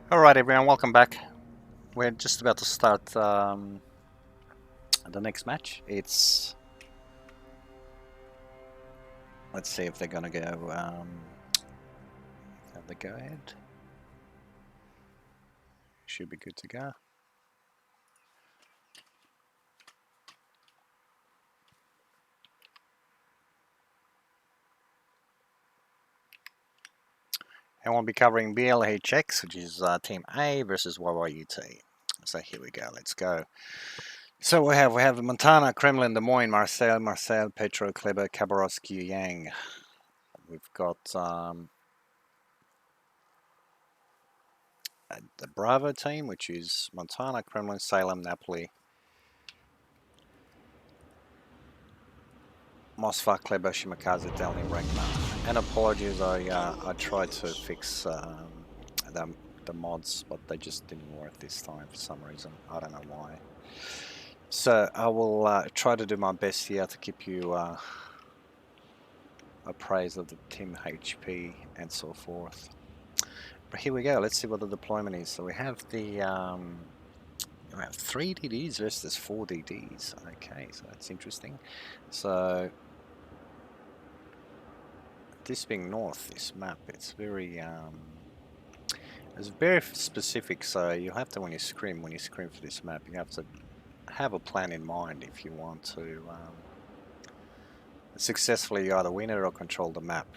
Alright everyone, welcome back. We're just about to start the next match. Let's see if they're gonna go, have the go ahead. Should be good to go. And we'll be covering BLHX, which is Team A versus YYUT. So here we go, let's go. So we have Montana, Kremlin, Des Moines, Marseille, Petro, Kleber, Khabarovsk, Yang. We've got the Bravo team, which is Montana, Kremlin, Salem, Napoli, Moskva, Kleber, Shimakaze, Delny, Ragnar. And apologies, I tried to fix the mods, but they just didn't work this time for some reason. I don't know why. So I will try to do my best here to keep you appraised of the team HP and so forth. But here we go. Let's see what the deployment is. So we have the we have 3 DDs versus 4 DDs. Okay, so that's interesting. So this being north, this map, it's very specific. So you have to when you scrim for this map, you have to have a plan in mind if you want to successfully either win it or control the map.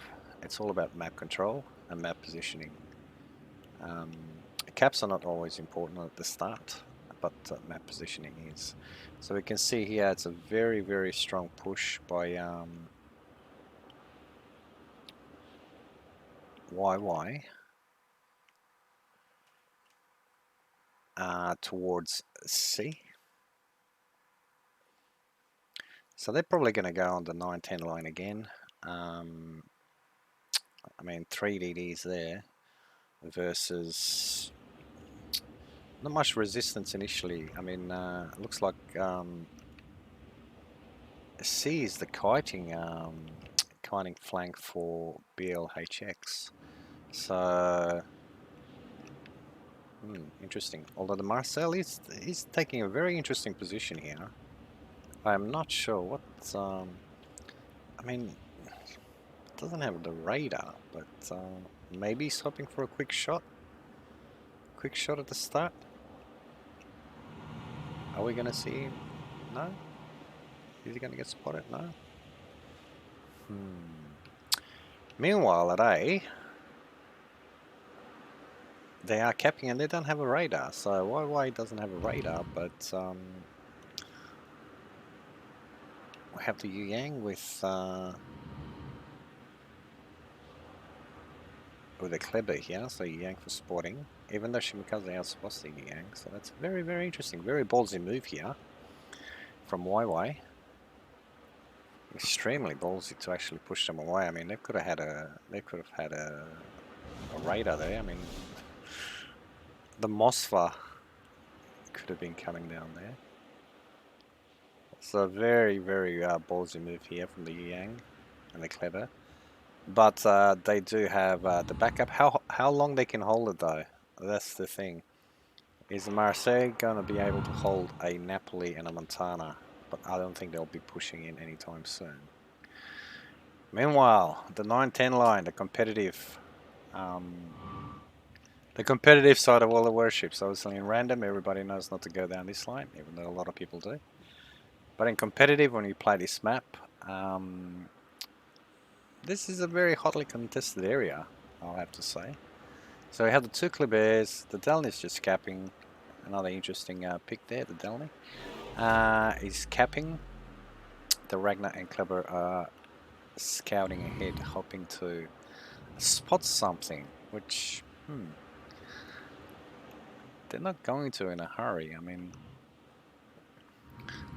It's all about map control and map positioning. Caps are not always important at the start, but map positioning is. So we can see here it's a very strong push by YY towards C. So they're probably going to go on the 9-10 line again. I mean 3 DDs there versus not much resistance initially. I mean it looks like C is the kiting flank for BLHX. So interesting. Although the Marcel is taking a very interesting position here. I'm not sure what. I mean, it doesn't have the radar, but maybe he's hoping for a quick shot. Quick shot at the start. Are we gonna see him? No. Is he gonna get spotted? No. Meanwhile, at A, they are capping and they don't have a radar. So YY doesn't have a radar, but we have the Yang with a Kleber here, so Yang for spotting, even though Shimakaze outspots the Yang, so that's very interesting, very ballsy move here from YY. Extremely ballsy to actually push them away. I mean, they could have had a radar there. I mean, the Moskva could have been coming down there. So very ballsy move here from the Yang and the Kleber. But they do have the backup. How long they can hold it though? That's the thing. Is Marseille going to be able to hold a Napoli and a Montana? But I don't think they'll be pushing in anytime soon. Meanwhile, the 9-10 line, the competitive side of all the warships. Obviously in random, everybody knows not to go down this line, even though a lot of people do. But in competitive, when you play this map, this is a very hotly contested area, I'll have to say. So we have the 2 Klebers, the Delny's just capping. Another interesting pick there, the Delny. Is capping. The Ragnar and Kleber are scouting ahead, hoping to spot something, which, they're not going to in a hurry. I mean,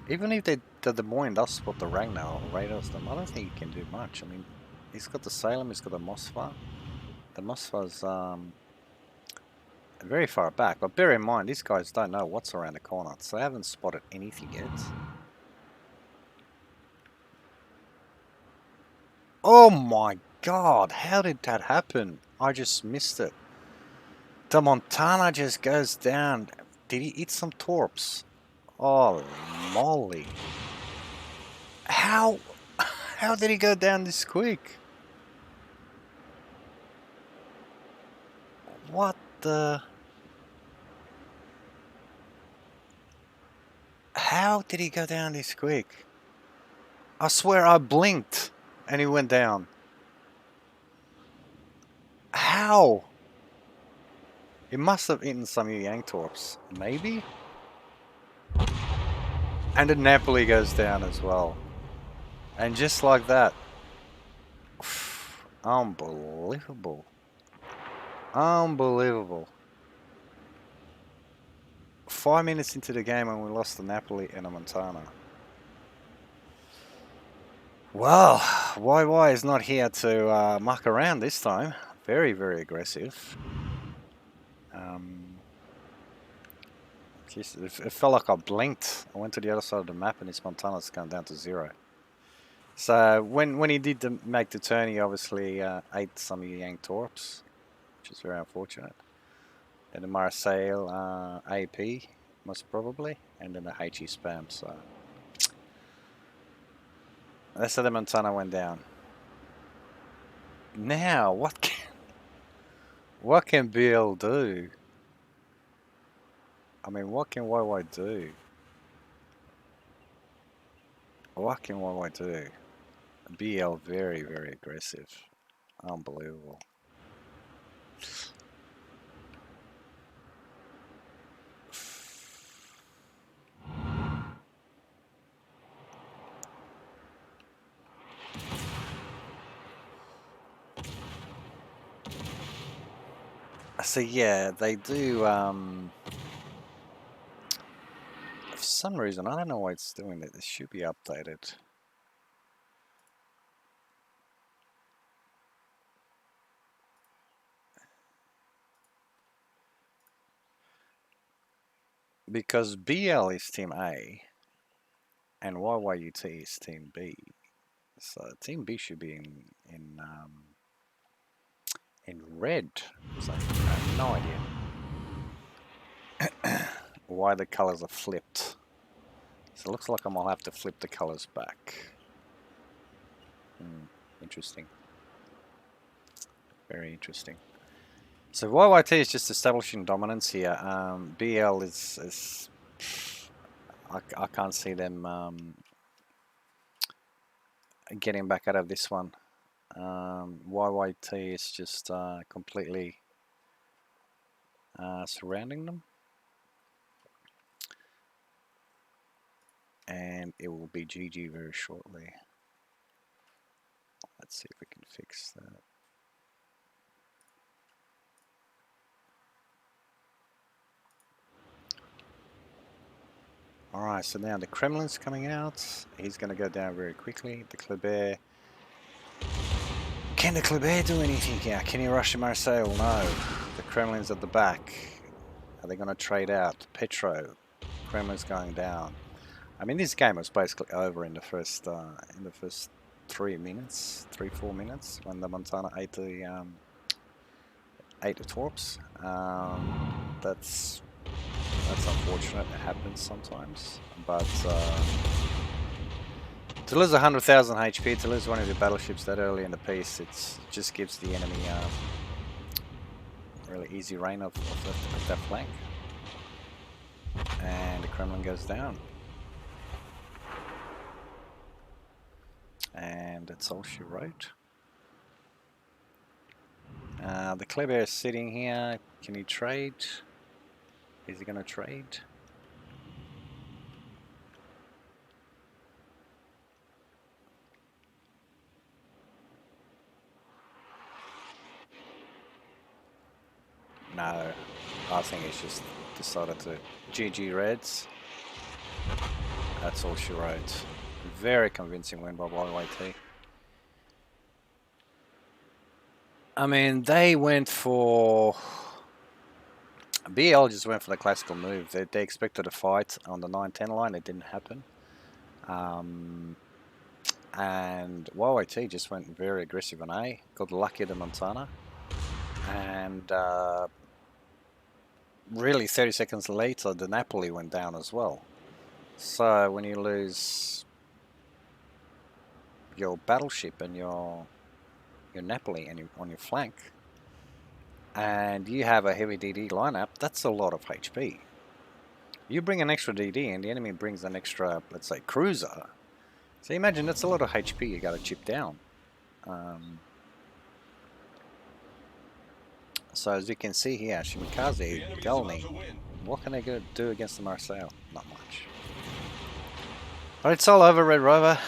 even if the Des Moines does spot the Ragnar or radars them, I don't think he can do much. I mean, he's got the Salem, he's got the Moskva. The Moskva's very far back, but bear in mind, these guys don't know what's around the corner, so they haven't spotted anything yet. Oh my god, how did that happen? I just missed it. The Montana just goes down. Did he eat some torps? Oh, moly. How did he go down this quick? What the... How did he go down this quick? I swear I blinked and he went down. How? He must have eaten some Yang torps. Maybe? And the Napoli goes down as well. And just like that. Unbelievable. Unbelievable. 5 minutes into the game and we lost the Napoli and a Montana. Well, YY is not here to muck around this time. Very, very aggressive. Just, it felt like I blinked. I went to the other side of the map and his Montana's gone down to 0. So when he did make the turn, he obviously ate some of the Yang torps, which is very unfortunate. Then the Marseille AP, most probably, and then the HE spam. So that's how the Montana went down. Now what can BL do? I mean, what can YY do? What can YY do? BL very, very aggressive. Unbelievable. So yeah, they do, for some reason, I don't know why it's doing it. It should be updated. Because BL is Team A and YYUT is Team B. So Team B should be in red. So I have no idea why the colors are flipped. So it looks like I might have to flip the colors back. Interesting. Very interesting. So YYT is just establishing dominance here. BL is I can't see them getting back out of this one. YYT is just completely surrounding them. And it will be GG very shortly. Let's see if we can fix that. Alright, so now the Kremlin's coming out. He's going to go down very quickly. The Kleber. Can the Kleber do anything here? Can he rush to Marseille? No. The Kremlin's at the back. Are they going to trade out? Petro. Kremlin's going down. I mean, this game was basically over in the first 3 minutes, 3-4 minutes when the Montana ate the torps. That's unfortunate. It happens sometimes, but to lose 100,000 HP, to lose one of your battleships that early in the piece, it just gives the enemy really easy reign of that flank, and the Kremlin goes down. And that's all she wrote. The Kleber is sitting here. Can he trade? Is he going to trade? No, I think he's just decided to GG Reds. That's all she wrote. Very convincing win by YYT. I mean, they went for... BL just went for the classical move. They expected a fight on the 9-10 line. It didn't happen. And YYT just went very aggressive on A. Got lucky at the Montana. And really 30 seconds later, the Napoli went down as well. So when you lose your battleship and your Napoli and on your flank, and you have a heavy DD lineup, that's a lot of HP. You bring an extra DD and the enemy brings an extra, let's say, cruiser. So imagine that's a lot of HP you got to chip down. So as you can see here, Shimikaze, Delny, what can they do against the Marseille? Not much. But it's all over, Red Rover.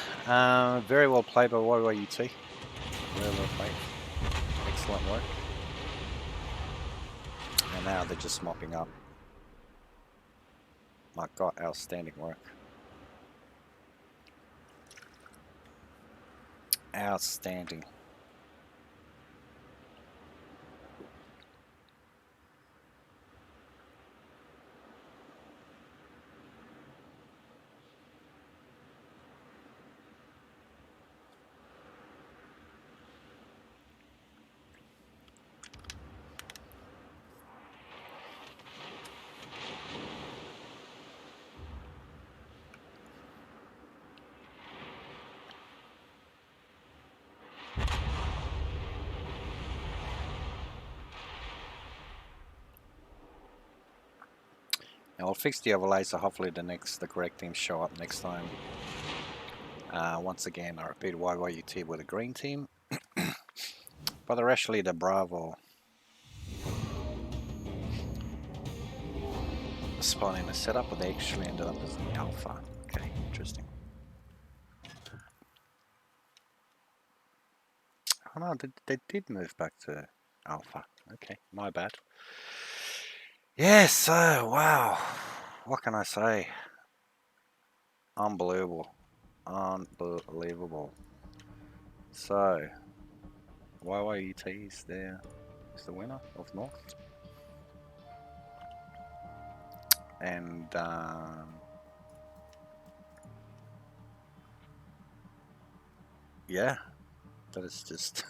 Very well played by YYUT. Very well played. Excellent work. And now they're just mopping up. My God, outstanding work. Outstanding. Now I'll fix the overlay so hopefully the correct teams show up next time. Once again, I repeat, YYUT with a green team. But they're actually the Bravo spawn in a setup, but they actually ended up as the Alpha. Okay, interesting. Oh no, they did move back to Alpha. Okay, my bad. Yes, so, wow. What can I say? Unbelievable. Unbelievable. So, YYUT is there. Is the winner of North. And, yeah, that is just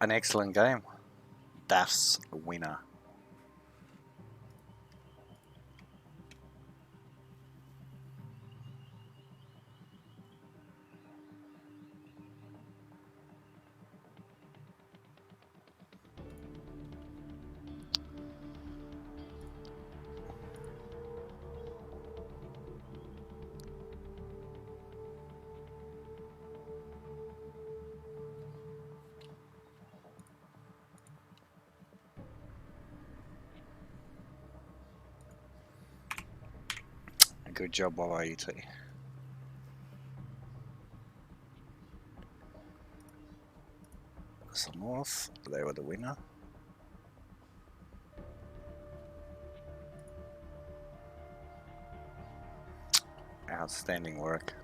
an excellent game. DAF's winner. Good job, YYUT. So North, they were the winner. Outstanding work.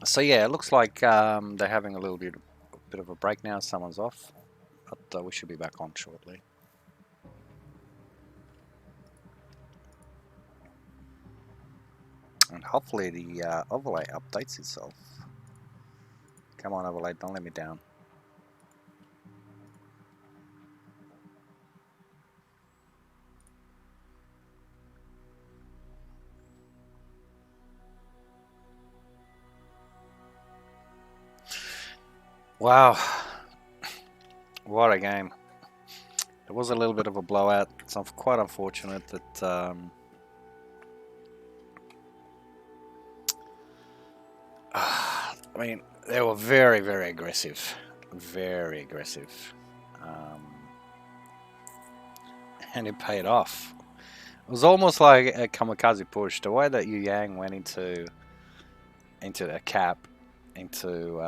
So yeah, it looks like they're having a little bit of a break now. Someone's off, but we should be back on shortly. And hopefully the overlay updates itself. Come on, overlay, don't let me down. Wow, what a game. It was a little bit of a blowout. It's quite unfortunate that I mean, they were very, very aggressive. Very aggressive. And it paid off. It was almost like a kamikaze push. The way that Yu Yang went into the cap, into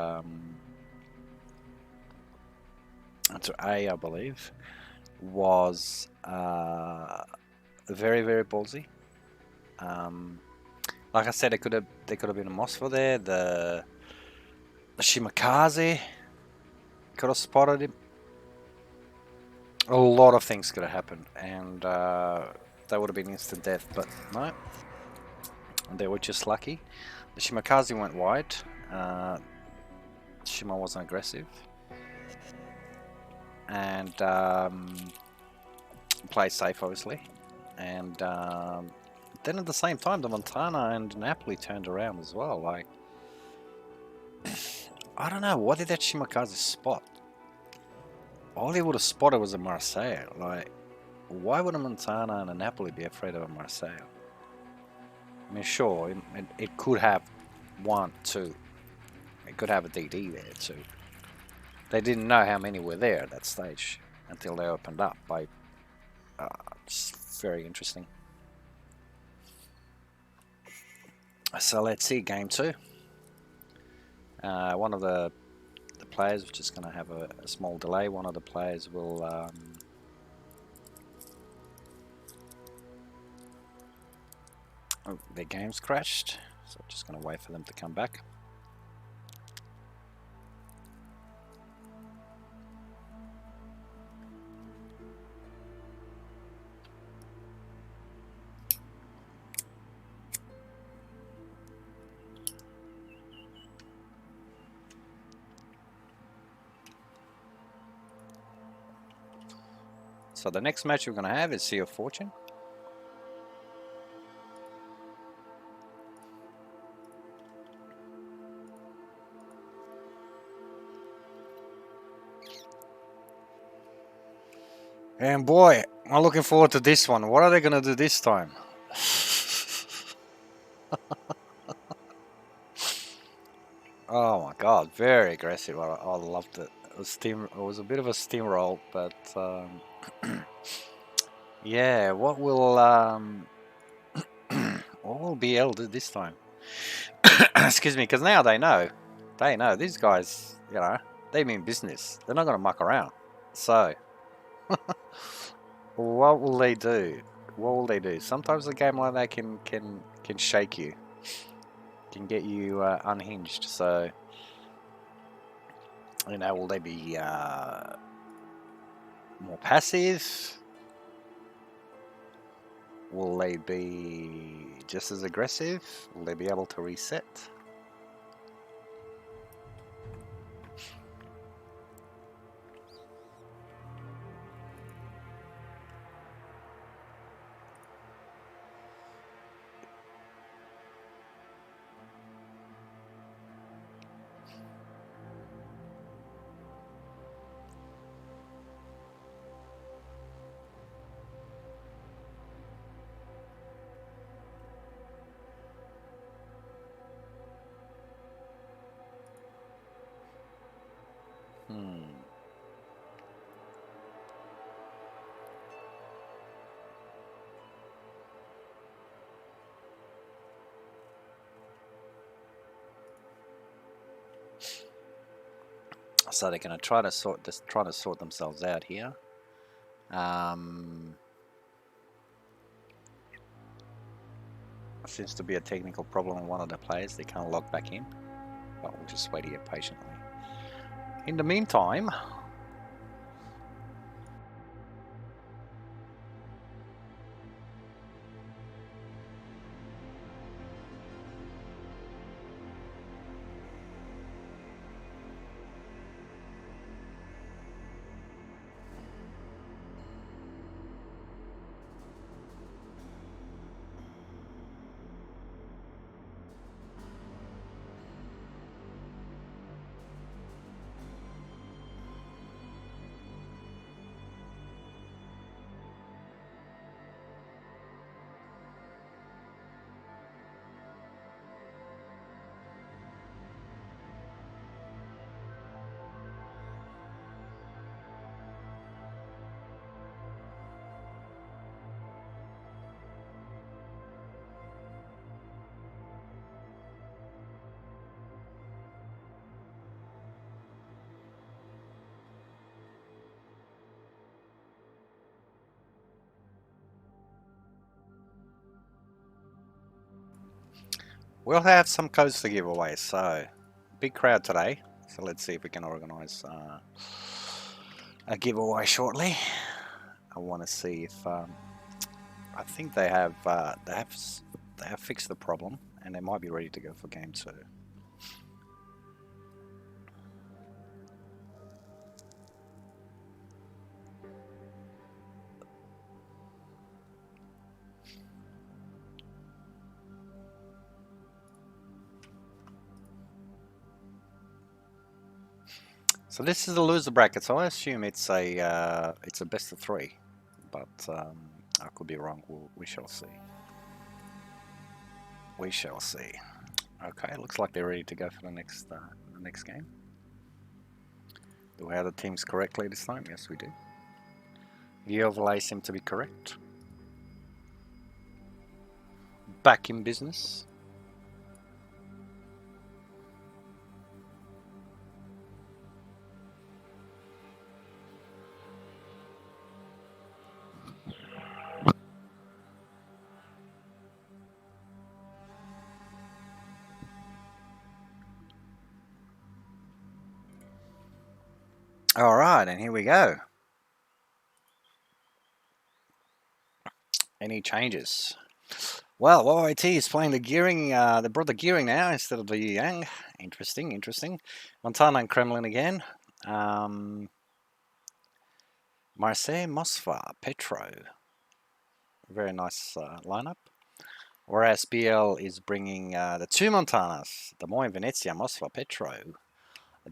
A, I believe, was very, very ballsy. Like I said, they could have been a Mosfo there. The Shimakaze could have spotted him. A lot of things could have happened, and that would have been instant death. But no, they were just lucky. The Shimakaze went wide. Shima wasn't aggressive. and play safe, obviously. And then at the same time, the Montana and Napoli turned around as well. Like, I don't know, what did that Shimakaze spot? All he would have spotted was a Marseille. Like, why would a Montana and a Napoli be afraid of a Marseille? I mean, sure, it could have one, two. It could have a DD there too. They didn't know how many were there at that stage until they opened up. It's very interesting. So let's see game two. One of the players is just going to have a small delay. One of the players will their game's crashed, so just going to wait for them to come back. So the next match we're going to have is Sea of Fortune. And boy, I'm looking forward to this one. What are they going to do this time? Oh my god, very aggressive. I loved it. It was a bit of a steamroll, but yeah, what will BL do this time? Excuse me, because now they know these guys, you know, they mean business. They're not going to muck around. So, what will they do? What will they do? Sometimes a game like that can shake you, can get you unhinged. So, you know, will they be more passive? Will they be just as aggressive? Will they be able to reset? So they're going to try to sort themselves out here. Seems to be a technical problem on one of the players. They can't log back in, but we'll just wait here patiently. In the meantime, we'll have some codes to give away. So, big crowd today. So let's see if we can organise a giveaway shortly. I want to see if I think they have fixed the problem and they might be ready to go for game two. So this is the loser bracket, so I assume it's a best of 3, but I could be wrong. We shall see. We shall see. Okay, looks like they're ready to go for the next game. Do we have the teams correctly this time? Yes, we do. The overlay seem to be correct. Back in business. All right, and here we go. Any changes? Well, YYT is playing the gearing. They brought the gearing now instead of the Yang. Interesting, interesting. Montana and Kremlin again. Marseille, Mosfa, Petro. Very nice lineup. Whereas BL is bringing the 2 Montanas, the Moy, Venezia, Mosfa, Petro,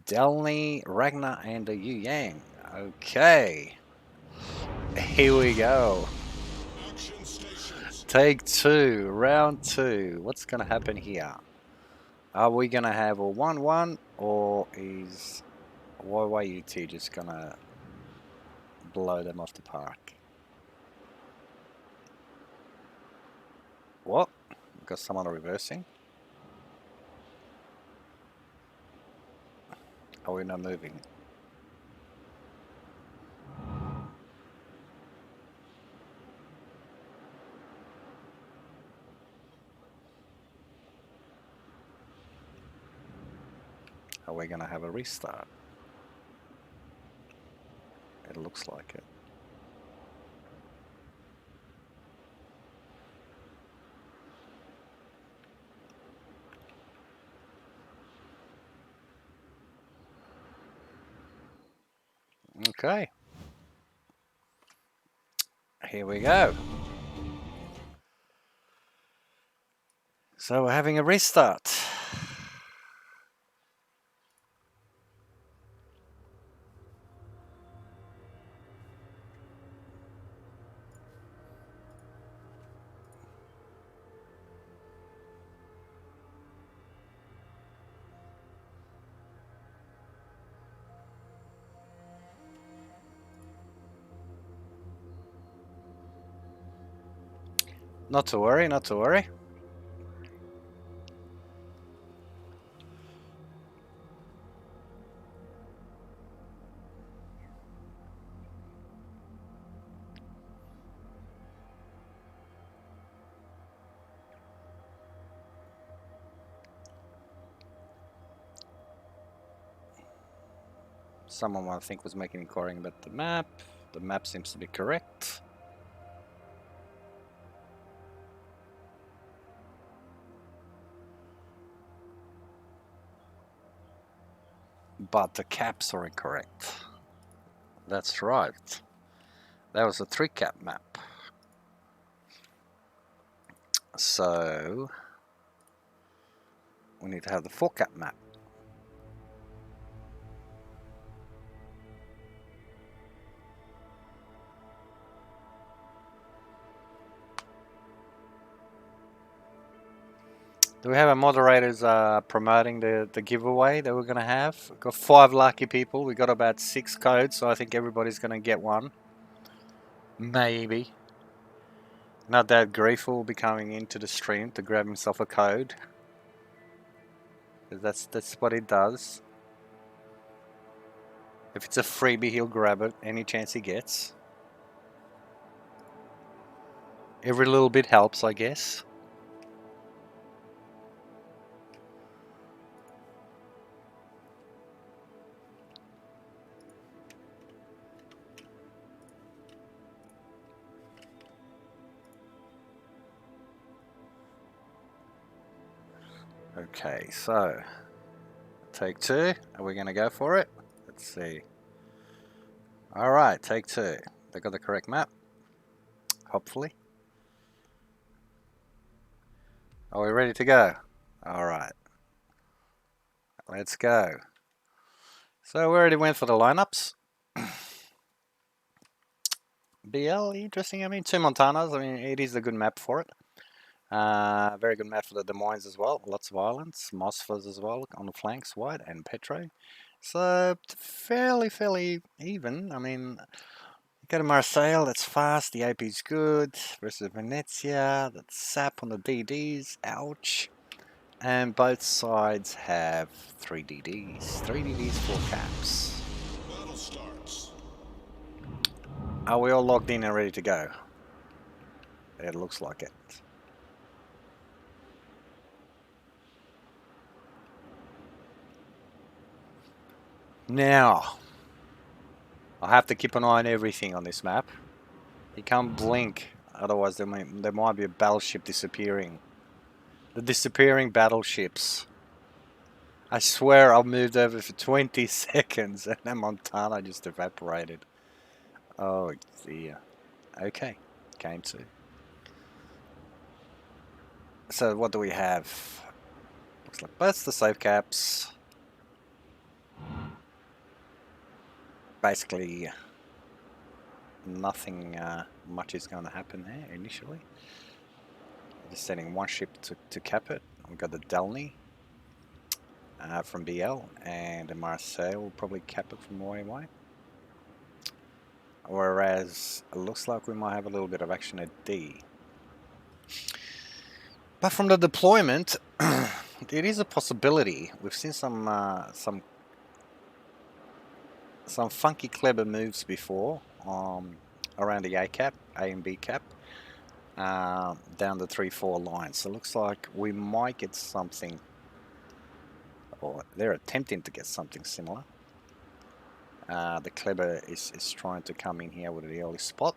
Delny, Ragnar, and the Yu Yang. Okay. Here we go. Take 2, round 2. What's going to happen here? Are we going to have a 1-1 or is YYUT just going to blow them off the park? What? We've got someone reversing. Are we not moving? Are we going to have a restart? It looks like it. Okay. Here we go. So we're having a restart. Not to worry, not to worry. Someone I think was making inquiring about the map. The map seems to be correct. But the caps are incorrect. That's right. That was a 3-cap map. So we need to have the 4-cap map. Do we have a moderators promoting the giveaway that we're going to have? We've got 5 lucky people. We got about 6 codes, so I think everybody's going to get one. Maybe. Not that Grief will be coming into the stream to grab himself a code. That's what he does. If it's a freebie, he'll grab it any chance he gets. Every little bit helps, I guess. Okay, so take 2. Are we going to go for it? Let's see. All right, take 2. They got the correct map. Hopefully. Are we ready to go? All right. Let's go. So we already went for the lineups. BL, interesting. I mean, two Montanas. I mean, it is a good map for it. Very good map for the Des Moines as well. Lots of islands, Mosfas as well on the flanks, White and Petro. So fairly even. I mean, you go to Marseille, that's fast. The AP's good. Versus Venezia, that's sap on the DDs. Ouch. And both sides have 3 DDs. 3 DDs, 4 caps. Battle starts. Are we all logged in and ready to go? It looks like it. Now, I have to keep an eye on everything on this map. You can't blink, otherwise there might be a battleship disappearing. The disappearing battleships. I swear I've moved over for 20 seconds and that Montana just evaporated. Oh dear. Okay, game 2. So what do we have? Looks like both the save caps. Basically, nothing much is going to happen there initially. Just sending one ship to cap it. We've got the Delny from BL, and Marseille will probably cap it from YY. Whereas it looks like we might have a little bit of action at D. But from the deployment, it is a possibility. We've seen some funky, clever moves before around the A cap, A and B cap, down the 3-4 line. So it looks like we might get something, or they're attempting to get something similar. The clever is trying to come in here with the early spot.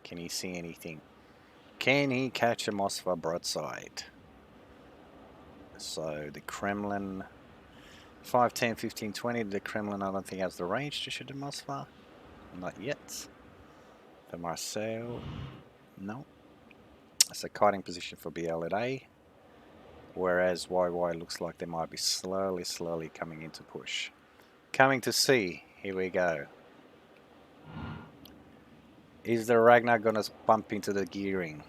Can he see anything? Can he catch a Moskva broadside? So the Kremlin, 5, 10, 15, 20. The Kremlin, I don't think has the range to shoot a Moskva. Not yet. The Marseille, no. It's a kiting position for BL at A. Whereas YY looks like they might be slowly coming into push. Coming to C. Here we go. Is the Ragnar going to bump into the gearing?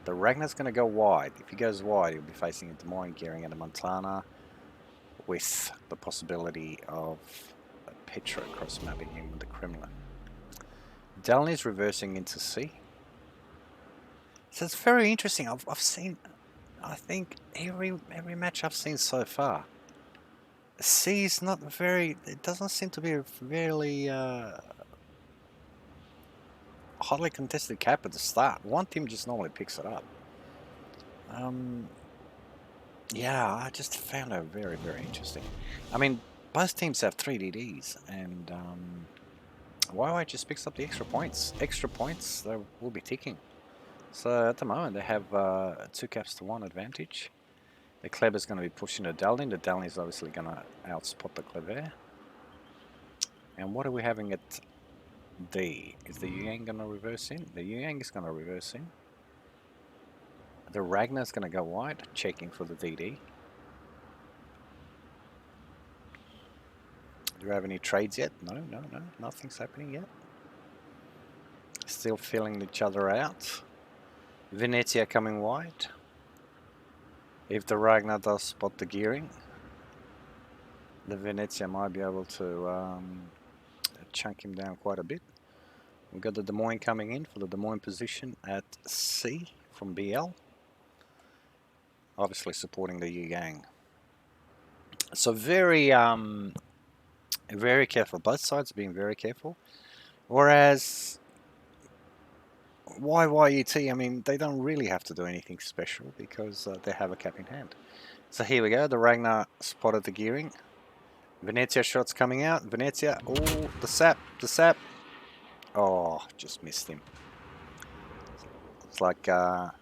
The Ragnar's going to go wide. If he goes wide, he'll be facing a Des Moines gearing and a Montana with the possibility of a Petra cross-mapping him with the Kremlin. Delny's reversing into C. So it's very interesting. I've seen, I think, every match I've seen so far. C is not very, it doesn't seem to be a very hotly contested cap at the start. One team just normally picks it up. Yeah, I just found it very interesting. I mean, both teams have 3 DDs, and YY just picks up the extra points. Extra points that will be ticking. So at the moment, they have 2 caps to 1 advantage. The Kleber's going to be pushing the Delny. The Delny is obviously going to outspot the Kleber. And what are we having at D? Is the Yang going to reverse in? The Yang is going to reverse in. The Ragnar's going to go wide, checking for the DD. Do we have any trades yet? No, nothing's happening yet. Still feeling each other out. Venezia coming wide. If the Ragnar does spot the gearing, the Venezia might be able to chunk him down quite a bit. We've got the Des Moines coming in for the Des Moines position at C from BL. Obviously supporting the Yang. So very careful. Both sides being very careful. Whereas YYUT, I mean, they don't really have to do anything special because they have a cap in hand. So here we go. The Ragnar spotted the gearing. Venezia shots coming out. Venezia. Oh, the sap. Oh, just missed him. It's like the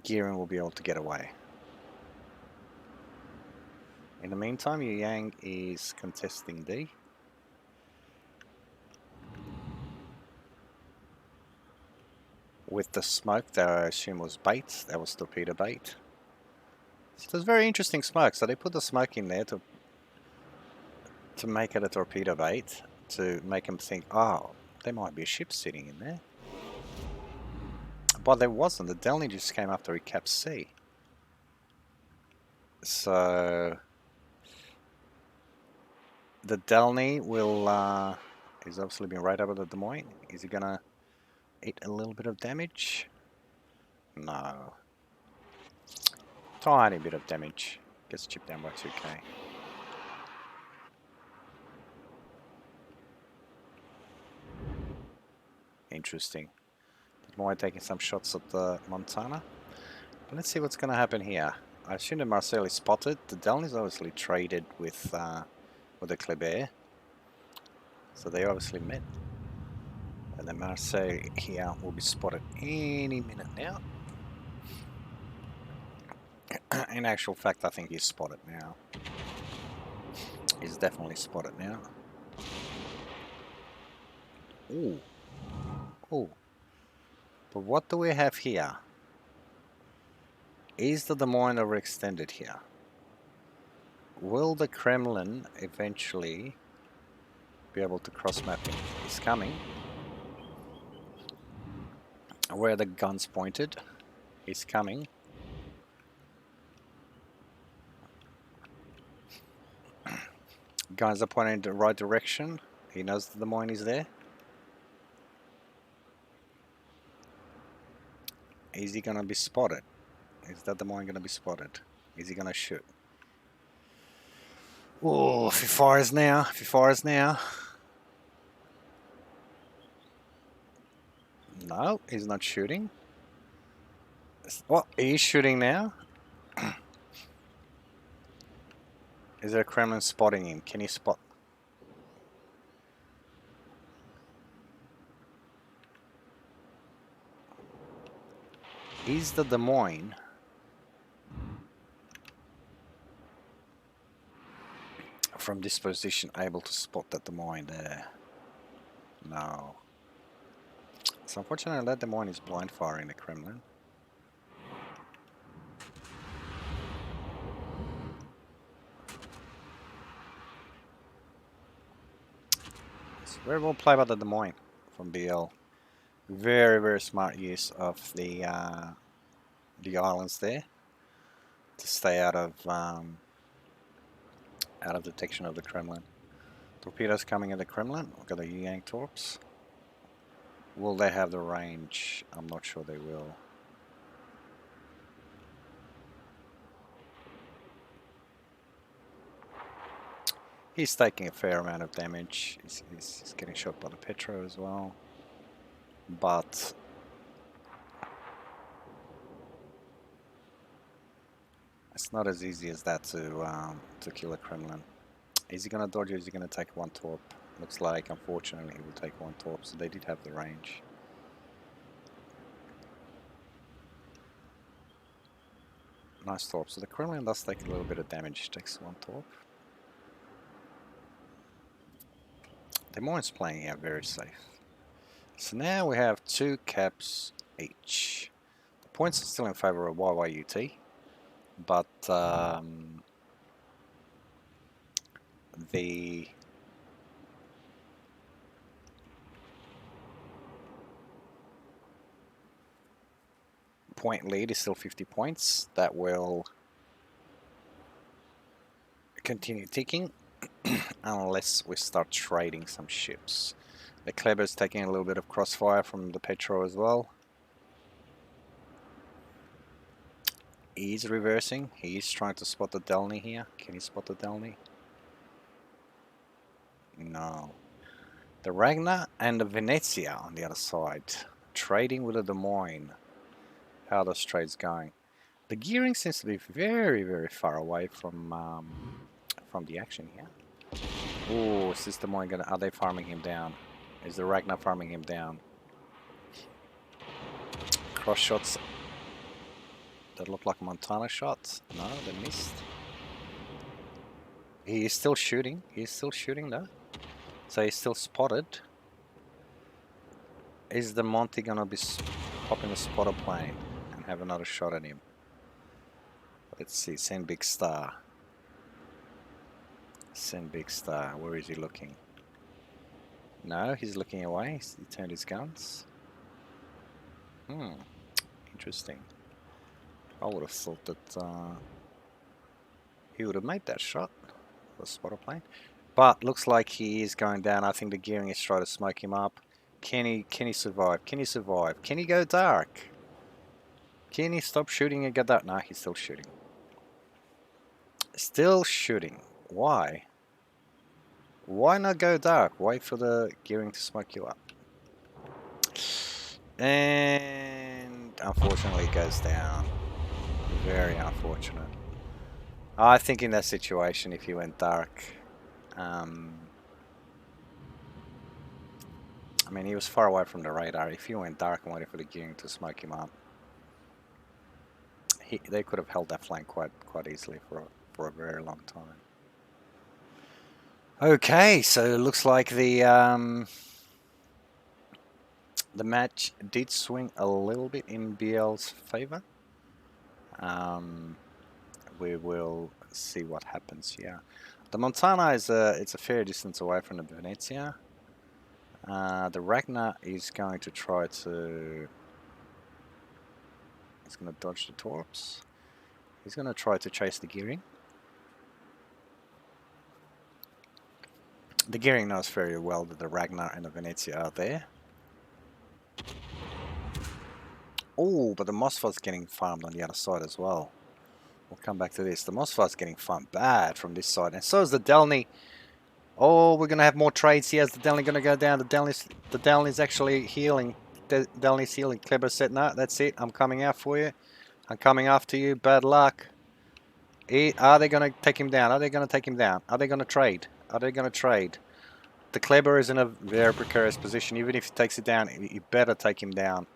gearing will be able to get away. In the meantime, Yang is contesting D. With the smoke that I assume was bait. That was torpedo bait. So there's very interesting smoke. So they put the smoke in there to make it a torpedo bait, to make them think, oh, there might be a ship sitting in there. But there wasn't. The Delny just came after he capped C. So the Delny will is obviously been right over the Des Moines. Is he gonna eat a little bit of damage? No. Tiny bit of damage. Gets chipped down by 2k. Interesting. Des Moines taking some shots at the Montana. But let's see what's gonna happen here. I assume that Marcel is spotted. The Delny's obviously traded with the Kleber. So they obviously met. And then Marseille here will be spotted any minute now. In actual fact, I think he's spotted now. He's definitely spotted now. Ooh. Ooh. But what do we have here? Is the Des Moines overextended here? Will the Kremlin eventually be able to cross-map him? He's coming. Where the gun's pointed. He's coming. Guns are pointing in the right direction. He knows the Des Moines is there. Is he gonna be spotted? Is that Des Moines gonna be spotted? Is he gonna shoot? Oh, if he fires now, if he fires now. No, he's not shooting. Well, he's shooting now. Is there a Kremlin spotting him? Can he spot? Is the Des Moines from this position able to spot that Des Moines there? No. So unfortunately that Des Moines is blind firing the Kremlin. It's very well played by the Des Moines from BL. Very, very smart use of the islands there to stay out of detection of the Kremlin. Torpedoes coming at the Kremlin. We've got the Yang torps. Will they have the range? I'm not sure they will. He's taking a fair amount of damage. He's getting shot by the Petro as well. But it's not as easy as that to kill a Kremlin. Is he gonna dodge or is he gonna take one torp? Looks like, unfortunately, he will take one torp, so they did have the range. Nice torp. So the Kremlin does take a little bit of damage, takes one torp. Des Moines playing out very safe. So now we have 2 caps each. The points are still in favor of YYUT, but the point lead is still 50 points. That will continue ticking unless we start trading some ships. The Kleber's taking a little bit of crossfire from the Petro as well. He's reversing. He's trying to spot the Delny here. Can he spot the Delny? No. The Ragnar and the Venezia on the other side. Trading with the Des Moines. How are those trades going? The gearing seems to be very, very far away from the action here. Oh, is this Des Moines gonna... Are they farming him down? Is the Ragnar farming him down? Cross shots that look like Montana shots. No, they missed. He is still shooting. He's still shooting though. So he's still spotted. Is the Monty gonna be popping a spotter plane and have another shot at him? Let's see, send big star. Send big star. Where is he looking? No, he's looking away. He turned his guns. Interesting. I would have thought that he would have made that shot, the spotter plane. But looks like he is going down. I think the gearing is trying to smoke him up. Can he survive? Can he survive? Can he go dark? Can he stop shooting and get that? No, he's still shooting. Still shooting. Why? Why not go dark? Wait for the gearing to smoke you up. And unfortunately it goes down. Very unfortunate. I think in that situation, if you went dark, I mean, he was far away from the radar. If you went dark and waited for the gearing to smoke him up, they could have held that flank quite easily for a very long time. Okay, so it looks like the match did swing a little bit in BL's favor. We will see what happens here. The Montana is it's a fair distance away from the Venezia. The Ragnar is going to try to... He's going to dodge the torps. He's going to try to chase the gearing. The gearing knows very well that the Ragnar and the Venezia are there. Oh, but the Mossford's getting farmed on the other side as well. We'll come back to this. The Mossford's getting farmed bad from this side. And so is the Delny. Oh, we're going to have more trades here. Is the Delny going to go down? The Delny's actually healing. The Delny's healing. Kleber said, no, that's it. I'm coming out for you. I'm coming after you. Bad luck. Are they going to take him down? Are they going to take him down? Are they going to trade? Are they going to trade? The Kleber is in a very precarious position. Even if he takes it down, he better take him down.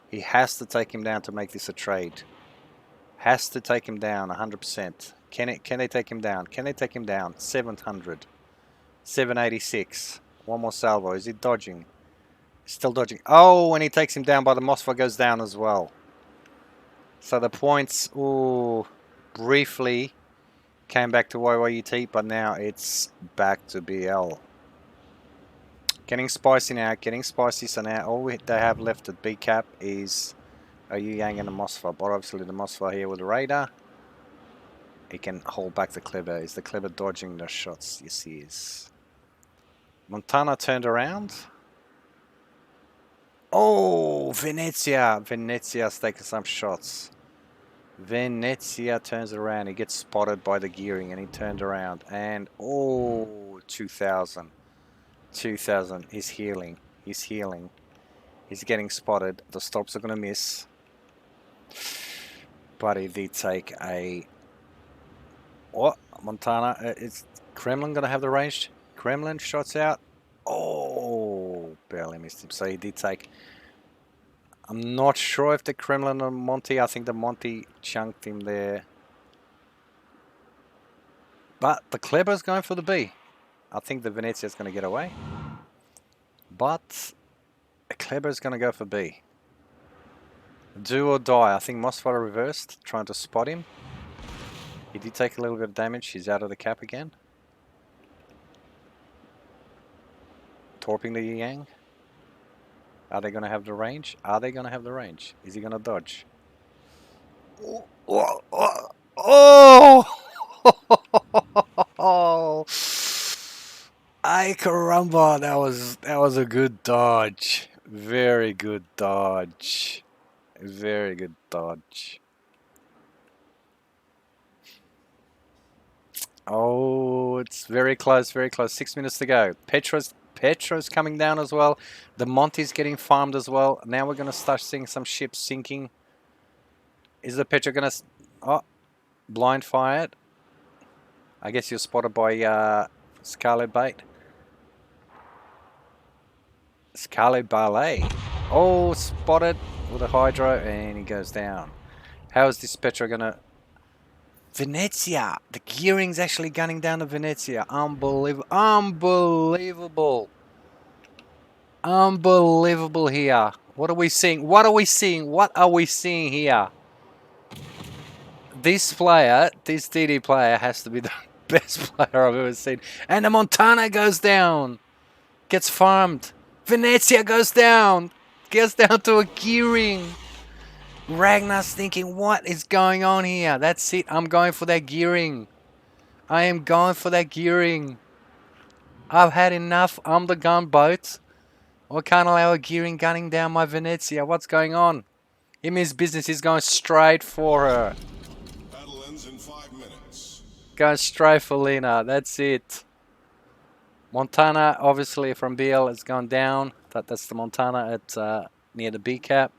He has to take him down to make this a trade. Has to take him down 100%. Can they take him down? Can they take him down? 700. 786. One more salvo. Is he dodging? Still dodging. Oh, when he takes him down, by the Mossford goes down as well. So the points, ooh, briefly came back to YYUT, but now it's back to BL. Getting spicy now, getting spicy. So now all they have left at B cap is Yang and the Mossford. But obviously the Mossford here with the radar. He can hold back the Kleber. Is the Kleber dodging the shots? Yes, he is. Montana turned around. Oh, Venezia. Venezia's taking some shots. Venezia turns around. He gets spotted by the gearing and he turned around. And, oh, 2000. 2000. He's healing. He's healing. He's getting spotted. The stops are going to miss. But he did take a... What? Montana. Is Kremlin going to have the range? Kremlin shots out. Oh, barely missed him. So he did take... I'm not sure if the Kremlin or Monty. I think the Monty chunked him there. But the Kleber's going for the B. I think the Venezia's going to get away. But the Kleber's going to go for B. Do or die. I think Mossfire reversed, trying to spot him. He did take a little bit of damage. He's out of the cap again. Torping the Yang. Are they going to have the range? Are they going to have the range? Is he going to dodge? Oh! Oh! Ay caramba! That was a good dodge. Very good dodge. Very good dodge. Oh, it's very close, very close. 6 minutes to go. Petro's coming down as well. The Monty's getting farmed as well. Now we're going to start seeing some ships sinking. Is the Petro going to... Oh, blind fired. I guess you're spotted by Scarlet Bait. Scarlet Ballet. Oh, spotted with a Hydro and he goes down. How is this Petro going to... Venezia! The gearing's actually gunning down to Venezia. Unbelievable. Unbelievable. Unbelievable here. What are we seeing? What are we seeing? What are we seeing here? This player, this DD player, has to be the best player I've ever seen. And the Montana goes down. Gets farmed. Venezia goes down. Gets down to a gearing. Ragnar's thinking, what is going on here? That's it. I'm going for that gearing. I am going for that gearing. I've had enough. I'm the gunboat. I can't allow a gearing gunning down my Venezia. What's going on? Him his business is going straight for her. Battle ends in 5 minutes. Going straight for Lena. That's it. Montana, obviously from BL, has gone down. That's the Montana at near the B cap.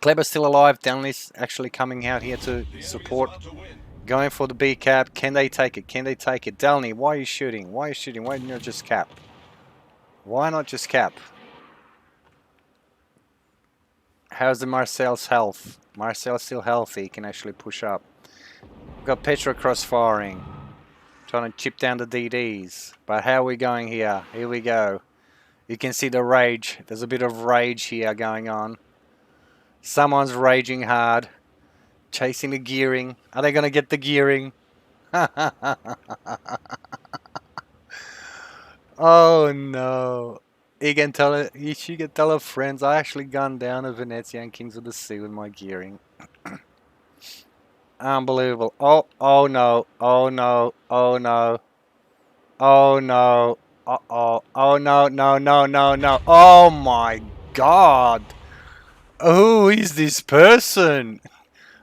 Kleber's still alive. Downley's actually coming out here to support. Going for the B cap. Can they take it? Can they take it? Delney, why are you shooting? Why are you shooting? Why didn't you just cap? Why not just cap? How's the Marcel's health? Marcel's still healthy. He can actually push up. We've got Petro cross firing. Trying to chip down the DDs. But how are we going here? Here we go. You can see the rage. There's a bit of rage here going on. Someone's raging hard. Chasing the gearing. Are they going to get the gearing? Oh no. You can tell it. She can tell her friends. I actually gunned down a Venezia and Kings of the Sea with my gearing. Unbelievable. Oh no. Oh no. Oh no. Oh no. Uh-oh. Oh no, no. Oh my god. Who is this person?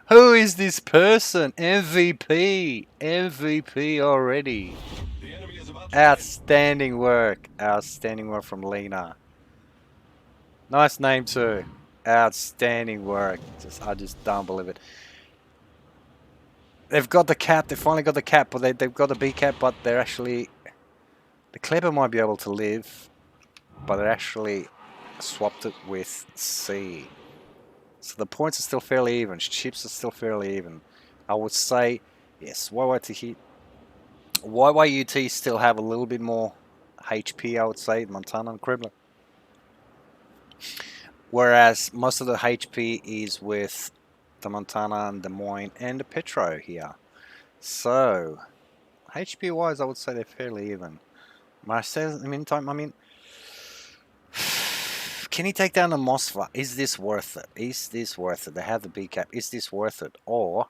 Who is this person? MVP. MVP already. Outstanding work. Outstanding work from Lena. Nice name too. Outstanding work. I just don't believe it. They've got the cap. They finally got the cap, but they've got the B cap, but they're actually... The Kleber might be able to live, but they actually swapped it with C. So the points are still fairly even. Chips are still fairly even. I would say, yes, YYUT still have a little bit more HP, I would say, Montana and Kribler. Whereas most of the HP is with the Montana and Des Moines and the Petro here. So, HP wise, I would say they're fairly even. Marcel, in the meantime, I mean, can he take down the Mosfa? Is this worth it? Is this worth it? They have the B cap. Is this worth it? Or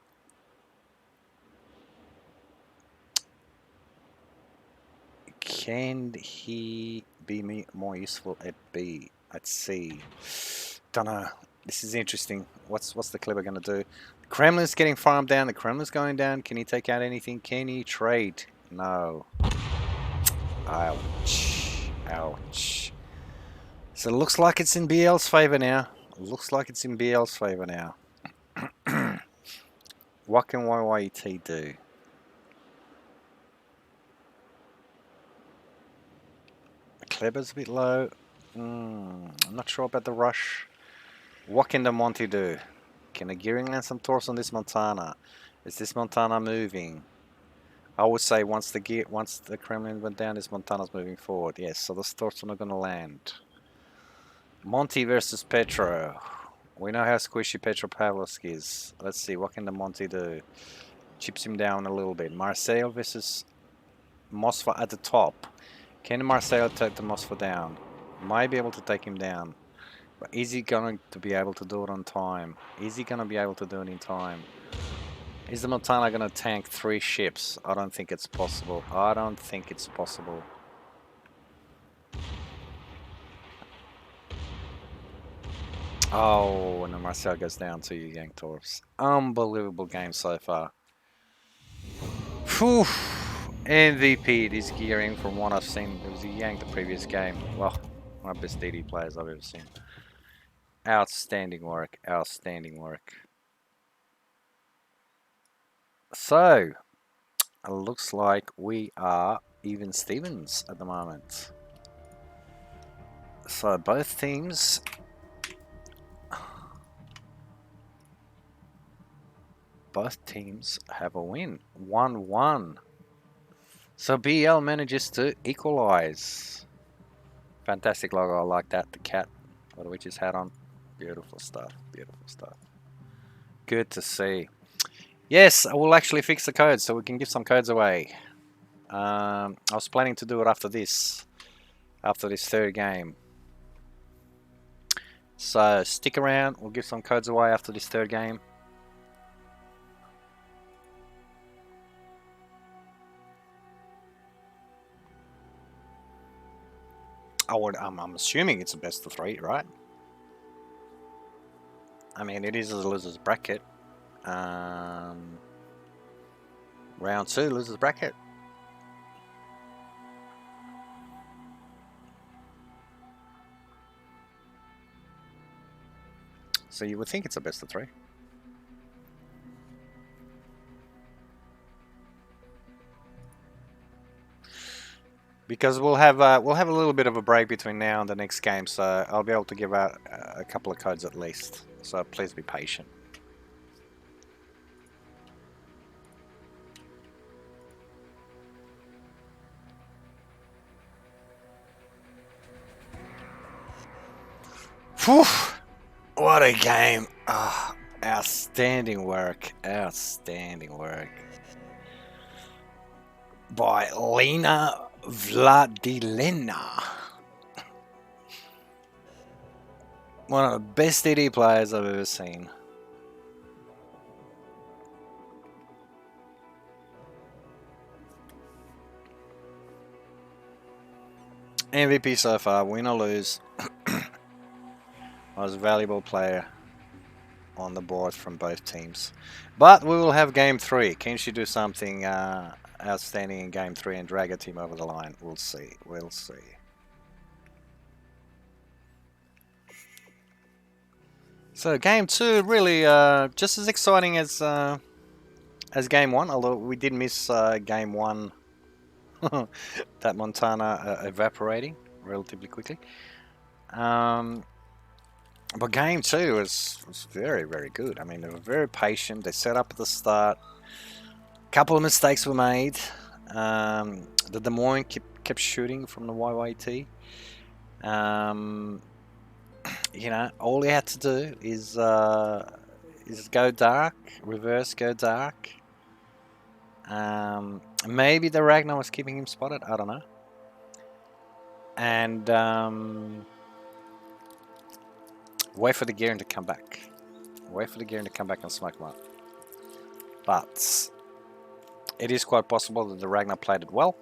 can he be more useful at B, at C? Don't know. This is interesting. What's the Kleber going to do? The Kremlin's getting farmed down. The Kremlin's going down. Can he take out anything? Can he trade? No. Ouch. Ouch. So it looks like it's in BL's favor now. Looks like it's in BL's favor now. What can YYT do? Kleber's a bit low. I'm not sure about the rush. What can the Monty do? Can the gearing land some torps on this Montana? Is this Montana moving? I would say once the Kremlin went down, this Montana's moving forward. Yes, so the torps are not going to land. Monty versus Petro. We know how squishy Petro Pavlovsk is. Let's see, what can the Monty do? Chips him down a little bit. Marseille versus Mosfa at the top. Can Marseille take the Mosfa down? Might be able to take him down. But is he going to be able to do it on time? Is he going to be able to do it in time? Is the Montana going to tank 3 ships? I don't think it's possible. I don't think it's possible. Oh, and the Marcel goes down to you, Yank Torps. Unbelievable game so far. Whew. MVP this gearing from what I've seen. It was a Yank the previous game. Well, one of the best DD players I've ever seen. Outstanding work. Outstanding work. So, it looks like we are even Stevens at the moment. So both teams have a win. 1-1. So BL manages to equalize. Fantastic logo, I like that. The cat with the witch's hat on. Beautiful stuff, beautiful stuff. Good to see. Yes, I will actually fix the codes so we can give some codes away. I was planning to do it after this third game. So stick around, we'll give some codes away after this third game. I'm assuming it's a best of 3, right? I mean, it is a loser's bracket. Round 2, loser's bracket. So you would think it's a best of 3. Because we'll have a little bit of a break between now and the next game, so I'll be able to give out a couple of codes at least. So please be patient. Whew! What a game! Oh, outstanding work! Outstanding work by Lena Vladilena. One of the best DD players I've ever seen. MVP so far, win or lose. Most valuable player on the board from both teams. But we will have game 3. Can she do something outstanding in game 3 and drag a team over the line? We'll see. We'll see. So game 2 really just as exciting as game 1, although we did miss game 1. That Montana evaporating relatively quickly. But game 2 was very, very good. I mean, they were very patient. They set up at the start. A couple of mistakes were made. The Des Moines kept shooting from the YYT. You know, all he had to do is go dark, reverse, go dark. Maybe the Ragnar was keeping him spotted. I don't know. And wait for the Gearing to come back. Wait for the Gearing to come back and smoke him up. But it is quite possible that the Ragnar played it well.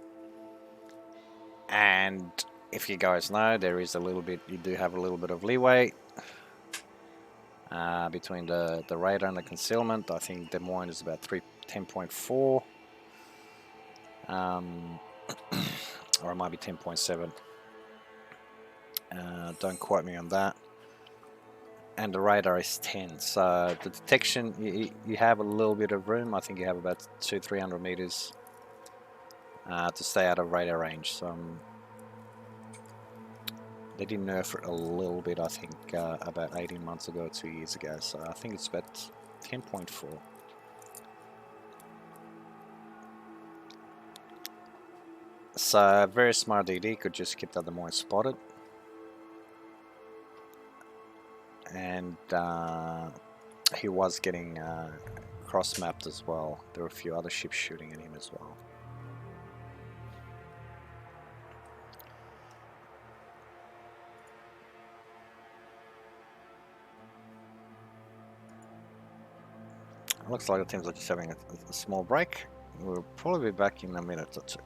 And if you guys know, there is a little bit, you do have a little bit of leeway between the radar and the concealment. I think Des Moines is about 10.4. Or it might be 10.7. Don't quote me on that. And the radar is 10. So the detection, you have a little bit of room. I think you have about 200-300 meters to stay out of radar range. So they did nerf it a little bit, I think, about 18 months ago, 2 years ago. So I think it's about 10.4. So very smart DD could just keep the Des Moines spotted. And he was getting cross-mapped as well. There were a few other ships shooting at him as well. It looks like the teams are just having a small break. We'll probably be back in a minute or two.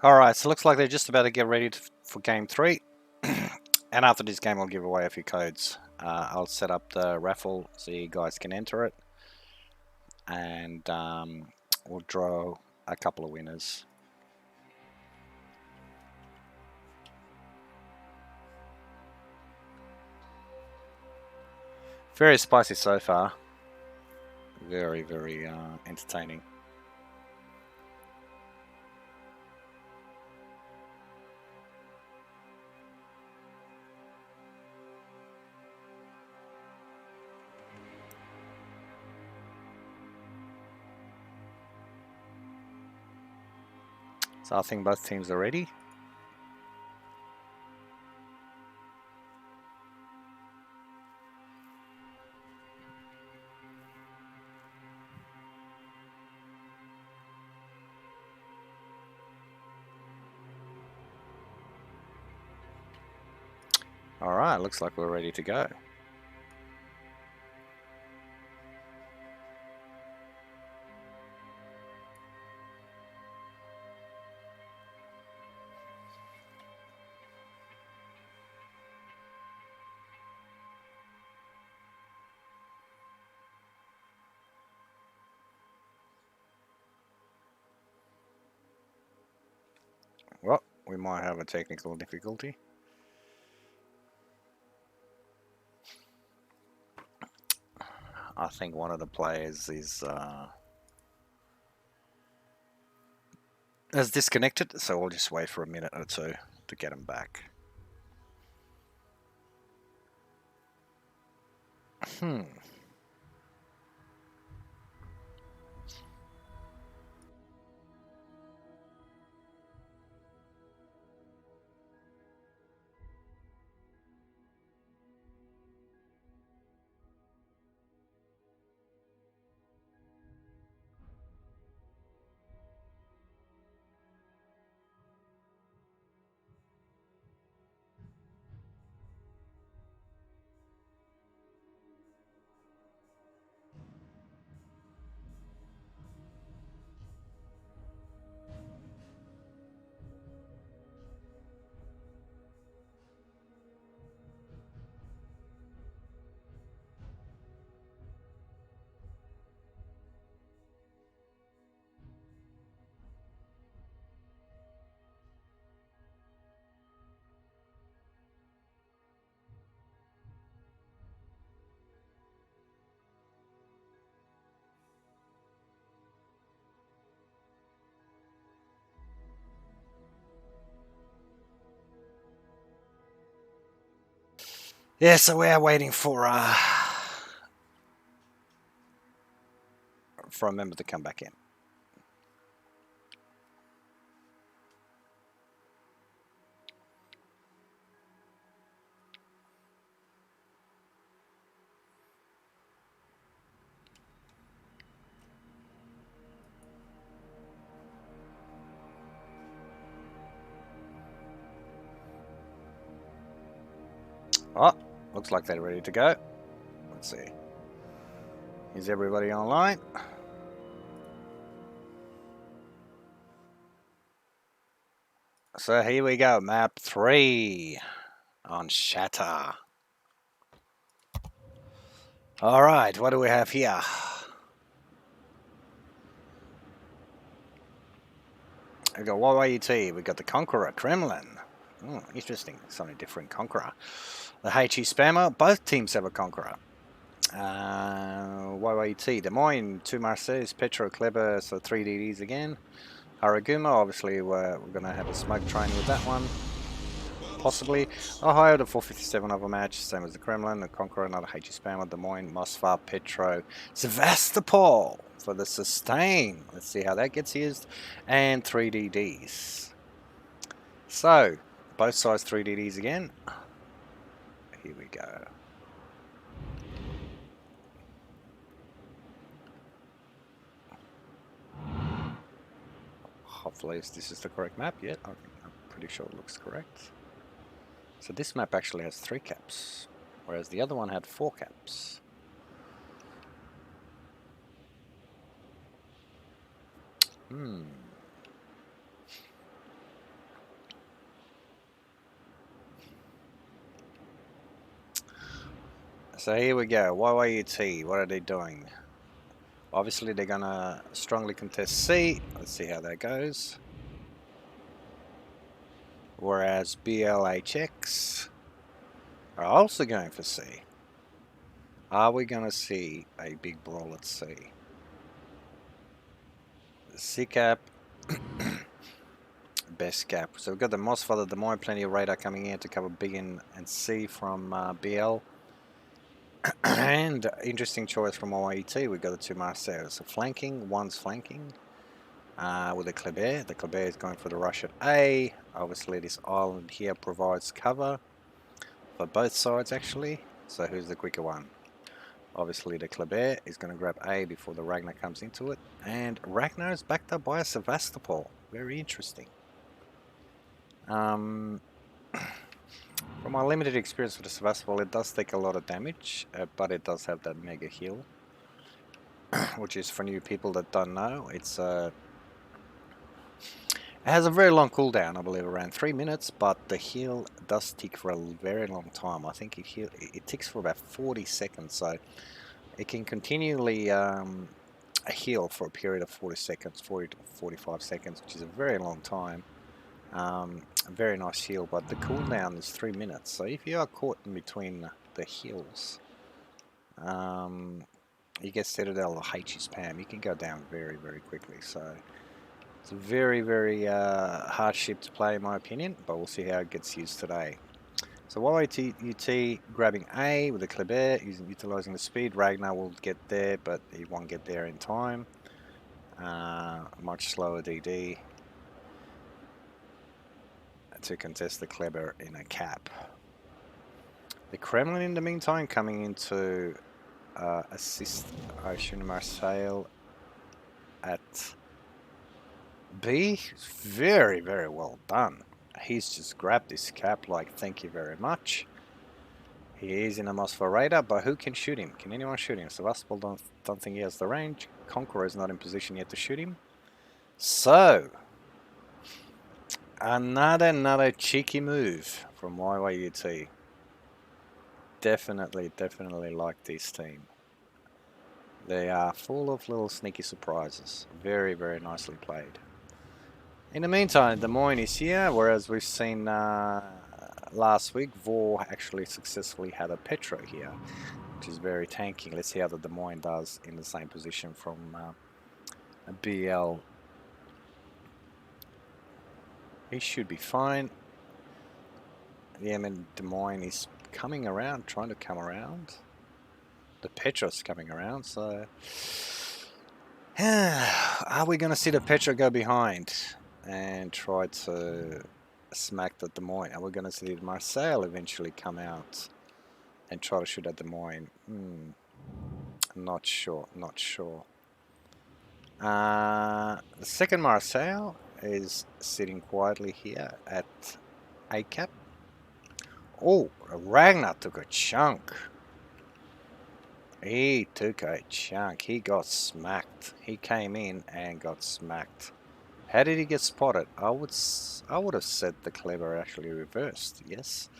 Alright, so looks like they're just about to get ready for game 3. And after this game, I'll give away a few codes. I'll set up the raffle so you guys can enter it. And we'll draw a couple of winners. Very spicy so far. Very, very entertaining. So I think both teams are ready. Alright, looks like we're ready to go. Well, we might have a technical difficulty. I think one of the players is disconnected, so we'll just wait for a minute or two to get him back. Yeah, so we are waiting for a member to come back in. Oh, looks like they're ready to go. Let's see. Is everybody online? So here we go, map 3 on Shatter. Alright, what do we have here? We've got YYUT, we've got the Conqueror, Kremlin. Interesting, something different, Conqueror. The HE Spammer, both teams have a Conqueror. YYT, Des Moines, 2 Marseilles, Petro, Kleber, so 3 DDs again. Haraguma, obviously we're going to have a smoke train with that one. Possibly. Ohio, the 457 of a match, same as the Kremlin, the Conqueror, another HE Spammer, Des Moines, Moskva, Petro, Sevastopol for the sustain. Let's see how that gets used. And 3 DDs. So, both sides 3 DDs again. Here we go. Hopefully this is the correct map. Yeah, I'm pretty sure it looks correct. So this map actually has 3 caps, whereas the other one had 4 caps. So here we go. YYUT, what are they doing? Obviously, they're gonna strongly contest C. Let's see how that goes. Whereas BLHX are also going for C. Are we gonna see a big brawl at C? C cap, best cap. So we've got the Mossfather, the Moy, plenty of radar coming in to cover B and C from BL. And interesting choice from YYUT. We've got the two Marseilles. So flanking, one's flanking. With the Kleber. The Kleber is going for the rush at A. Obviously, this island here provides cover for both sides, actually. So who's the quicker one? Obviously, the Kleber is going to grab A before the Ragnar comes into it. And Ragnar is backed up by a Sevastopol. Very interesting. From my limited experience with the Sevastopol, it does take a lot of damage, but it does have that mega heal. Which is for new people that don't know, it's it has a very long cooldown, I believe around 3 minutes, but the heal does tick for a very long time. I think it ticks for about 40 seconds, so it can continually heal for a period of 40 seconds, 40 to 45 seconds, which is a very long time. A very nice heal, but the cooldown is 3 minutes, so if you are caught in between the heals, you get Citadel or HE spam, you can go down very, very quickly, so it's a very, very hard ship to play in my opinion, but we'll see how it gets used today. So YYUT grabbing A with the Kleber, utilising the speed. Ragnar will get there, but he won't get there in time. Much slower DD to contest the Kleber in a cap. The Kremlin in the meantime coming in to assist Ocean Marseille at B. Very, very well done. He's just grabbed this cap like, thank you very much. He is in a Mosfar radar, but who can shoot him? Can anyone shoot him? Sevastopol don't think he has the range. Conqueror is not in position yet to shoot him. So, another cheeky move from YYUT. Definitely like this team. They are full of little sneaky surprises. Very, very nicely played. In the meantime, Des Moines is here, whereas we've seen last week, Vor actually successfully had a Petro here, which is very tanky. Let's see how the Des Moines does in the same position from a BL. He should be fine. Yeah, I mean, Des Moines is coming around, trying to come around. The Petro's coming around, so... Are we going to see the Petro go behind and try to smack the Des Moines? Are we going to see Marseille eventually come out and try to shoot at Des Moines? Not sure. The second Marseille is sitting quietly here at A cap. Oh, Ragnar took a chunk. He took a chunk. He got smacked. He came in and got smacked. How did he get spotted? I would have said the Kleber actually reversed. Yes,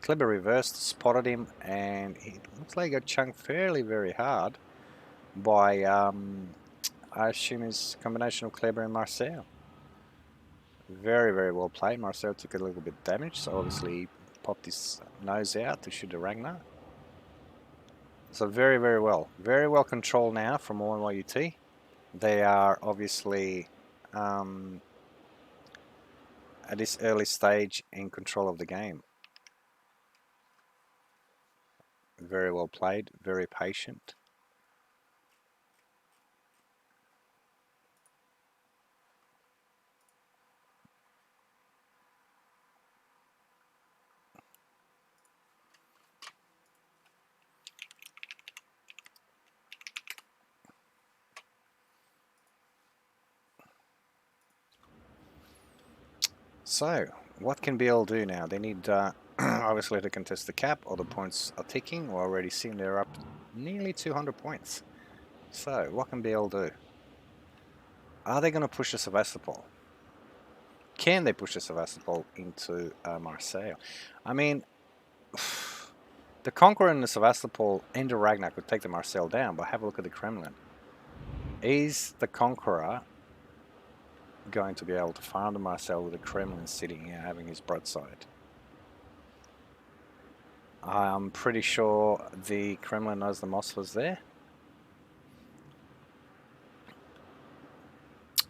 Kleber reversed, spotted him, and he looks like he got chunked fairly very hard by I assume his combination of Kleber and Marseille. Very, very well played. Marseille took a little bit of damage, so obviously he popped his nose out to shoot the Ragnar. So very, very well controlled now from YYUT. They are obviously at this early stage in control of the game. Very well played, very patient. So, what can BL do now? They need obviously to contest the cap. All the points are ticking. We're already seeing they're up nearly 200 points. So, what can BL do? Are they going to push the Sevastopol? Can they push the Sevastopol into Marseille? I mean, The Conqueror and the Sevastopol and the Ragnar could take the Marcel down, but have a look at the Kremlin. Is the Conqueror going to be able to farm the Marcel with the Kremlin sitting here having his broadside? I'm pretty sure the Kremlin knows the Moss was there.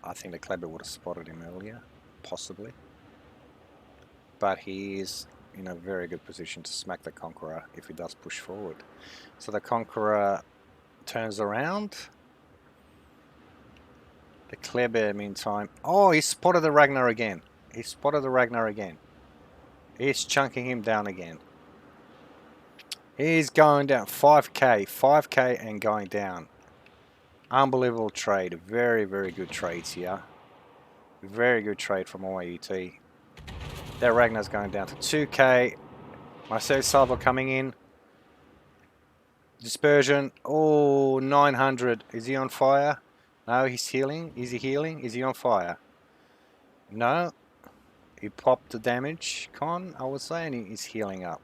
I think the Kleber would have spotted him earlier, possibly. But he is in a very good position to smack the Conqueror if he does push forward. So the Conqueror turns around. The Kleber, meantime... Oh, he spotted the Ragnar again. He spotted the Ragnar again. He's chunking him down again. He's going down. 5k. 5k and going down. Unbelievable trade. Very, very good trades here. Very good trade from YYUT. That Ragnar's going down to 2k. Marcel Salvo coming in. Dispersion. Oh, 900. Is he on fire? No, he's healing. Is he healing? Is he on fire? No. He popped the damage con, I would say, and he's healing up.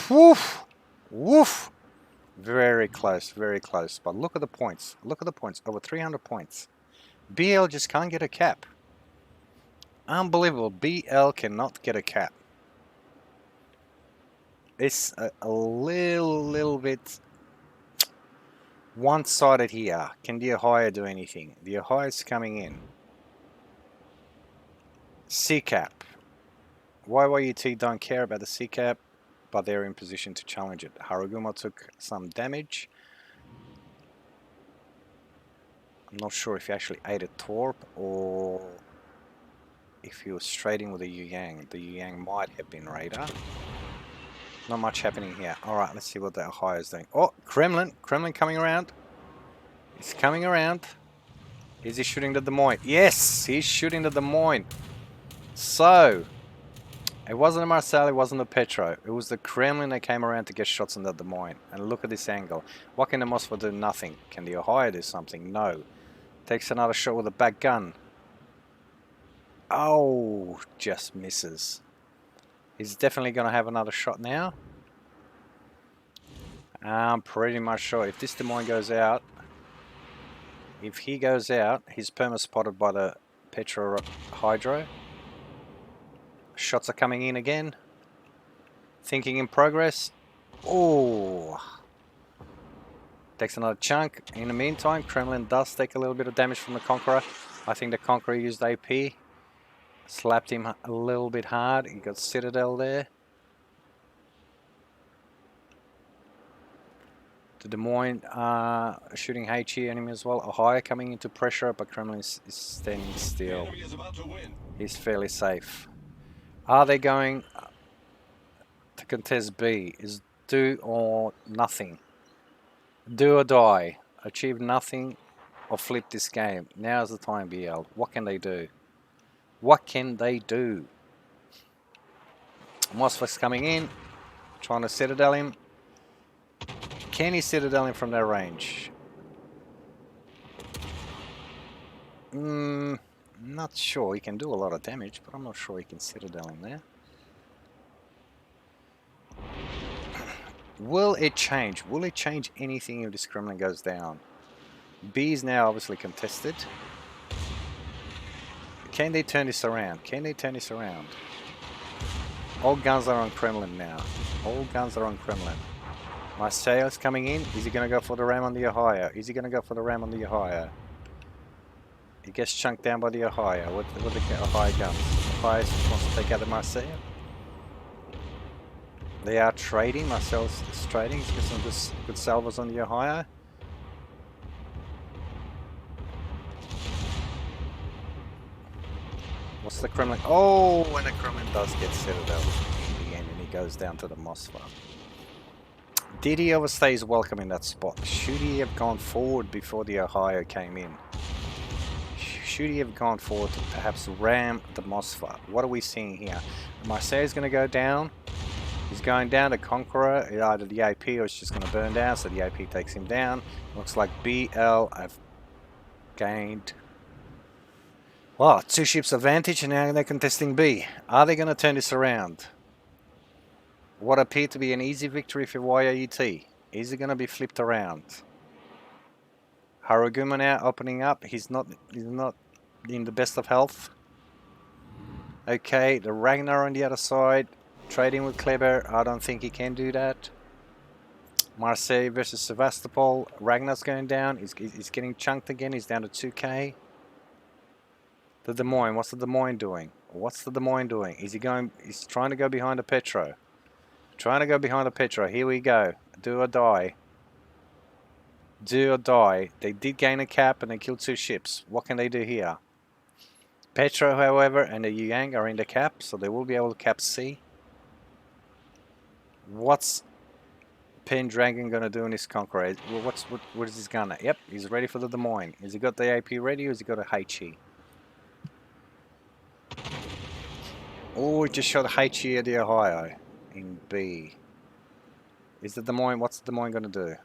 Woof! Woof! Very close, very close. But look at the points. Look at the points. Over 300 points. BL just can't get a cap. Unbelievable. BL cannot get a cap. It's a little bit one-sided here. Can the Ohio do anything? The Ohio's coming in. C-cap. YYUT don't care about the C-cap, but they're in position to challenge it. Haruguma took some damage. I'm not sure if he actually ate a Torp or if he was trading with the Yu Yang. The Yu Yang might have been Raider. Not much happening here. Alright, let's see what the Ohio is doing. Oh, Kremlin. Kremlin coming around. He's coming around. Is he shooting the Des Moines? Yes, he's shooting the Des Moines. So, it wasn't a Marcel, it wasn't a Petro. It was the Kremlin that came around to get shots in the Des Moines. And look at this angle. What can the Moskva do? Nothing. Can the Ohio do something? No. Takes another shot with a back gun. Oh, just misses. He's definitely going to have another shot now. I'm pretty much sure if this Des Moines goes out, if he goes out, he's perma-spotted by the Petro Hydro. Shots are coming in again. Thinking in progress. Oh. Takes another chunk. In the meantime, Kremlin does take a little bit of damage from the Conqueror. I think the Conqueror used AP. Slapped him a little bit hard. He got Citadel there. The Des Moines shooting HE enemy as well. Ohio coming into pressure, but Kremlin is standing still. He's fairly safe. Are they going to contest B? Is do or nothing. Do or die. Achieve nothing or flip this game. Now's the time, BL. What can they do? What can they do? Mosfet's coming in. Trying to Citadel him. Can he Citadel him from that range? Not sure. He can do a lot of damage, but I'm not sure he can Citadel him there. Will it change? Will it change anything if this Kremlin goes down? B is now obviously contested. Can they turn this around? Can they turn this around? All guns are on Kremlin now. All guns are on Kremlin. Marseille's coming in. Is he going to go for the ram on the Ohio? Is he going to go for the ram on the Ohio? He gets chunked down by the Ohio. What the Ohio guns? Ohio wants to take out the Marseille. They are trading. Marcel's is trading. He's got some good salvos on the Ohio. What's the Kremlin? Oh, and the Kremlin does get Citadel in the end, and he goes down to the Moskva. Did he overstay his welcome in that spot? Should he have gone forward before the Ohio came in? Should he have gone forward to perhaps ram the Moskva? What are we seeing here? Marseille is going to go down. He's going down to Conqueror. Either the AP or it's just going to burn down, so the AP takes him down. Looks like BL have gained... Well, 2 ships advantage, and now they're contesting B. Are they going to turn this around? What appeared to be an easy victory for YYUT. Is it going to be flipped around? Haruguma now opening up. He's not in the best of health. Okay, the Ragnar on the other side, trading with Kleber. I don't think he can do that. Marseille versus Sevastopol. Ragnar's going down. He's getting chunked again. He's down to 2k. The Des Moines. What's the Des Moines doing? What's the Des Moines doing? Is he going? He's trying to go behind the Petro. Trying to go behind the Petro. Here we go. Do or die. Do or die. They did gain a cap and they killed 2 ships. What can they do here? Petro, however, and the Yang are in the cap, so they will be able to cap C. What's Pendragon gonna do in this Conqueror? What is his gunner? Yep, he's ready for the Des Moines. Has he got the AP ready or has he got a HE? Oh, he just shot a HE at the Ohio in B. Is the Des Moines, what's the Des Moines gonna do?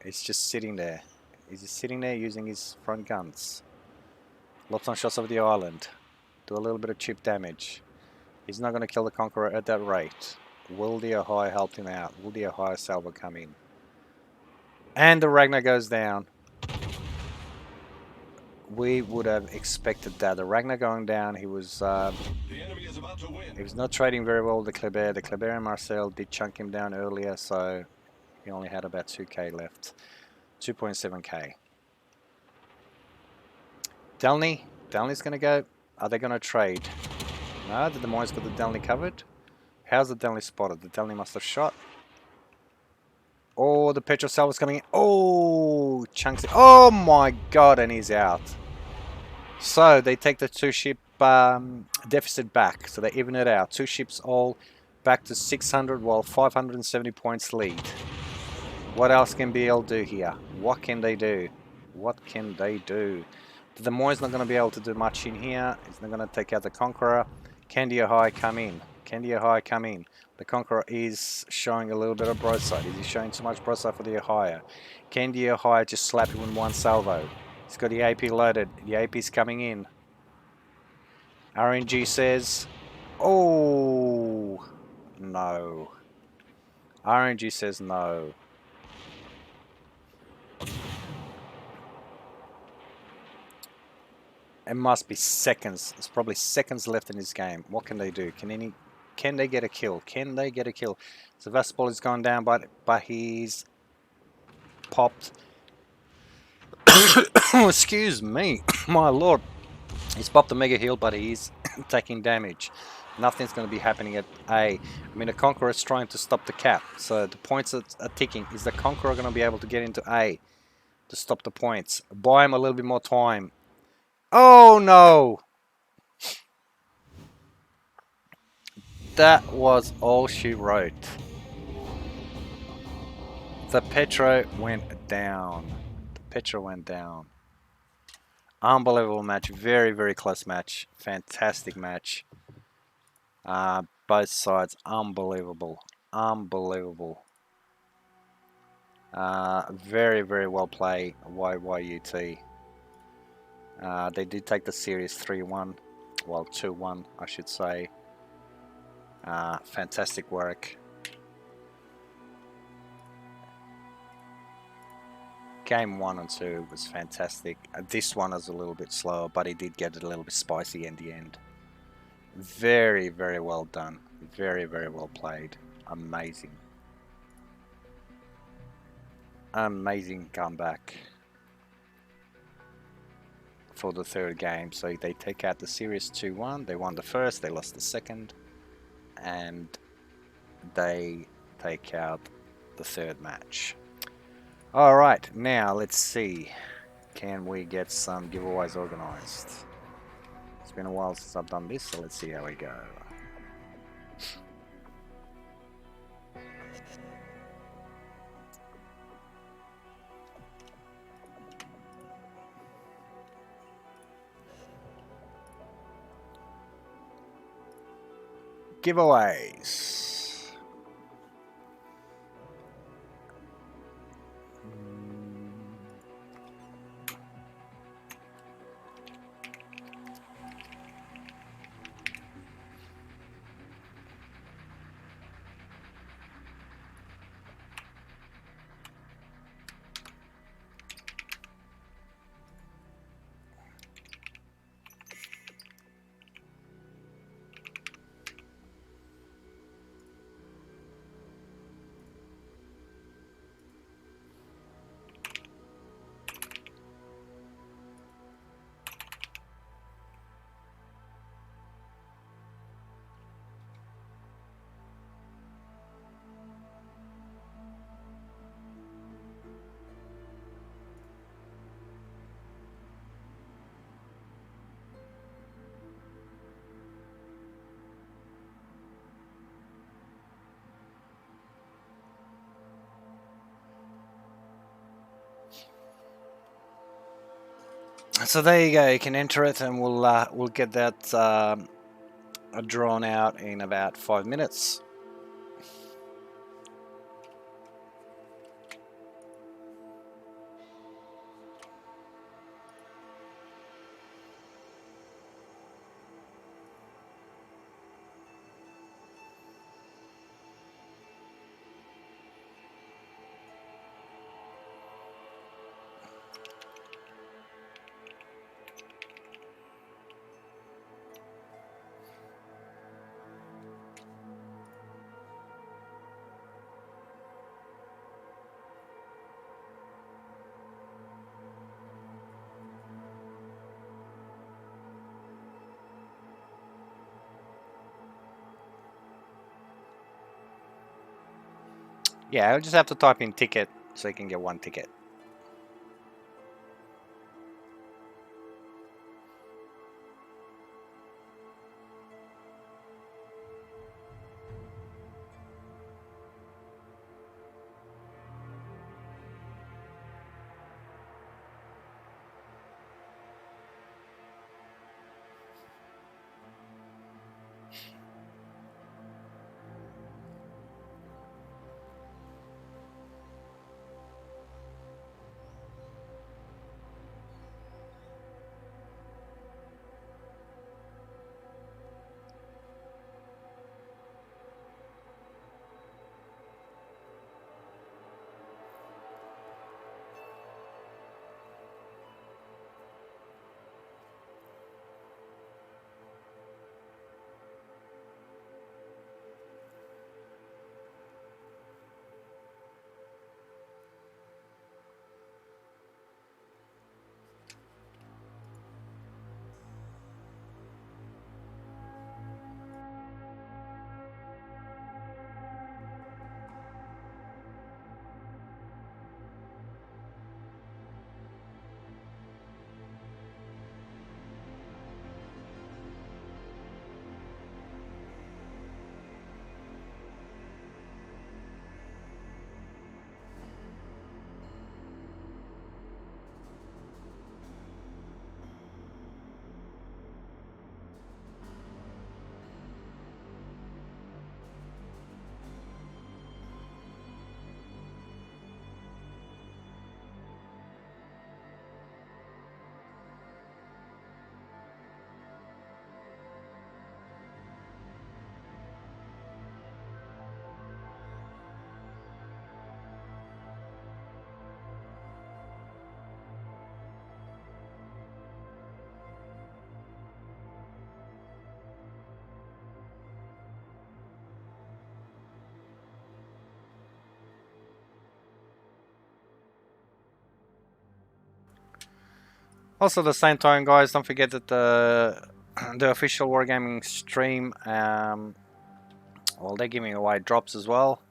It's just sitting there. Is he sitting there using his front guns? Lots on shots over the island. Do a little bit of chip damage. He's not gonna kill the Conqueror at that rate. Will the Ohio help him out? Will the Ohio salvo come in? And the Ragnar goes down. We would have expected that. The Ragnar going down, he was not trading very well with the Kleber. The Kleber and Marcel did chunk him down earlier, so he only had about 2k left. 2.7k. Delny's going to go. Are they going to trade? No, the Des Moines got the Delny covered. How's the Delny spotted? The Delny must have shot. Oh, the Petro Salvo's coming in. Oh, chunks it. Oh my god, and he's out. So they take the 2-ship deficit back. So they even it out. 2 ships all back to 600 while 570 points lead. What else can BL do here? What can they do? What can they do? The Des Moines not going to be able to do much in here. He's not going to take out the Conqueror. Can the Ohio come in? Can the Ohio come in? The Conqueror is showing a little bit of broadside. Is he showing too much broadside for the Ohio? Can the Ohio just slap him in one salvo? He's got the AP loaded. The AP's coming in. RNG says, oh, no. RNG says no. It must be seconds. There's probably seconds left in this game. What can they do? Can they get a kill? Can they get a kill? Sevastopol is gone down, but he's popped. Excuse me, my lord. He's popped a mega heal, but he's taking damage. Nothing's going to be happening at A. I mean, the Conqueror is trying to stop the cap, so the points are ticking. Is the Conqueror going to be able to get into A to stop the points? Buy him a little bit more time. Oh no! That was all she wrote. The Petro went down. The Petro went down. Unbelievable match. Very, very close match. Fantastic match. Both sides. Unbelievable. Unbelievable. Very, very well played. YYUT. They did take the series 3-1. Well, 2-1, I should say. Fantastic work. Game 1 and 2 was fantastic. This one was a little bit slower, but he did get it a little bit spicy in the end. Very, very well done. Very, very well played. Amazing. Amazing comeback for the third game. So they take out the series 2-1. They won the first, they lost the second, and they take out the third match. Alright, now let's see. Can we get some giveaways organized? It's been a while since I've done this, so let's see how we go. Giveaways. So there you go. You can enter it, and we'll get that drawn out in about 5 minutes. Yeah, I'll just have to type in ticket so you can get 1 ticket. Also, at the same time, guys, don't forget that the official Wargaming stream, well, they're giving away drops as well.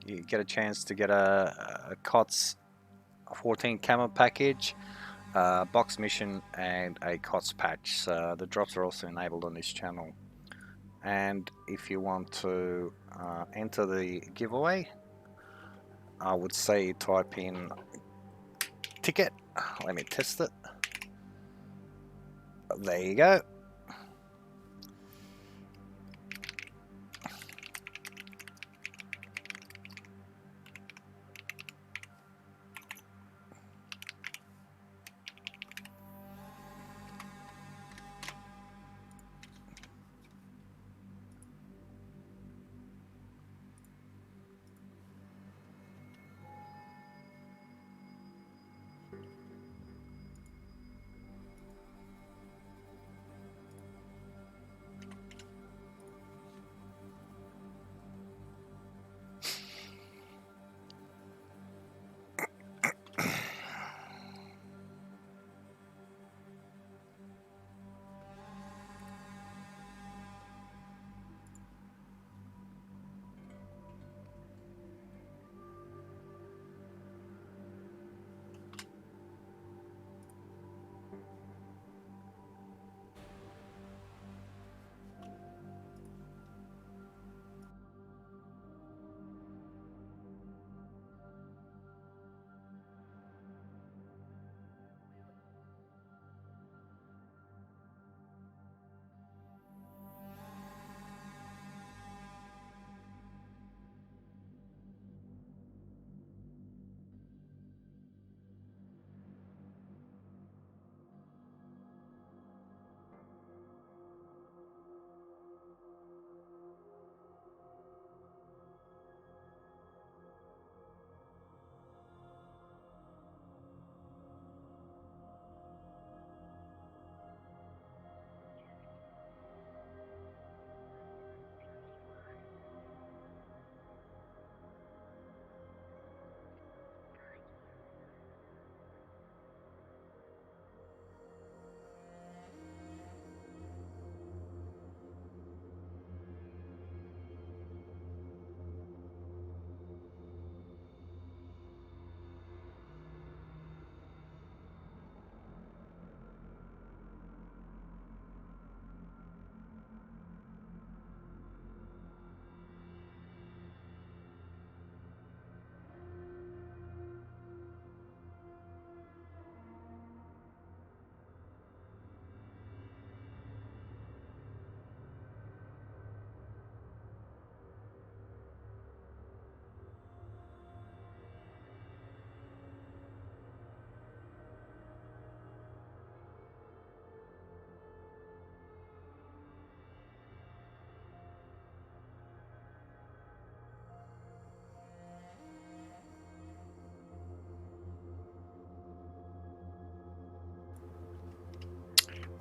You get a chance to get a KOTS 14 camo package, box mission, and a KOTS patch. So the drops are also enabled on this channel. And if you want to enter the giveaway, I would say type in ticket. Let me test it. There you go.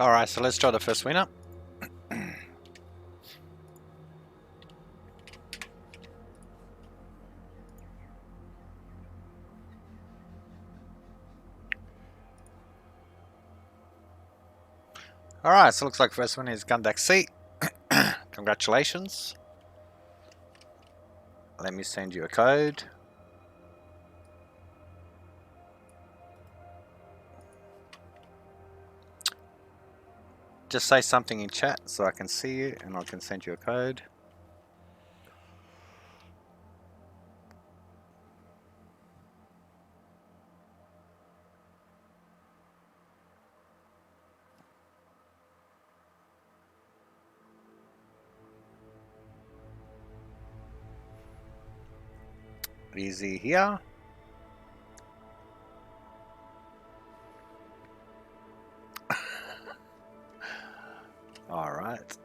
Alright, so let's draw the first winner. Alright, so looks like first one is Gundak C. Congratulations. Let me send you a code. Just say something in chat so I can see you and I can send you a code. Easy here. Alright.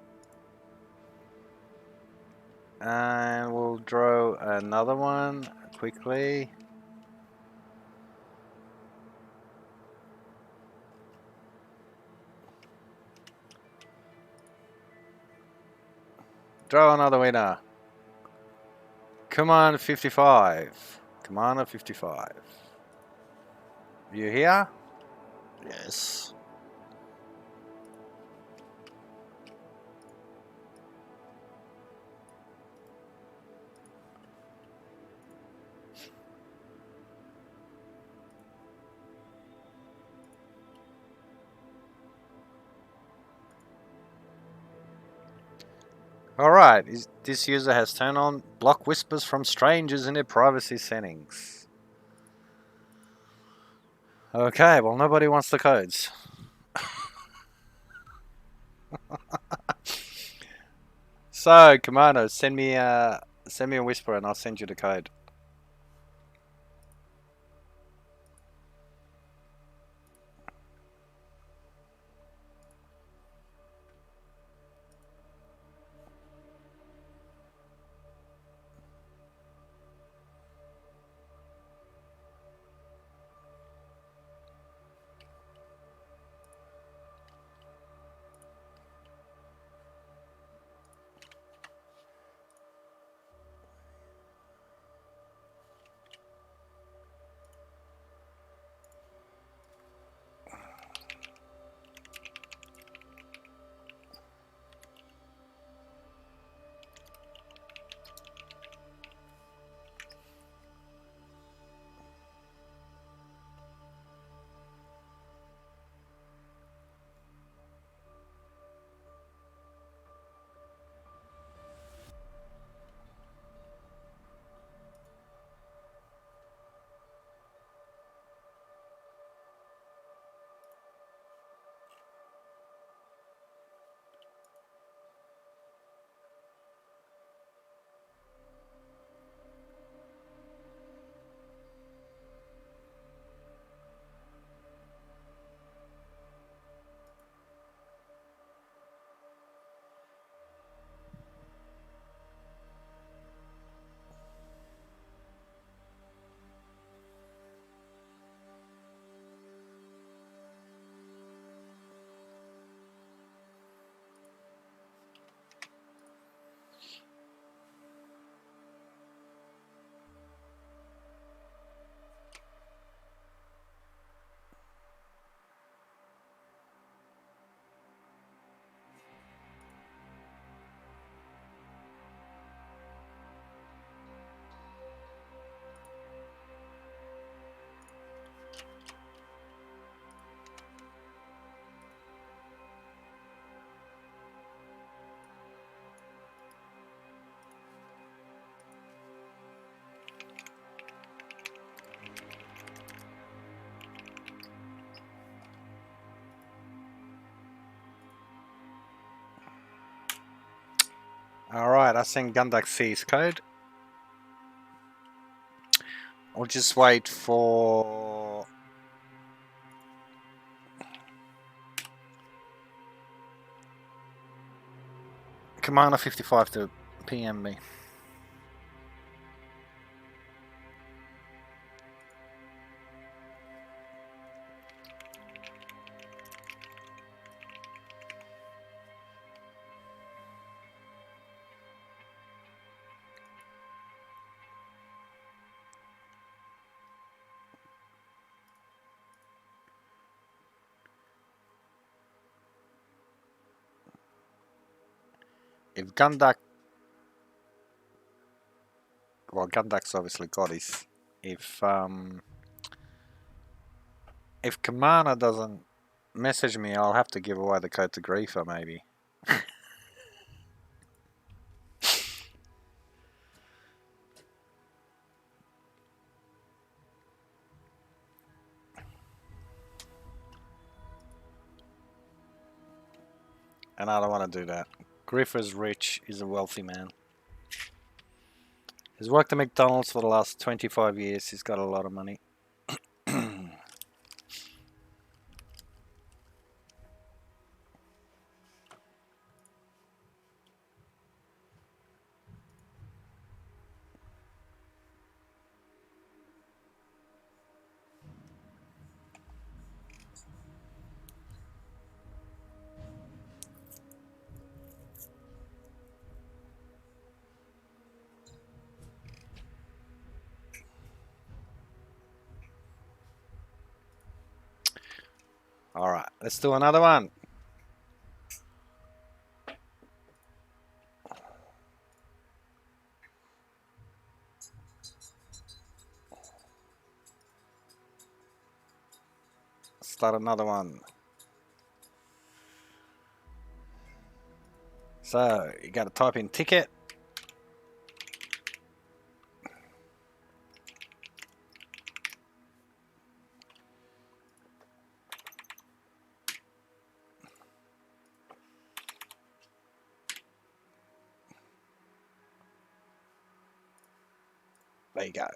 And we'll draw another one quickly. Draw another winner. Commander 55. Commander 55. You here? Yes. Alright, this user has turned on block whispers from strangers in their privacy settings. Okay, well nobody wants the codes. So, Commander, send me a whisper and I'll send you the code. Alright, I sent Gundak C's code. I'll just wait for Commander 55 to PM me. If Gunduck, well, Gunduck's obviously got his. If Kamana doesn't message me, I'll have to give away the code to Griefer, maybe. And I don't want to do that. Griefer's rich. He's a wealthy man. He's worked at McDonald's for the last 25 years. He's got a lot of money. Alright, let's do another one. Start another one. So, you got to type in ticket. There you go.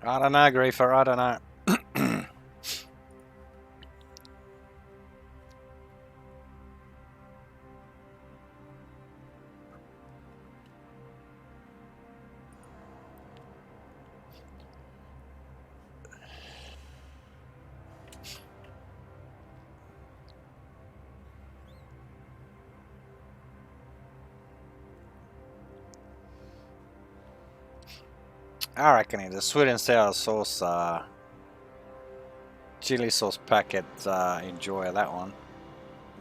I don't know, Griefer. I don't know. I reckon it's a sweet and sour sauce, chili sauce packet. Enjoy that one.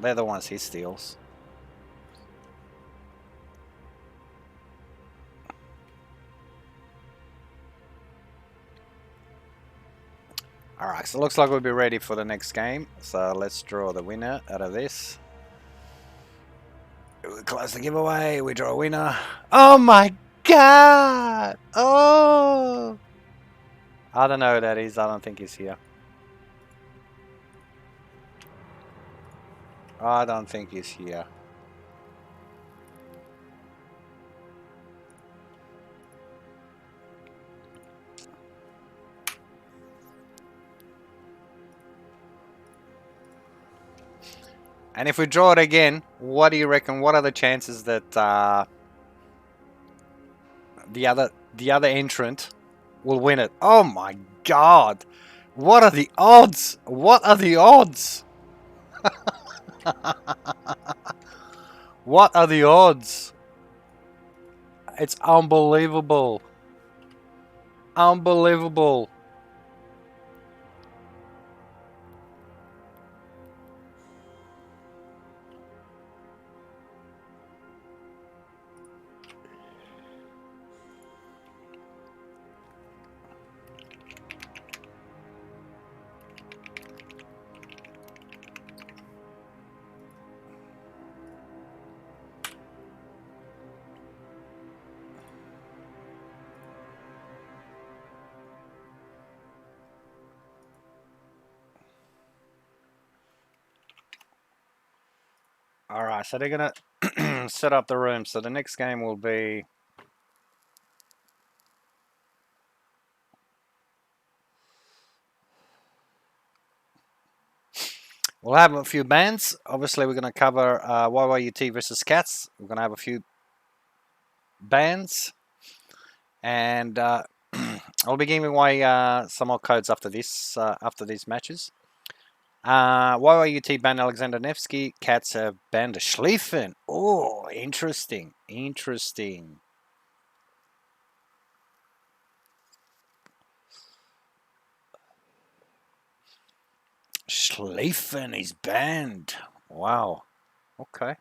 They're the ones he steals. Alright, so it looks like we'll be ready for the next game. So let's draw the winner out of this. We close the giveaway. We draw a winner. Oh my god! Oh! I don't know who that is. I don't think he's here. I don't think he's here. And if we draw it again, what do you reckon? What are the chances that the other entrant will win it? Oh my god! What are the odds? What are the odds? What are the odds? It's unbelievable. Unbelievable. Alright, so they're gonna set up the room. So the next game will be we'll have a few bands. Obviously, we're going to cover YYUT versus Cats. We're going to have a few bands. And I'll be giving away some more codes after this, after these matches. YYUT banned Alexander Nevsky. Cats have banned Schlieffen. Oh, interesting. Interesting. Schlieffen is banned. Wow. Okay.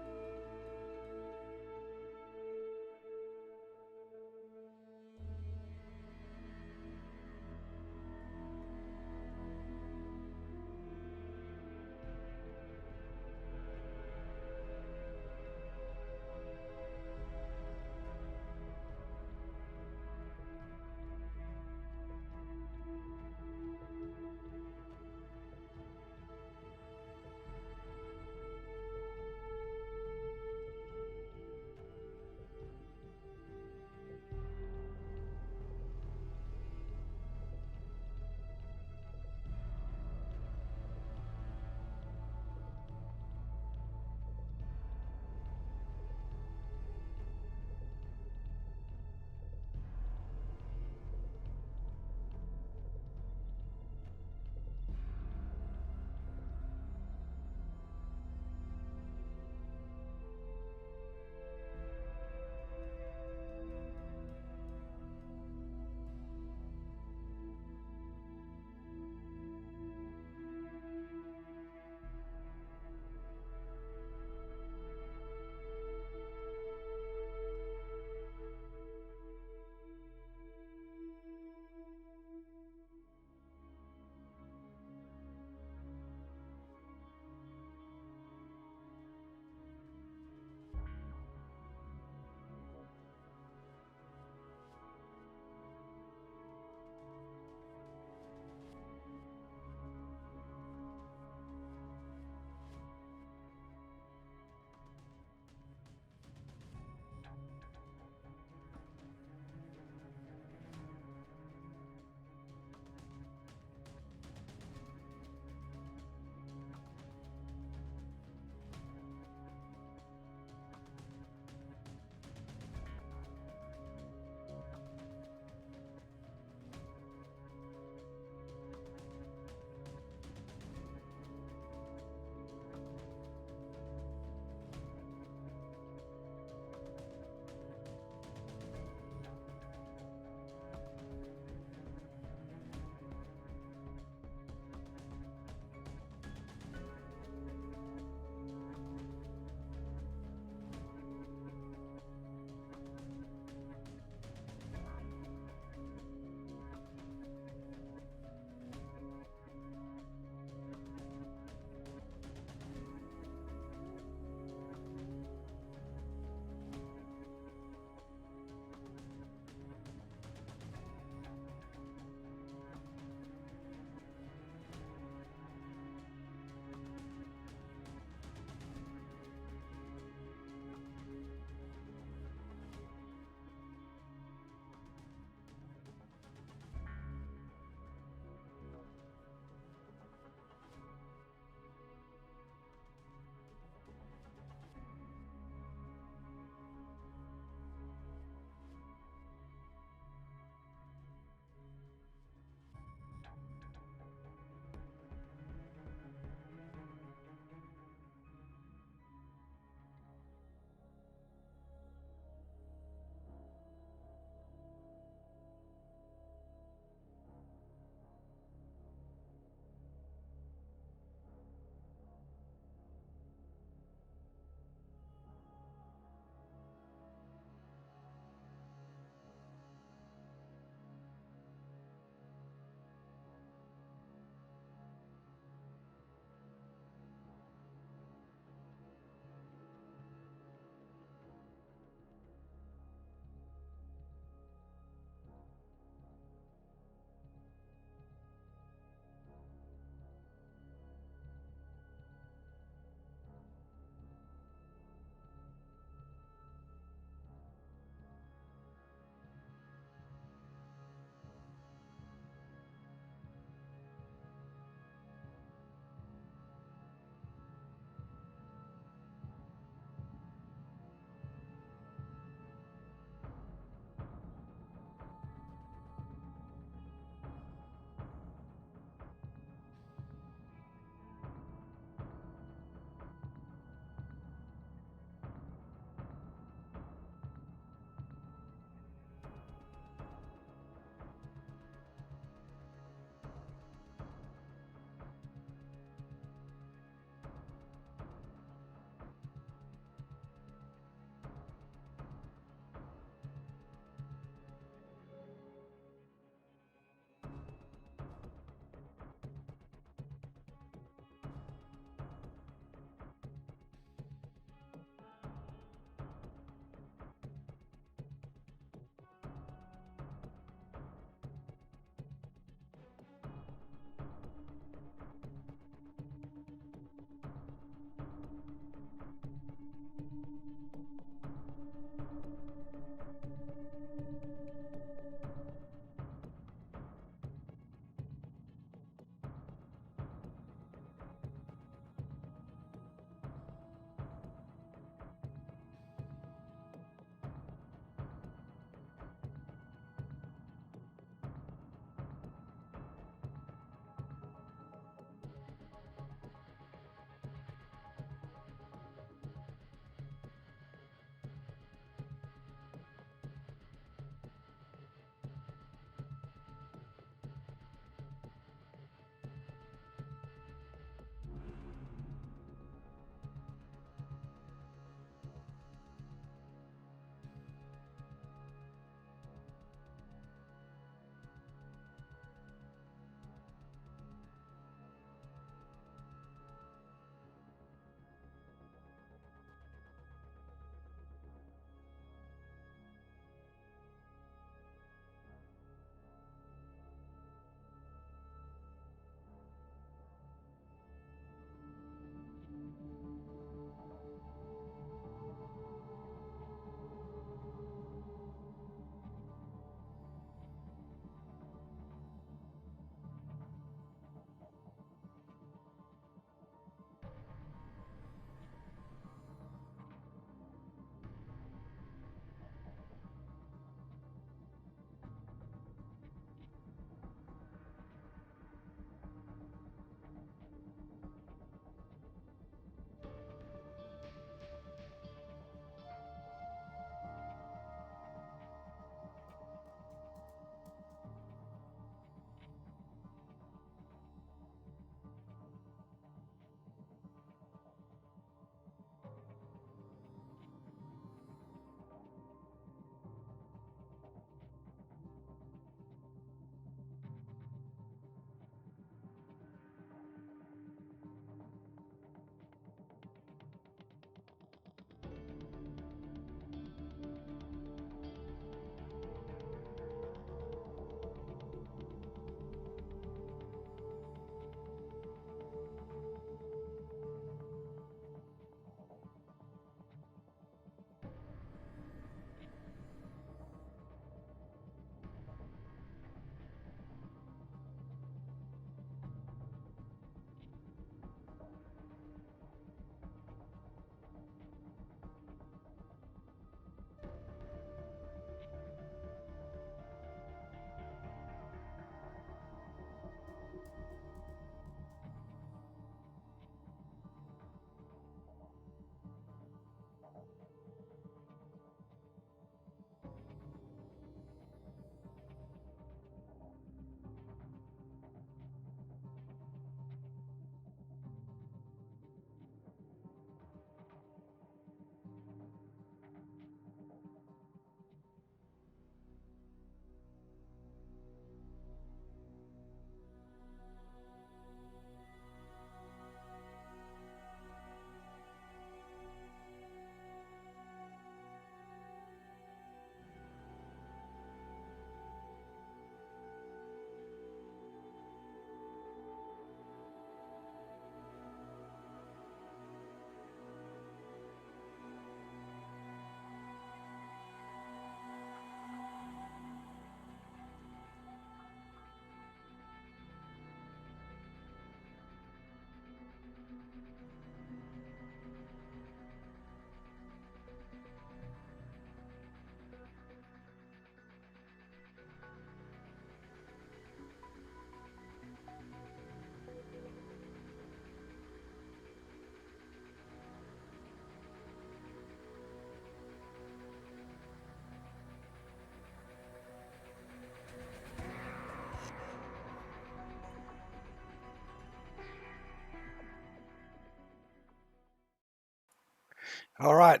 All right,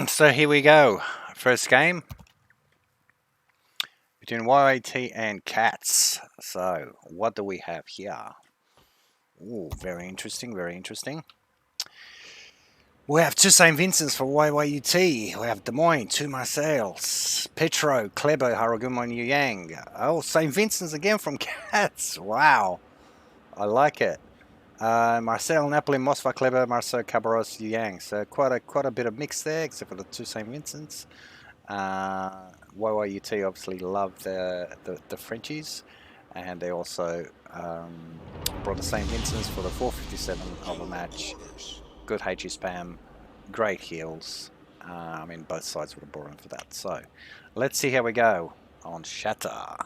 so here we go. First game between YYUT and Cats. So what do we have here? Oh, very interesting, very interesting. We have two St. Vincent's for YYUT. We have Des Moines, two Marseilles, Petro, Klebo, Haragumo, and Yang. Oh, St. Vincent's again from Cats. Wow, I like it. Marseille, Napoli, Mosva, Klebo, Marseille, Cabarros, Yang. So quite a bit of mix there, except for the two St. Vincent's. YYUT obviously love the Frenchies, and they also brought the St. Vincent's for the 457 of a match. Good HE spam, great heals. I mean, both sides would have brought in for that. So let's see how we go on Shatter.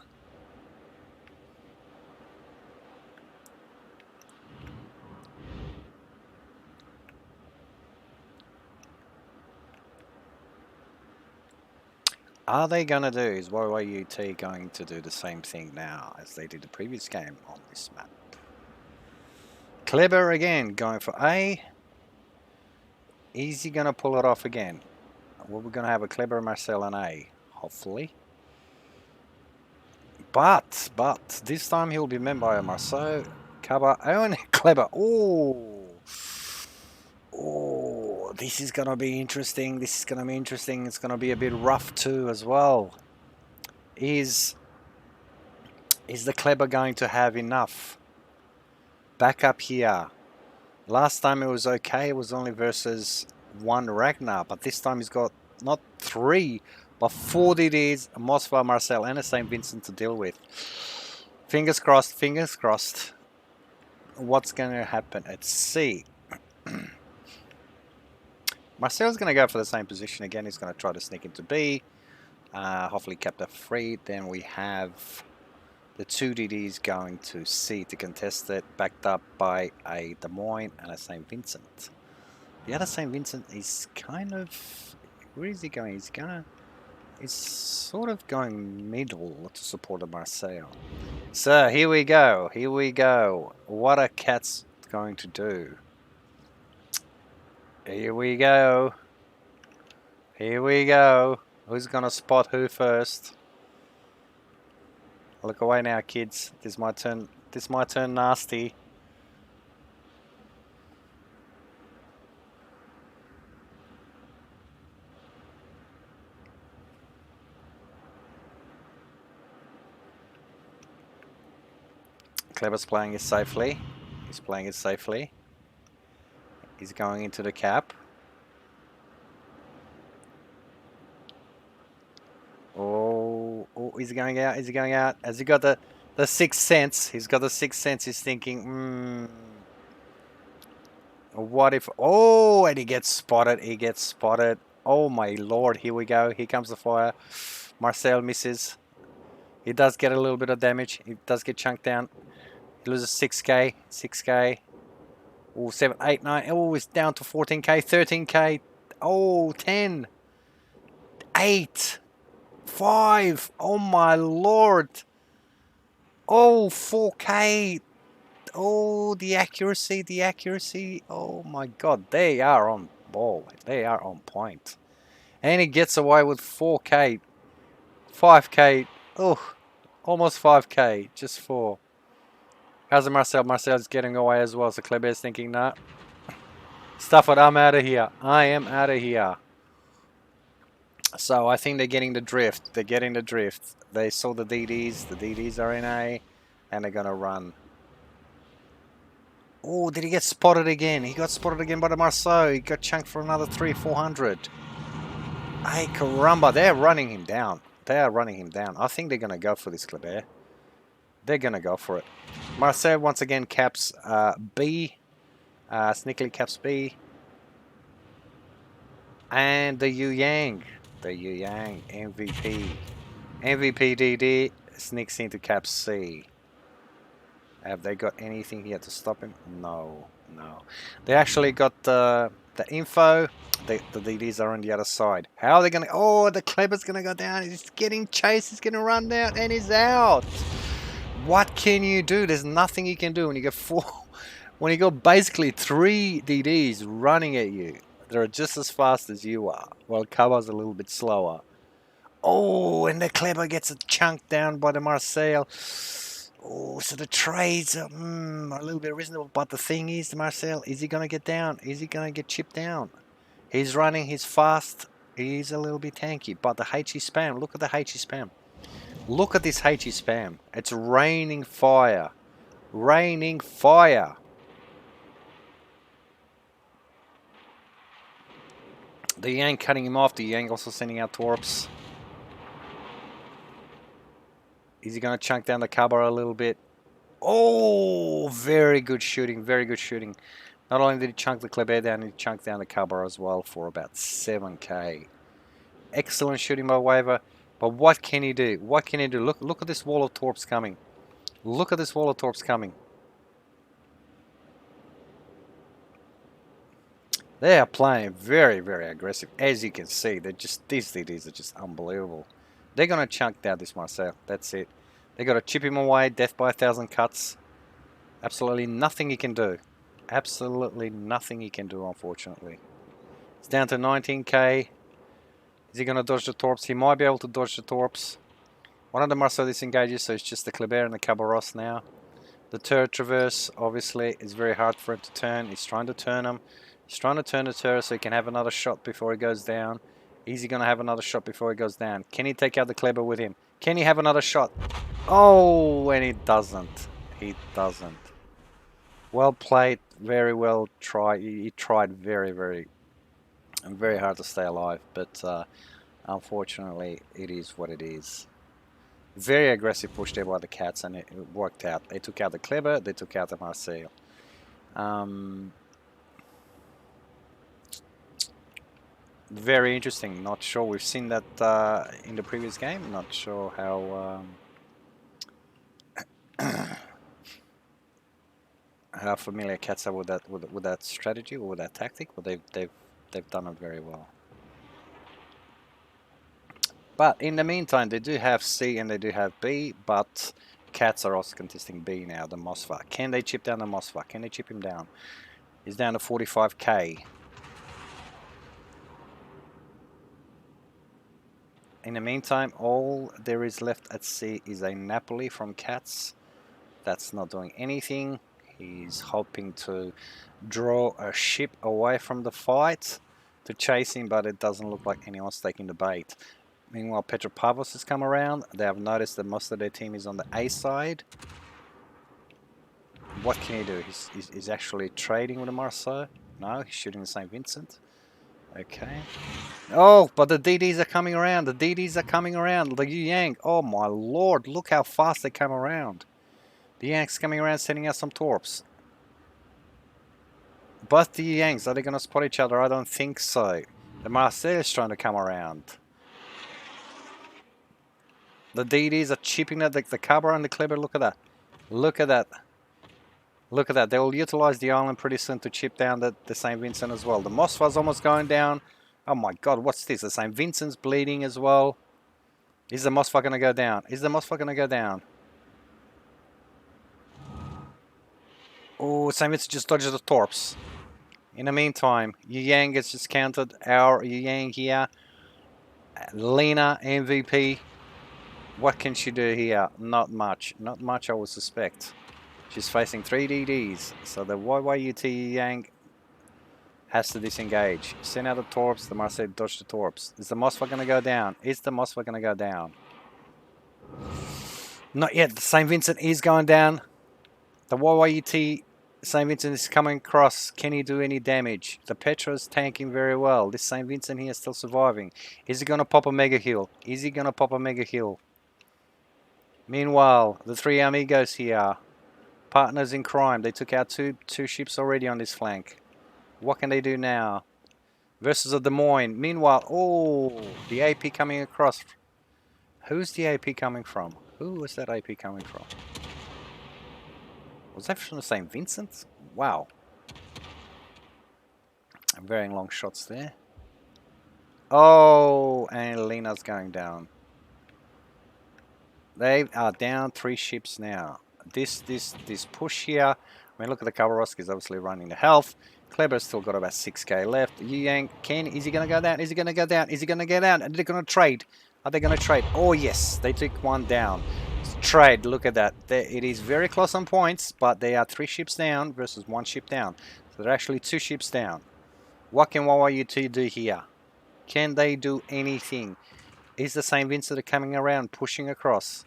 Are they going to do, is YYUT going to do the same thing now as they did the previous game on this map? Kleber again, going for A. Is he going to pull it off again? Well, we're going to have a Kleber, Marcel, and A, hopefully. But, this time he'll be met by a Marceau, Kaba, and Kleber. Oh, this is going to be interesting. This is going to be interesting. It's going to be a bit rough too as well. Is the Kleber going to have enough? Back up here. Last time it was okay. It was only versus one Ragnar. But this time he's got not 3, but 4 DDs, Mosva, Marcel, and a St. Vincent to deal with. Fingers crossed, fingers crossed. What's going to happen at C? Marcel's going to go for the same position again. He's going to try to sneak into B. Hopefully kept that free. Then we have the 2 DDs going to C to contest it, backed up by a Des Moines and a St. Vincent. The other St. Vincent is kind of... Where is he going? He's sort of going middle to support the Marseille. So here we go. Here we go. What are Cats going to do? Here we go. Here we go. Who's going to spot who first? Look away now, kids. This is my turn. This is my turn, nasty. Clever's playing it safely. He's playing it safely. He's going into the cap. Oh, he's going out. Is he going out? Has he got the 6th sense? He's got the 6th sense. He's thinking, what if... Oh, and he gets spotted. He gets spotted. Oh, my lord. Here we go. Here comes the fire. Marcel misses. He does get a little bit of damage. He does get chunked down. He loses 6k. 6k. Oh, 7, 8, 9. Oh, it's down to 14k. 13k. Oh, 10. 8. 5. Oh, my lord. Oh, 4k. Oh, the accuracy, the accuracy. Oh, my God. They are on ball. They are on point. And he gets away with 4k. 5k. Oh, almost 5k. Just 4. How's the Marcel? Marcel's getting away as well. So Kleber's thinking, nah. Stuff it. I'm out of here. I am out of here. So I think they're getting the drift. They're getting the drift. They saw the DDs. The DDs are in A. And they're going to run. Oh, did he get spotted again? He got spotted again by the Marceau. He got chunked for another 300-400. Hey, caramba. They're running him down. They are running him down. I think they're going to go for this, Kleber. They're going to go for it. Marcel once again caps B. Sneakily caps B. And the Yu Yang. The Yu Yang MVP. MVP DD sneaks into cap C. Have they got anything here to stop him? No, no. They actually got the info. The DDs are on the other side. How are they going to... Oh, the Kleber's going to go down. He's getting chased. He's going to run down. And he's out. What can you do? There's nothing you can do when you get 4... When you got basically 3 DDs running at you. They're just as fast as you are. Well, Caba's a little bit slower. Oh, and the Kleber gets a chunk down by the Marseille. Oh, so the trades are a little bit reasonable. But the thing is, the Marseille, is he going to get down? Is he going to get chipped down? He's running, he's fast. He's a little bit tanky. But the HE spam, look at the HE spam. Look at this HE spam. It's raining fire. Raining fire. The Yang cutting him off. The Yang also sending out torps. Is he going to chunk down the Cabar a little bit? Oh, very good shooting. Very good shooting. Not only did he chunk the Kleber down, he chunked down the Cabar as well for about 7k. Excellent shooting by Waver. But what can he do? What can he do? Look at this wall of torps coming. Look at this wall of torps coming. They are playing very, very aggressive. As you can see, they're just, these DDs are just unbelievable. They're going to chunk down this Marcel. That's it. They got to chip him away. Death by 1,000 cuts. Absolutely nothing he can do. Absolutely nothing he can do, unfortunately. It's down to 19k. Is he going to dodge the torps? He might be able to dodge the torps. One of the Marcel disengages, so it's just the Kleber and the Cabarros now. The turret traverse, obviously, is very hard for him to turn. He's trying to turn him. He's trying to turn the turret so he can have another shot before he goes down. Is he going to have another shot before he goes down? Can he take out the Kleber with him? Can he have another shot? Oh, and he doesn't. He doesn't. Well played. Very well tried. He tried very, very hard to stay alive. But unfortunately, it is what it is. Very aggressive push there by the Cats, and it worked out. They took out the Kleber. They took out the Marseille. Very interesting. Not sure we've seen that in the previous game. Not sure how how familiar Cats are with that strategy or with that tactic, but they've done it very well. But in the meantime, they do have C and they do have B, but Cats are also contesting B now. The Mosfa. Can they chip down the Mosfa? Can they chip him down? He's down to 45k. In the meantime, all there is left at sea is a Napoli from Cats. That's not doing anything. He's hoping to draw a ship away from the fight to chase him, but it doesn't look like anyone's taking the bait. Meanwhile, Petropavlos has come around. They have noticed that most of their team is on the A side. What can he do? He's actually trading with the Marceau. No, he's shooting the St. Vincent. Okay. Oh, but the DDs are coming around. The DDs are coming around. The Yang. Oh my lord, look how fast they come around. The Yanks coming around, sending out some torps. Both the Yanks, are they going to spot each other? I don't think so. The Marseille is trying to come around. The DDs are chipping at the Cabra and the Kleber. Look at that. Look at that. Look at that. They will utilize the island pretty soon to chip down the St. Vincent as well. The Mosfa's almost going down. Oh my god, what's this? The St. Vincent's bleeding as well. Is the Mosfa going to go down? Is the Mosfa going to go down? Oh, St. Vincent just dodges the torps. In the meantime, Yang has just countered our Yang here. Lena, MVP. What can she do here? Not much. Not much, I would suspect. She's facing 3 DDs, so the YYUT Yang has to disengage. Send out the torps, the Marseille dodge the torps. Is the Mosfa going to go down? Is the Mosfa going to go down? Not yet. The St. Vincent is going down. The YYUT St. Vincent is coming across. Can he do any damage? The Petra's tanking very well. This St. Vincent here is still surviving. Is he going to pop a mega heal? Is he going to pop a mega heal? Meanwhile, the 3 amigos here. Partners in crime. They took out two ships already on this flank. What can they do now? Versus a Des Moines. Meanwhile, oh, the AP coming across. Who's the AP coming from? Who was that AP coming from? Was that from the St. Vincent? Wow. Very long shots there. Oh, and Lena's going down. They are down 3 ships now. This push here. I mean, look at the Kavarowski's obviously running the health. Kleber's still got about 6k left. Yang, Ken, is he going to go down? Is he going to go down? Is he going to get down? Are they going to trade? Are they going to trade? Oh, yes, they took one down. Trade, look at that. It is very close on points, but they are 3 ships down versus 1 ship down. So they're actually 2 ships down. What can YYUT do here? Can they do anything? Is the St. Vincent coming around, pushing across?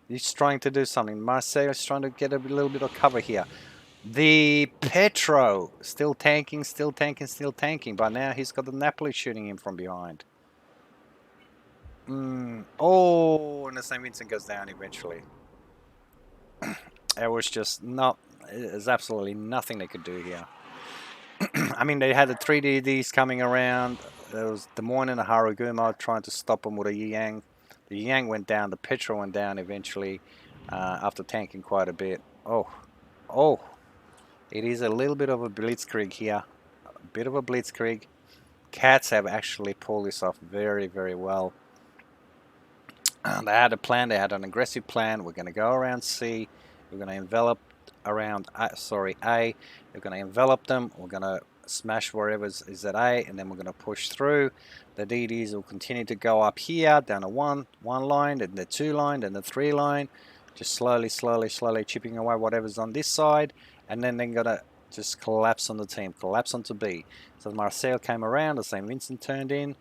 He's trying to do something. Marseille is trying to get a little bit of cover here. The Petro still tanking, still tanking, still tanking. But now he's got the Napoli shooting him from behind. Oh, and the St. Vincent goes down eventually. It was just not... There's absolutely nothing they could do here. I mean, they had the 3DDs coming around. There was Des Moines and a Haruguma trying to stop them with a Yang. The Yang went down. The Petro went down eventually after tanking quite a bit. Oh. It is a little bit of a blitzkrieg here. A bit of a blitzkrieg. Cats have actually pulled this off very, very well. They had a plan. They had an aggressive plan. We're going to go around C. We're going to envelop around A. We're going to envelop them. We're going to smash wherever is at A, and then we're going to push through. The DDs will continue to go up here, down to one line, then the 2 line, then the 3 line. Just slowly chipping away whatever's on this side, and then they're going to just collapse on the team, collapse onto B. So Marseille came around, the St. Vincent turned in.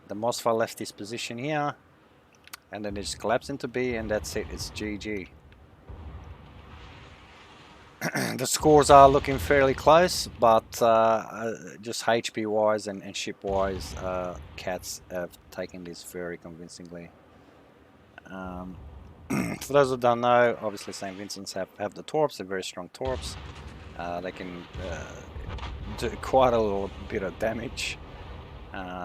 The Mosfa left his position here, and then it just collapsed into B, and that's it. It's GG. The scores are looking fairly close, but just HP wise and ship wise, Cats have taken this very convincingly. For those who don't know, obviously St. Vincent's have the torps. They're very strong torps. They can do quite a little bit of damage.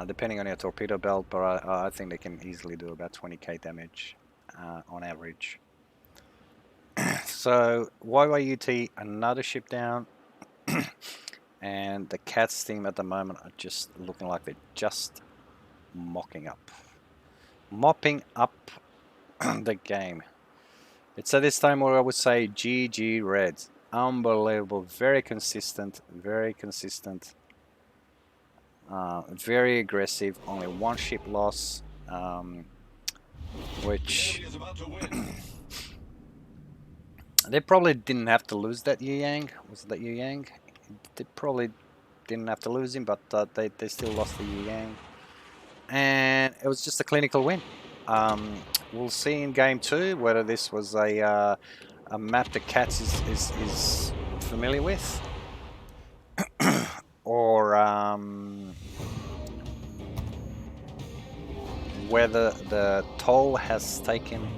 Depending on your torpedo belt, but I think they can easily do about 20k damage on average. So YYUT, another ship down, and the Cats team at the moment are just looking like they're just mopping up the game. It's at this time where I would say GG Reds, unbelievable, very consistent, very aggressive. Only 1 ship loss, which they probably didn't have to lose that Yu Yang. Was it that Yu Yang? They probably didn't have to lose him, but they still lost the Yu Yang. And it was just a clinical win. We'll see in game 2 whether this was a map that Cats is familiar with, or whether the toll has taken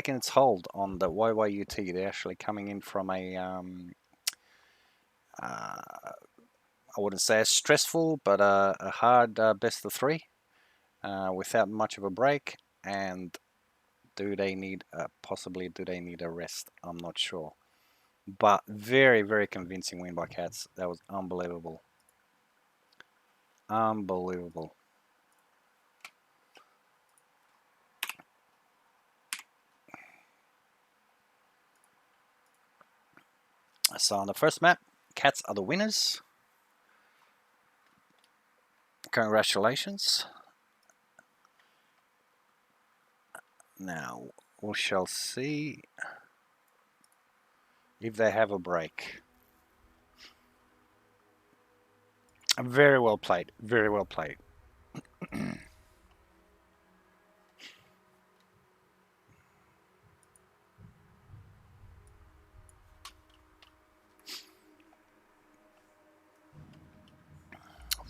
its hold on the YYUT. They're actually coming in from a I wouldn't say a stressful, but a hard best of 3 without much of a break. And do they need possibly do they need a rest? I'm not sure, but very, very convincing win by Cats. That was unbelievable. Unbelievable. So on the first map, Cats are the winners. Congratulations. Now we shall see if they have a break. Very well played. Very well played.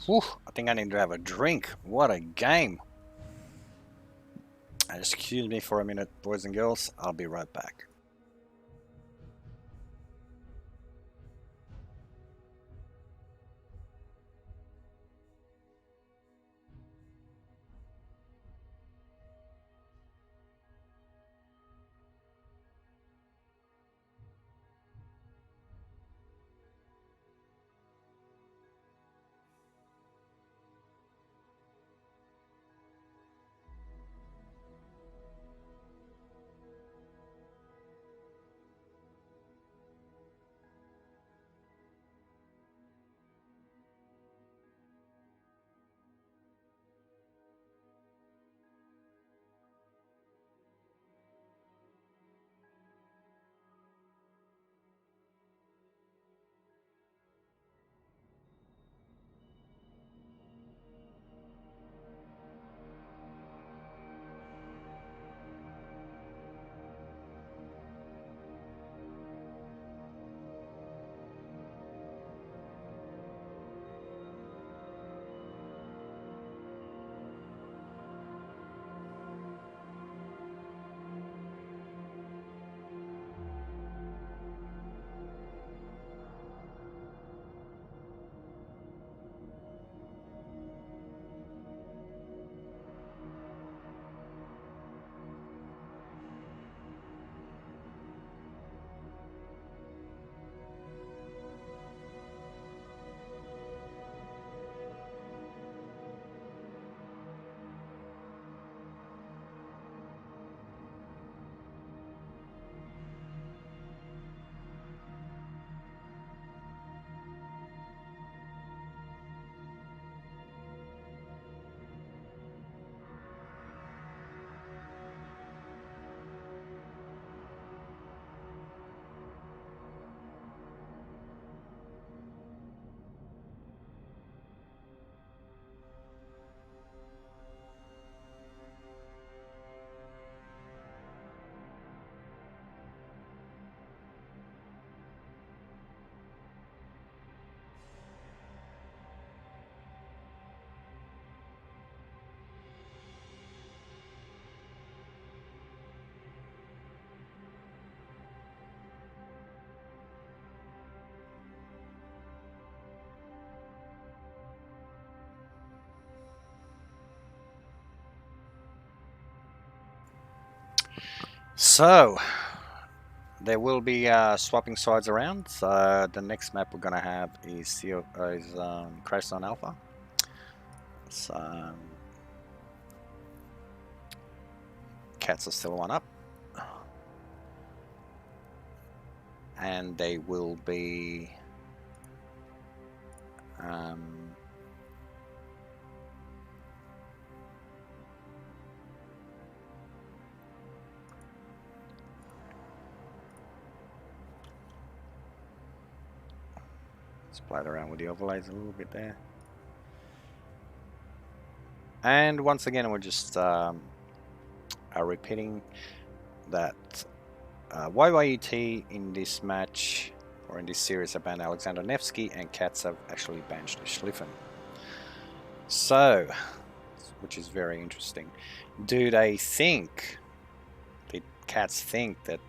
Whew, I think I need to have a drink. What a game. Excuse me for a minute, boys and girls. I'll be right back. So there will be swapping sides around. So the next map we're gonna have is Crash Zone Alpha. So Cats are still one up, and they will be let's play around with the overlays a little bit there. And once again, we're just are repeating that YYUT in this match or in this series have banned Alexander Nevsky, and Cats have actually banished Schliffen. So, which is very interesting. Do they think, the Cats think that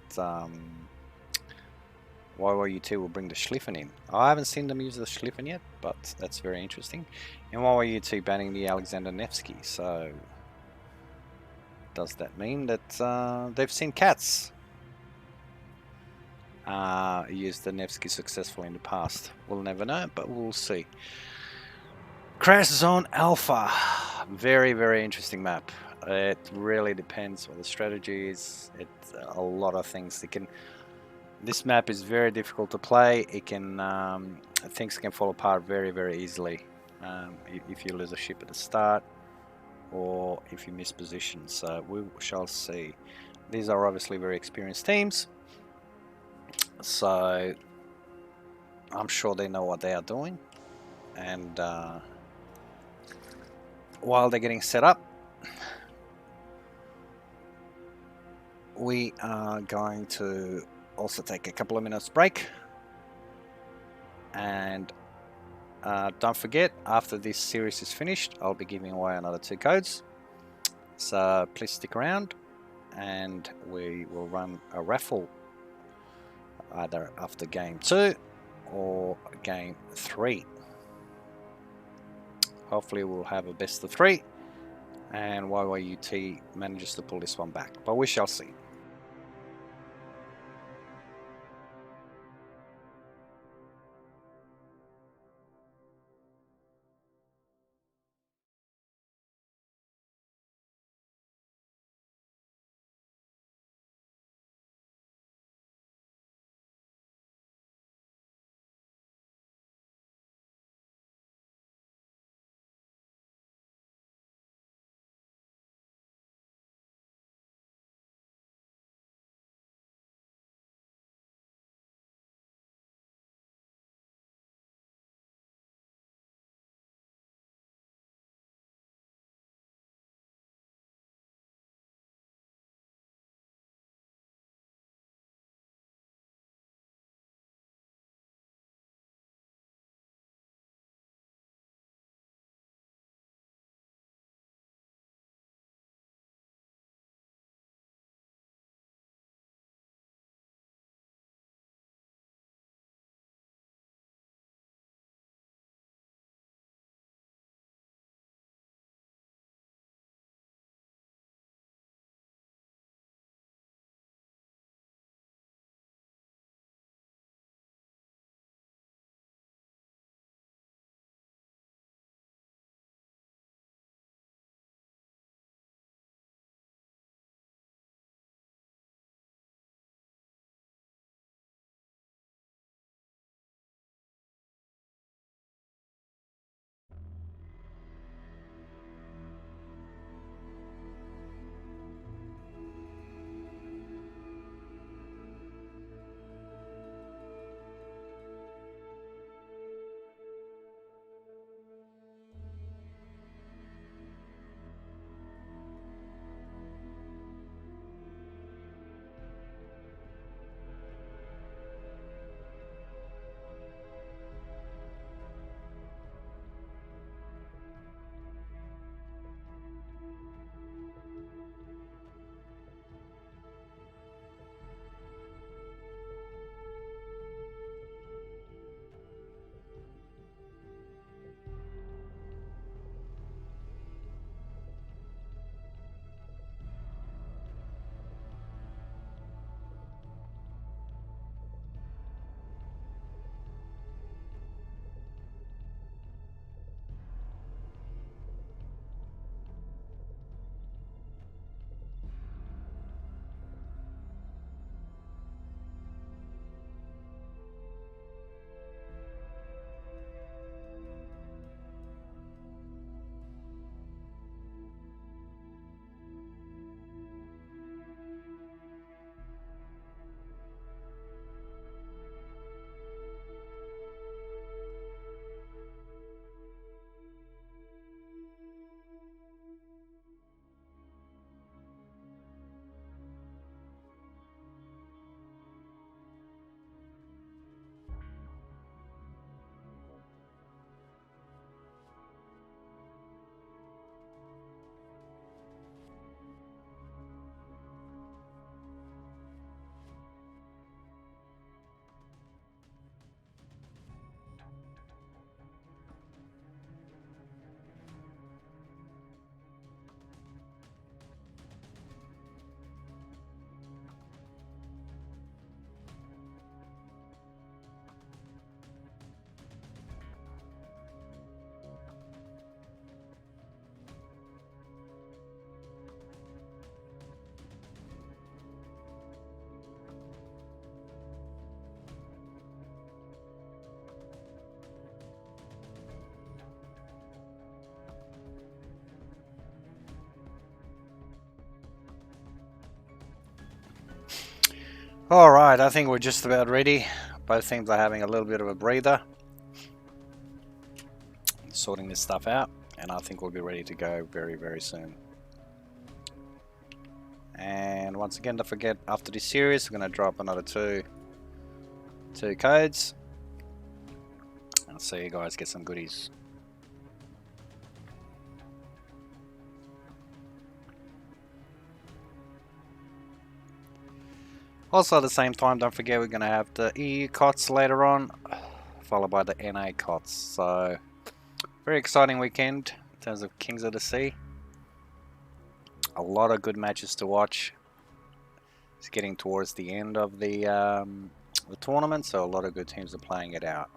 YYUT will bring the Schliffen in? I haven't seen them use the Schliffen yet, but that's very interesting. And YYUT banning the Alexander Nevsky, so does that mean that they've seen Cats use the Nevsky successfully in the past? We'll never know, but we'll see. Crash Zone Alpha, very, very interesting map. It really depends what the strategy is. It's a lot of things. This map is very difficult to play. It can things can fall apart very, very easily if you lose a ship at the start or if you miss positions. So we shall see. These are obviously very experienced teams, so I'm sure they know what they are doing. And while they're getting set up, we are going to also take a couple of minutes break. And don't forget, after this series is finished, I'll be giving away another 2 codes. So please stick around and we will run a raffle either after game 2 or game 3. Hopefully we'll have a best of 3 and YYUT manages to pull this one back, but we shall see. Alright, I think we're just about ready. Both teams are having a little bit of a breather, sorting this stuff out, and I think we'll be ready to go very, very soon. And once again, don't forget, after this series, we're going to drop another two codes, and so you guys get some goodies. Also, at the same time, don't forget we're going to have the EU KOTS later on, followed by the NA KOTS. So, very exciting weekend in terms of Kings of the Sea. A lot of good matches to watch. It's getting towards the end of the tournament, so a lot of good teams are playing it out.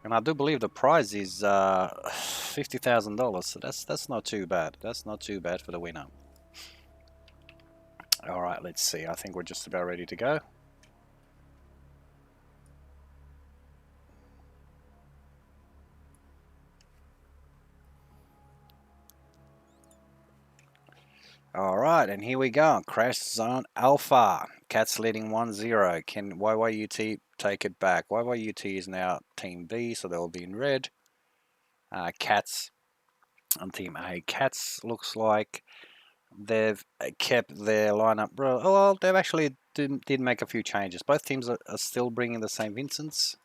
And I do believe the prize is $50,000, so that's not too bad. That's not too bad for the winner. All right, let's see. I think we're just about ready to go. All right, and here we go. Crash Zone Alpha. Cats leading 1-0. Can YYUT take it back? YYUT is now Team B, so they'll be in red. Cats on Team A. Cats looks like they've kept their lineup. Well, they've actually did make a few changes. Both teams are still bringing the same Vincents.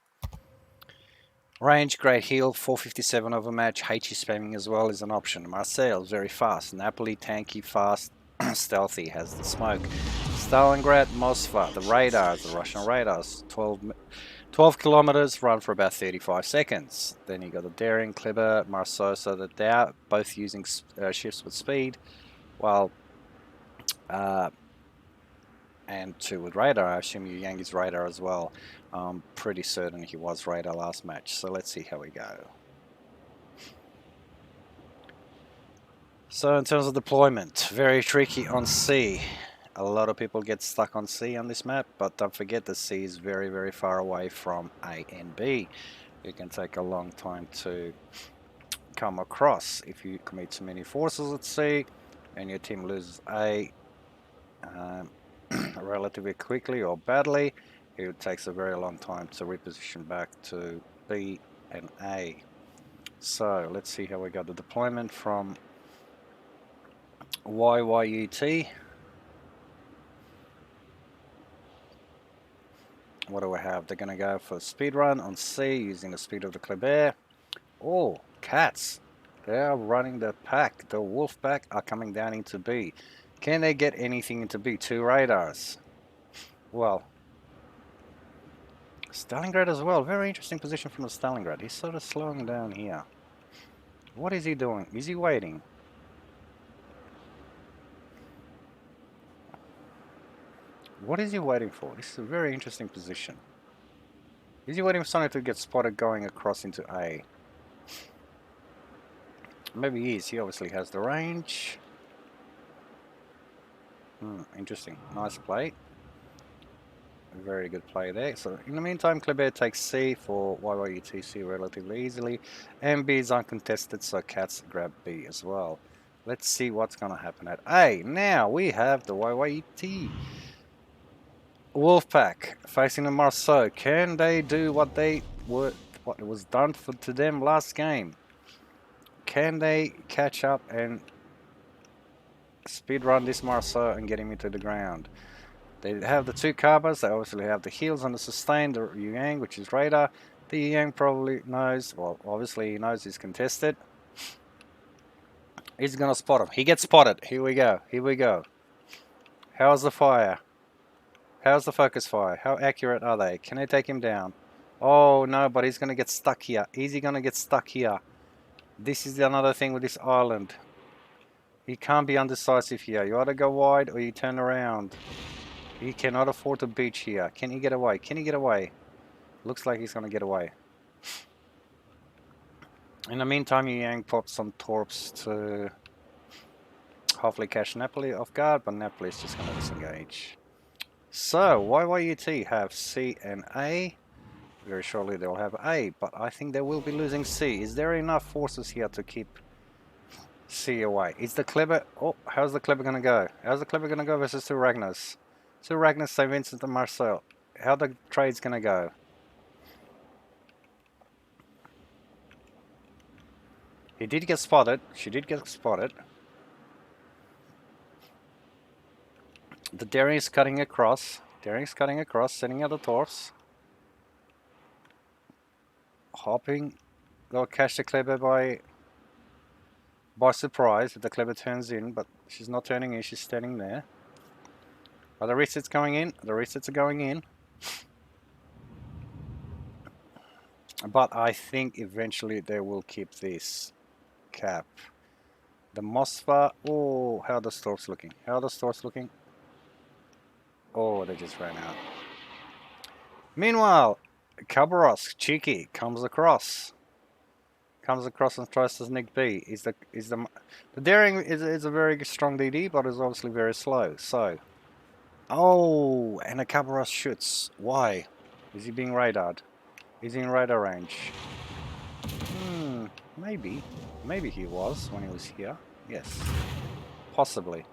Range, great heal, 457 over match. HE spamming as well is an option. Marseille is very fast. Napoli, tanky, fast, stealthy, has the smoke. Stalingrad, Moskva, the radars, the Russian radars, 12 kilometers, run for about 35 seconds. Then you got the Daring, Kleber, Marceau, so that they're both using ships with speed, while and two with radar. I assume Yu Yang is radar as well. I'm pretty certain he was radar last match, so let's see how we go. So in terms of deployment, very tricky on sea. A lot of people get stuck on sea on this map, but don't forget the sea is very, very far away from A and B. It can take a long time to come across. If you commit too many forces at sea and your team loses A relatively quickly or badly, it takes a very long time to reposition back to B and A. So let's see how we got the deployment from YYUT. What do we have? They're going to go for speed run on C using the speed of the Kleber. Oh, Cats. They are running the pack. The wolf pack are coming down into B. Can they get anything into B? Two radars. Well, Stalingrad as well. Very interesting position from the Stalingrad. He's sort of slowing down here. What is he doing? Is he waiting? What is he waiting for? This is a very interesting position. Is he waiting for something to get spotted going across into A? Maybe he is. He obviously has the range. Interesting. Nice play. A very good play there. So in the meantime, Kleber takes C for YYUTC relatively easily. And B is uncontested, so Cats grab B as well. Let's see what's going to happen at A. Now we have the YYUT Wolfpack facing the Marceau. Can they do what was done to them last game? Can they catch up and speed run this Marceau and get him into the ground? They have the two carbers. They obviously have the heals on the sustain, the Yu Yang, which is radar. The Yu Yang probably knows, well, obviously he knows he's contested. He's gonna spot him. He gets spotted. Here we go. Here we go. How's the fire? How's the focus fire? How accurate are they? Can they take him down? Oh no, but he's gonna get stuck here. Is he gonna get stuck here? This is another thing with this island. He can't be undecisive here. You either go wide or you turn around. He cannot afford to beach here. Can he get away? Can he get away? Looks like he's gonna get away. In the meantime, Yang pops some torps to hopefully catch Napoli off guard, but Napoli is just gonna disengage. So YYUT have C and A. Very shortly they'll have A, but I think they will be losing C. Is there enough forces here to keep C away? Is the Kleber... Oh, how's the Kleber gonna go? How's the Kleber gonna go versus two Ragnars? Two Ragnars, St. Vincent and Marcel. How the trade's gonna go? He did get spotted. She did get spotted. The Daring is cutting across. Daring's cutting across, sending out the torps. Hopping. They'll catch the Kleber by surprise if the Kleber turns in, but she's not turning in, she's standing there. Are the resets going in? The resets are going in. But I think eventually they will keep this cap. The Mosfa, oh, how are the stores looking? How are the stores looking? Oh, they just ran out. Meanwhile, Kabaros, cheeky, comes across and tries to sneak B. The Daring is a very strong DD, but is obviously very slow. So, oh, and a Kabaros shoots. Why? Is he being radared? Is he in radar range? Maybe. Maybe he was when he was here. Yes. Possibly.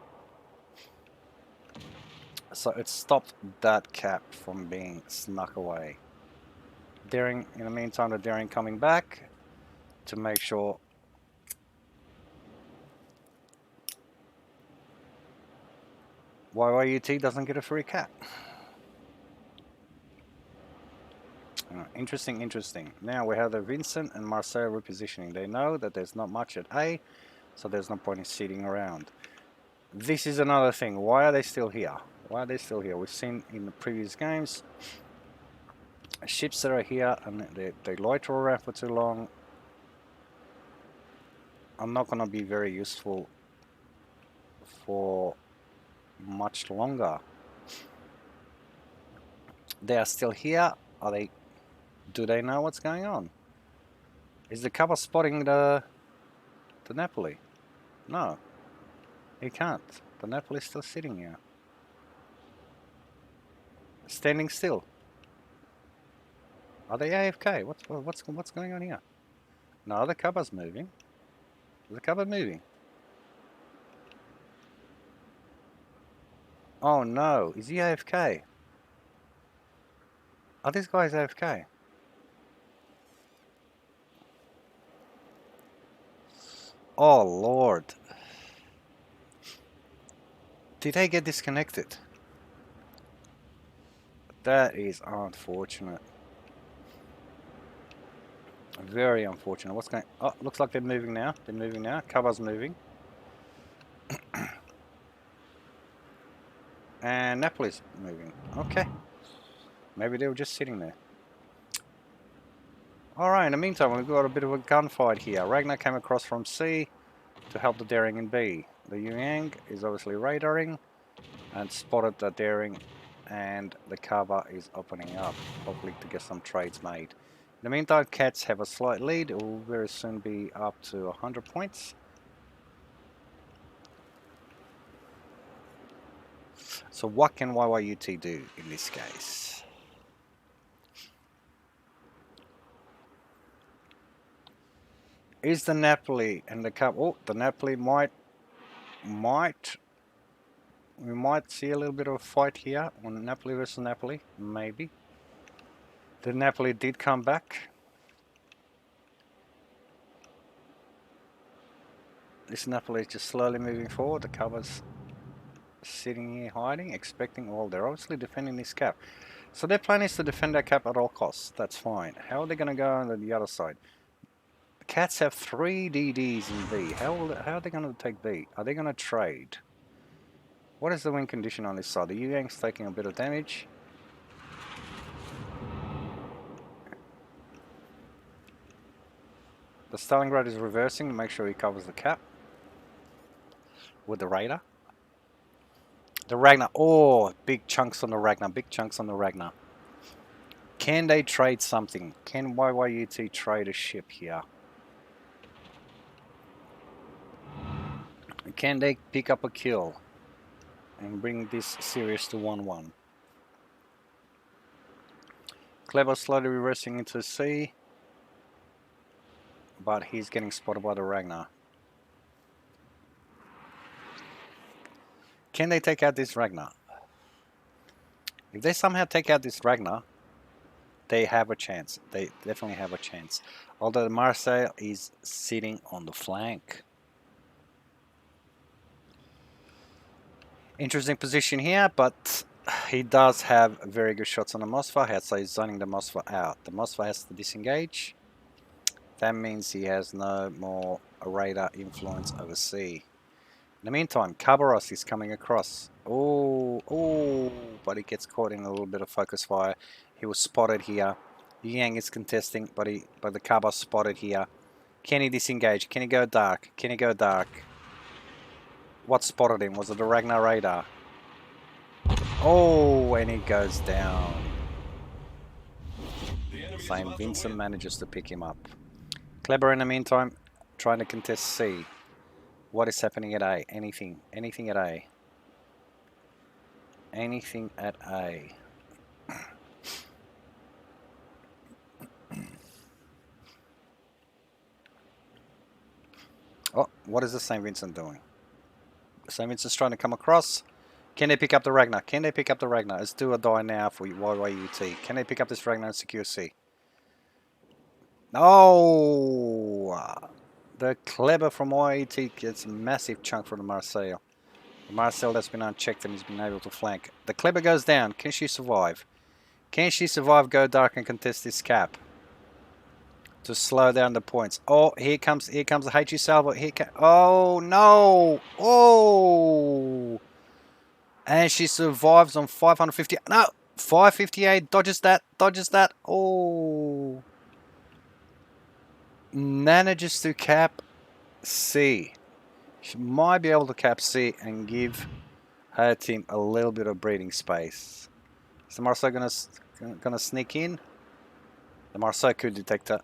So it stopped that cap from being snuck away. Daring, in the meantime, the Daring coming back to make sure YYUT doesn't get a free cap. Interesting, interesting. Now we have the Vincent and Marcel repositioning. They know that there's not much at A, so there's no point in sitting around. This is another thing. Why are they still here? Why are they still here? We've seen in the previous games ships that are here and they loiter around for too long are not going to be very useful for much longer. They are still here. Are they? Do they know what's going on? Is the cover spotting the Napoli? No, he can't. The Napoli is still sitting here, standing still. Are they AFK? What's going on here? No, the cover's moving. Is the cover moving? Oh no, is he AFK? Are these guys AFK? Oh Lord. Did they get disconnected? That is unfortunate. Very unfortunate. What's going... Oh, looks like they're moving now. They're moving now. Cover's moving. And Napoli's moving. Okay. Maybe they were just sitting there. Alright, in the meantime, we've got a bit of a gunfight here. Ragnar came across from C to help the Daring in B. The Yang is obviously radaring and spotted the Daring, and the cover is opening up, hopefully to get some trades made. In the meantime, Cats have a slight lead. It will very soon be up to 100 points. So what can YYUT do in this case? Is the Napoli and the Cup... Oh, the Napoli might... We might see a little bit of a fight here on Napoli versus Napoli. Maybe. The Napoli did come back. This Napoli is just slowly moving forward. The cover's sitting here hiding, expecting... Well, they're obviously defending this cap. So their plan is to defend that cap at all costs. That's fine. How are they going to go on the other side? The Cats have 3 DDs in B. How are they going to take B? Are they going to trade? What is the win condition on this side? The Yang's taking a bit of damage. The Stalingrad is reversing to make sure he covers the cap with the Raider. The Ragnar, oh, big chunks on the Ragnar, big chunks on the Ragnar. Can they trade something? Can YYUT trade a ship here? Can they pick up a kill and bring this series to 1-1? Clever slowly reversing into C. But he's getting spotted by the Ragnar. Can they take out this Ragnar? If they somehow take out this Ragnar, they have a chance. They definitely have a chance. Although the Marseille is sitting on the flank. Interesting position here, but he does have very good shots on the Mossfa, so he's zoning the Mossfa out. The Mossfa has to disengage. That means he has no more radar influence over C. In the meantime, Carbaros is coming across. Oh, but he gets caught in a little bit of focus fire. He was spotted here. Yang is contesting, but the Carbaros spotted here. Can he disengage? Can he go dark? Can he go dark? What spotted him? Was it the Ragnar radar? Oh, and he goes down. St. Vincent manages to pick him up. Kleber in the meantime, trying to contest C. What is happening at A? Anything at A. Anything at A. Oh, what is the St. Vincent doing? St. Vincent's trying to come across. Can they pick up the Ragnar? Can they pick up the Ragnar? It's do or die now for YYUT. Can they pick up this Ragnar and secure C? No! The Kleber from YYUT gets a massive chunk from the Marseille. The Marseille that's been unchecked and he's been able to flank. The Kleber goes down. Can she survive? Can she survive, go dark and contest this cap? To slow down the points. Oh, here comes the HE Salvo. Oh, no! Oh! And she survives on 550. No! 558. Dodges that. Oh! Manages to cap C. She might be able to cap C and give her team a little bit of breathing space. Is the Marseille gonna sneak in? The Marseille could detect her.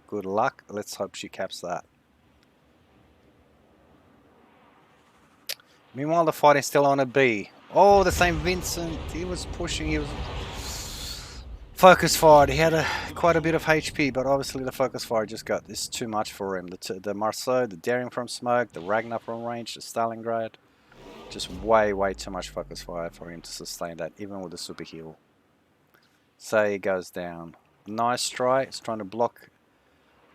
Good luck. Let's hope she caps that. Meanwhile, the fight is still on a B. Oh, the St. Vincent. He was pushing. He was focus fire. He had quite a bit of HP, but obviously the focus fire just got this too much for him. The Marseille, the Daring from smoke, the Ragnar from range, the Stalingrad. Just way too much focus fire for him to sustain that, even with the super heal. So he goes down. Nice try. He's trying to block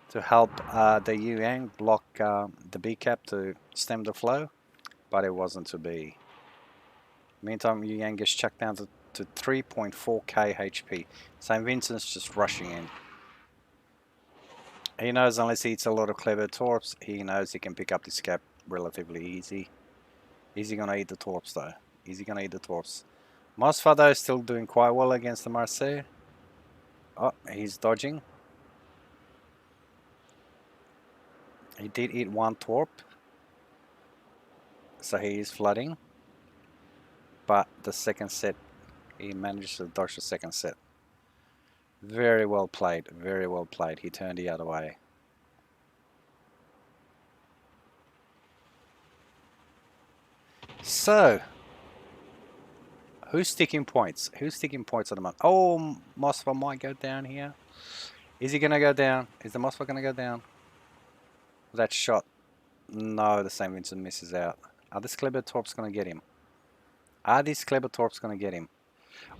to help the Yang block the B cap to stem the flow, but it wasn't to be. Meantime, Yang gets chucked down to 3.4k HP. St. Vincent's just rushing in. He knows unless he eats a lot of clever torps, he knows he can pick up this cap relatively easy. Is he gonna eat the torps though? Is he gonna eat the torps? Mosfa though is still doing quite well against the Marseille. Oh, he's dodging. He did eat one torp, so he is flooding. But the second set, he managed to dodge the second set. Very well played, very well played. He turned the other way. So, who's sticking points? Who's sticking points at the moment? Oh, Mosfa might go down here. Is he going to go down? Is the Mosfa going to go down? That shot. No, the St. Vincent misses out. Are these clever torps going to get him? Are these clever torps going to get him?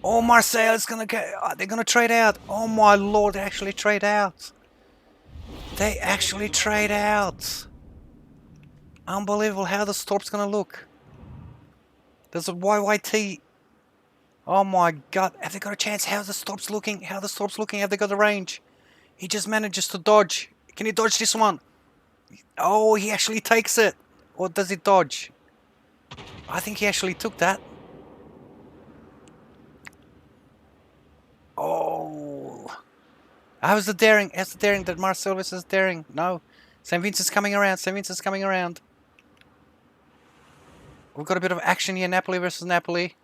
Oh, Marseille is going to get... Oh, they're going to trade out. Oh, my lord, they actually trade out. They actually trade out. Unbelievable how the torp's going to look. There's a YYT. Oh, my God. Have they got a chance? How's the torps looking? How the torps looking? Have they got the range? He just manages to dodge. Can he dodge this one? Oh, he actually takes it. Or does he dodge? I think he actually took that. Oh. How's the daring? How's the daring that Marcel versus daring? No. St. Vincent's coming around. St. Vincent's coming around. We've got a bit of action here. Napoli versus Napoli.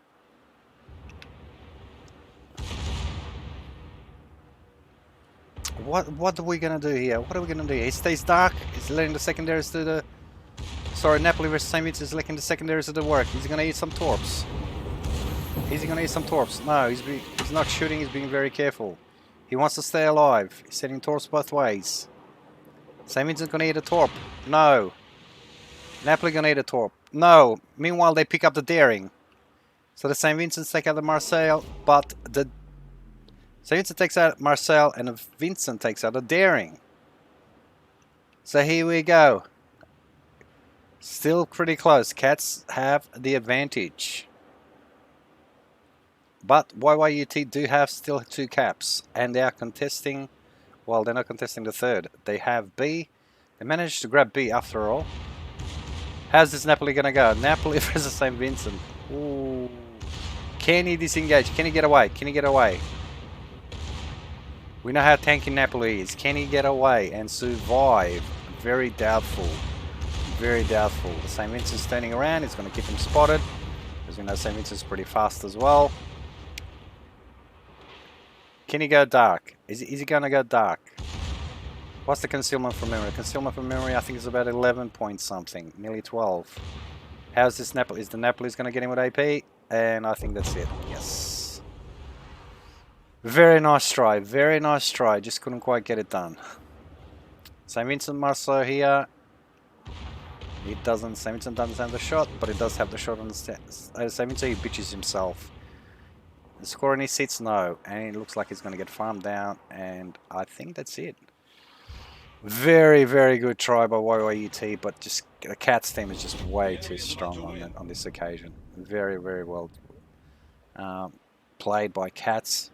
What are we going to do here? What are we going to do here? He stays dark. He's letting the secondaries do the... Sorry, Napoli versus St. Vincent is letting the secondaries do the work. He's going to eat some torps. Is he going to eat some torps? No, he's not shooting. He's being very careful. He wants to stay alive. He's setting torps both ways. St. Vincent's going to eat a torp. No. Napoli going to eat a torp. No. Meanwhile, they pick up the daring. So the St. Vincent's take out the Marseille, but the St. Vincent takes out Marseille and the Vincent takes out the daring. So here we go. Still pretty close. Cats have the advantage. But YYUT do have still 2 caps. And they are contesting... Well, they're not contesting the third. They have B. They managed to grab B after all. How's this Napoli going to go? Napoli versus St. Vincent. Ooh. Can he disengage? Can he get away? Can he get away? We know how tanky Napoli is. Can he get away and survive? Very doubtful. Very doubtful. The St. Vincent's turning around. He's going to keep him spotted. Because we know St. Vincent's pretty fast as well. Can he go dark? Is he going to go dark? What's the concealment from memory? Concealment from memory, I think, is about 11 point something. Nearly 12. How's this Napoli? Is the Napoli's going to get him with AP? And I think that's it. Yes. Very nice try. Very nice try. Just couldn't quite get it done. St. Vincent Marceau here. It doesn't. St. Vincent doesn't have the shot, but it does have the shot on the stats. St. Vincent, he bitches himself. The score in his seats, no. And it looks like he's going to get farmed down. And I think that's it. Very, very good try by YYUT, but just the Cats team is just way too strong on this occasion. Very, very well played by Cats.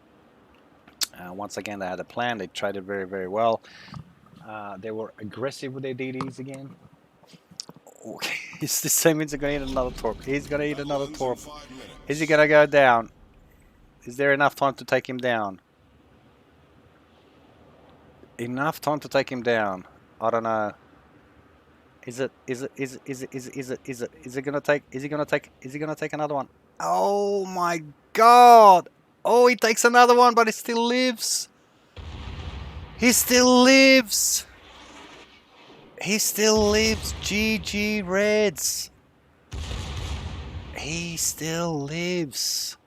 Once again, they had a plan. They traded very, very well. They were aggressive with their DDs again. Okay. Is this St. Vincent going to eat another torp? He's going to eat another torp. Is he going to go down? Is there enough time to take him down? Enough time to take him down. I don't know. Is it gonna take another one? Oh my god! Oh, he takes another one, but he still lives. He still lives. He still lives. GG Reds. He still lives.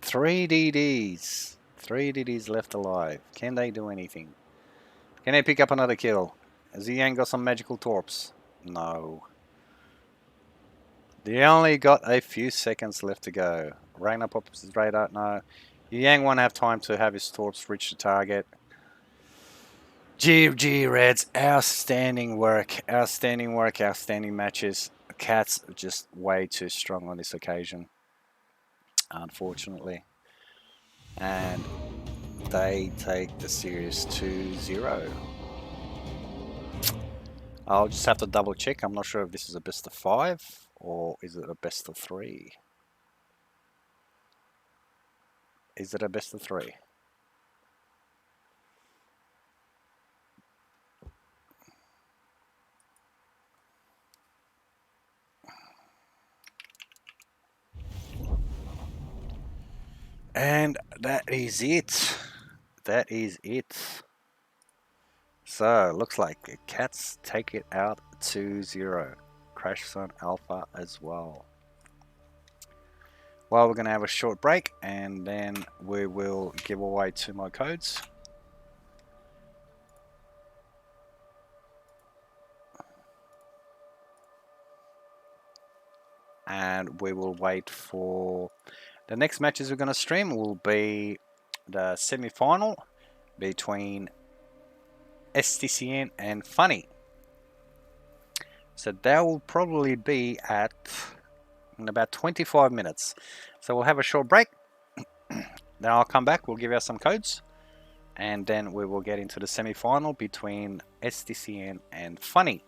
3 DDs. 3 DDs left alive. Can they do anything? Can they pick up another kill? Has Yang got some magical torps? No. They only got a few seconds left to go. Ragnar pops his radar. No. Yang won't have time to have his torps reach the target. GG Reds. Outstanding work. Outstanding work. Outstanding matches. Cats are just way too strong on this occasion. Unfortunately. And they take the series 2-0. I'll just have to double check. I'm not sure if this is a best of 5 or is it a best of 3. Is it a best of 3? And that is it. That is it. So, looks like the Cats take it out 2-0. Crash Zone Alpha as well. Well, we're going to have a short break and then we will give away 2 more codes. And we will wait for the next matches we're going to stream will be the semi-final between STCN and Funny. So that will probably be in about 25 minutes. So we'll have a short break. Then I'll come back. We'll give out some codes. And then we will get into the semi-final between STCN and Funny.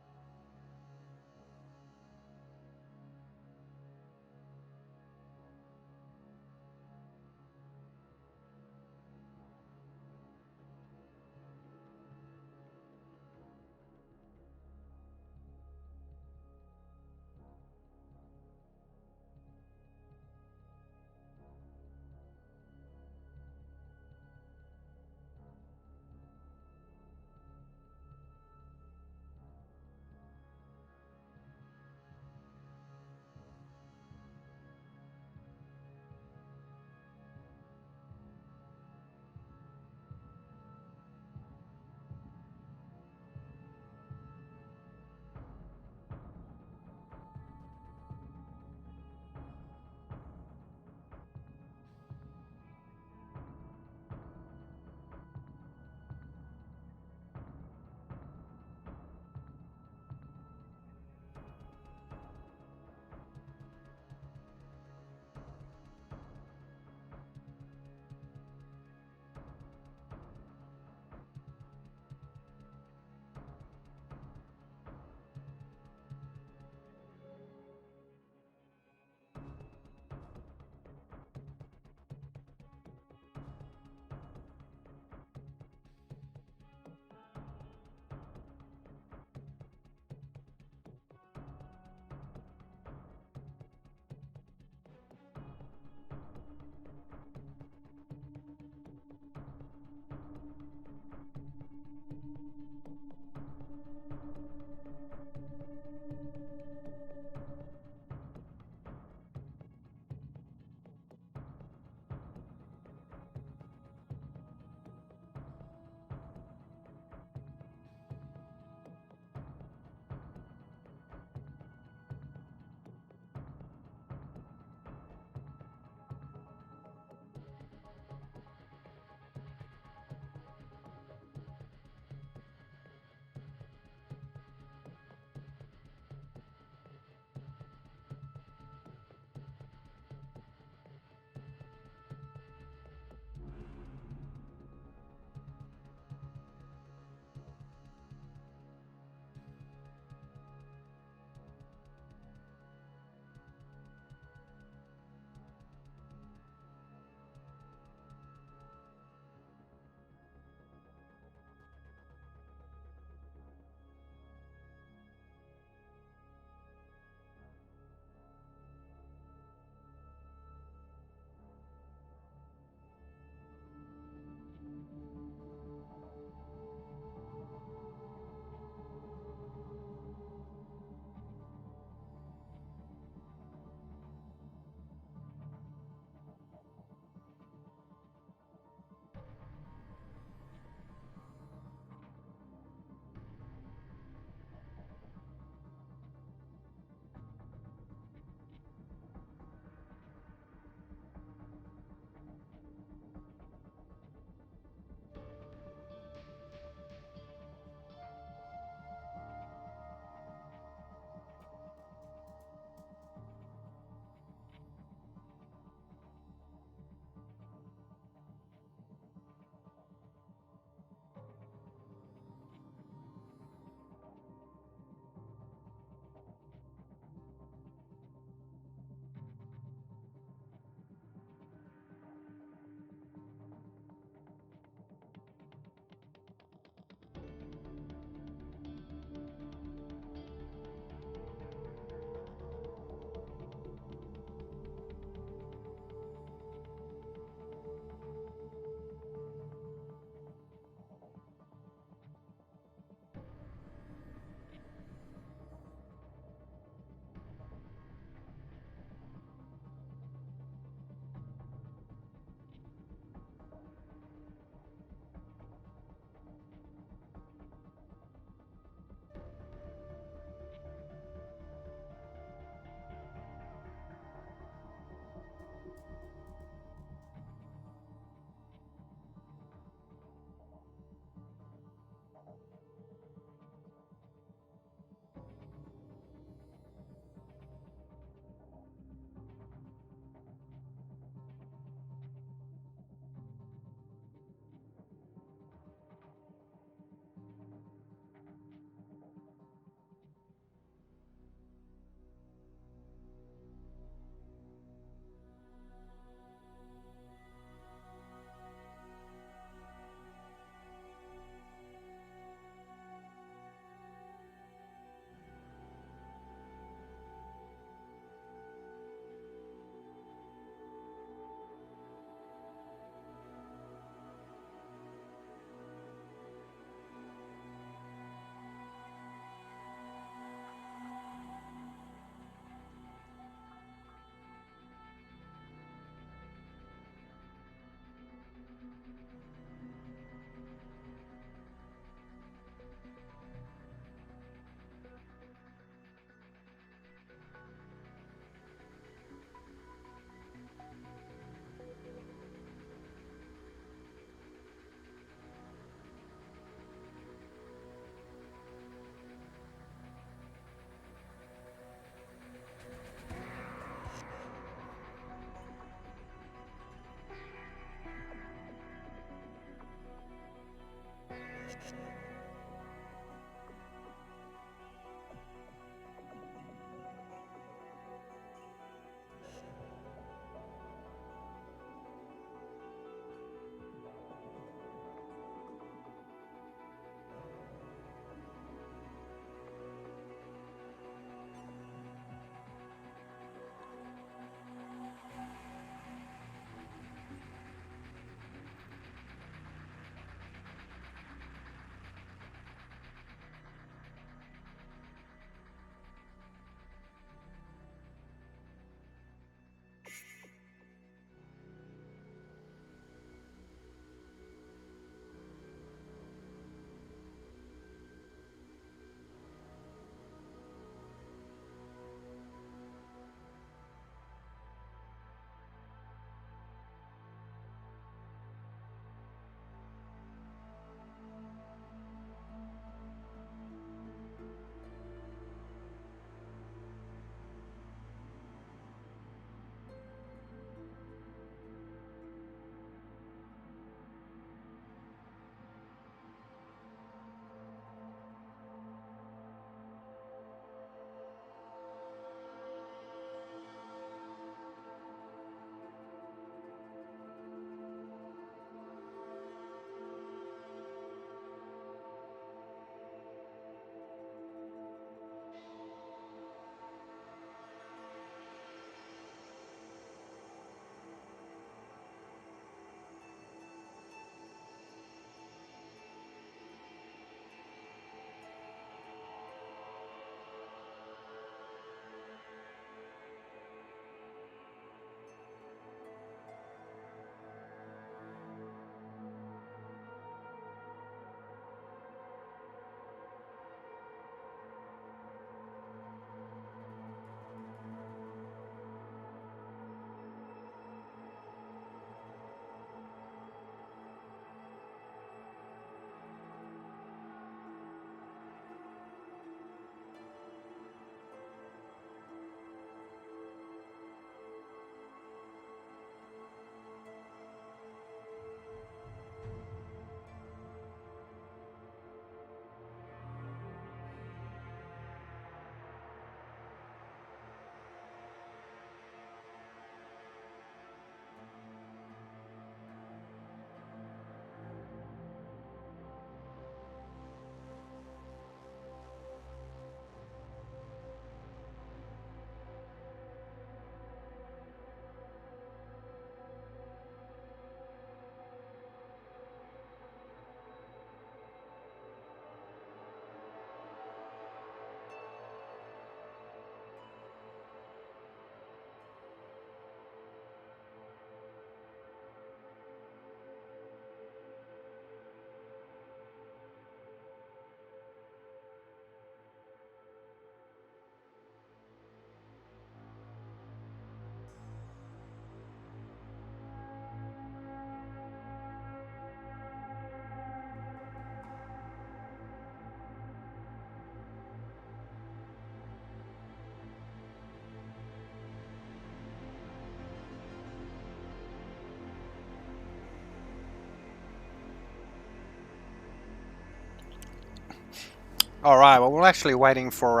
Alright, well, we're actually waiting for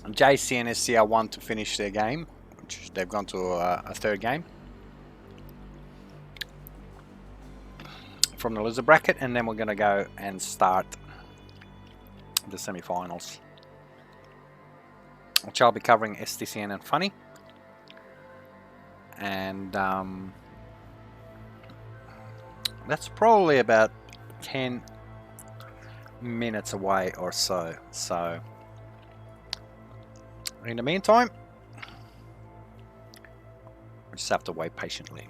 JC and SCR1 to finish their game, which they've gone to a third game from the loser bracket, and then we're going to go and start the semi-finals, which I'll be covering STCN and Funny. And that's probably about 10 minutes away or so. So in the meantime, we just have to wait patiently.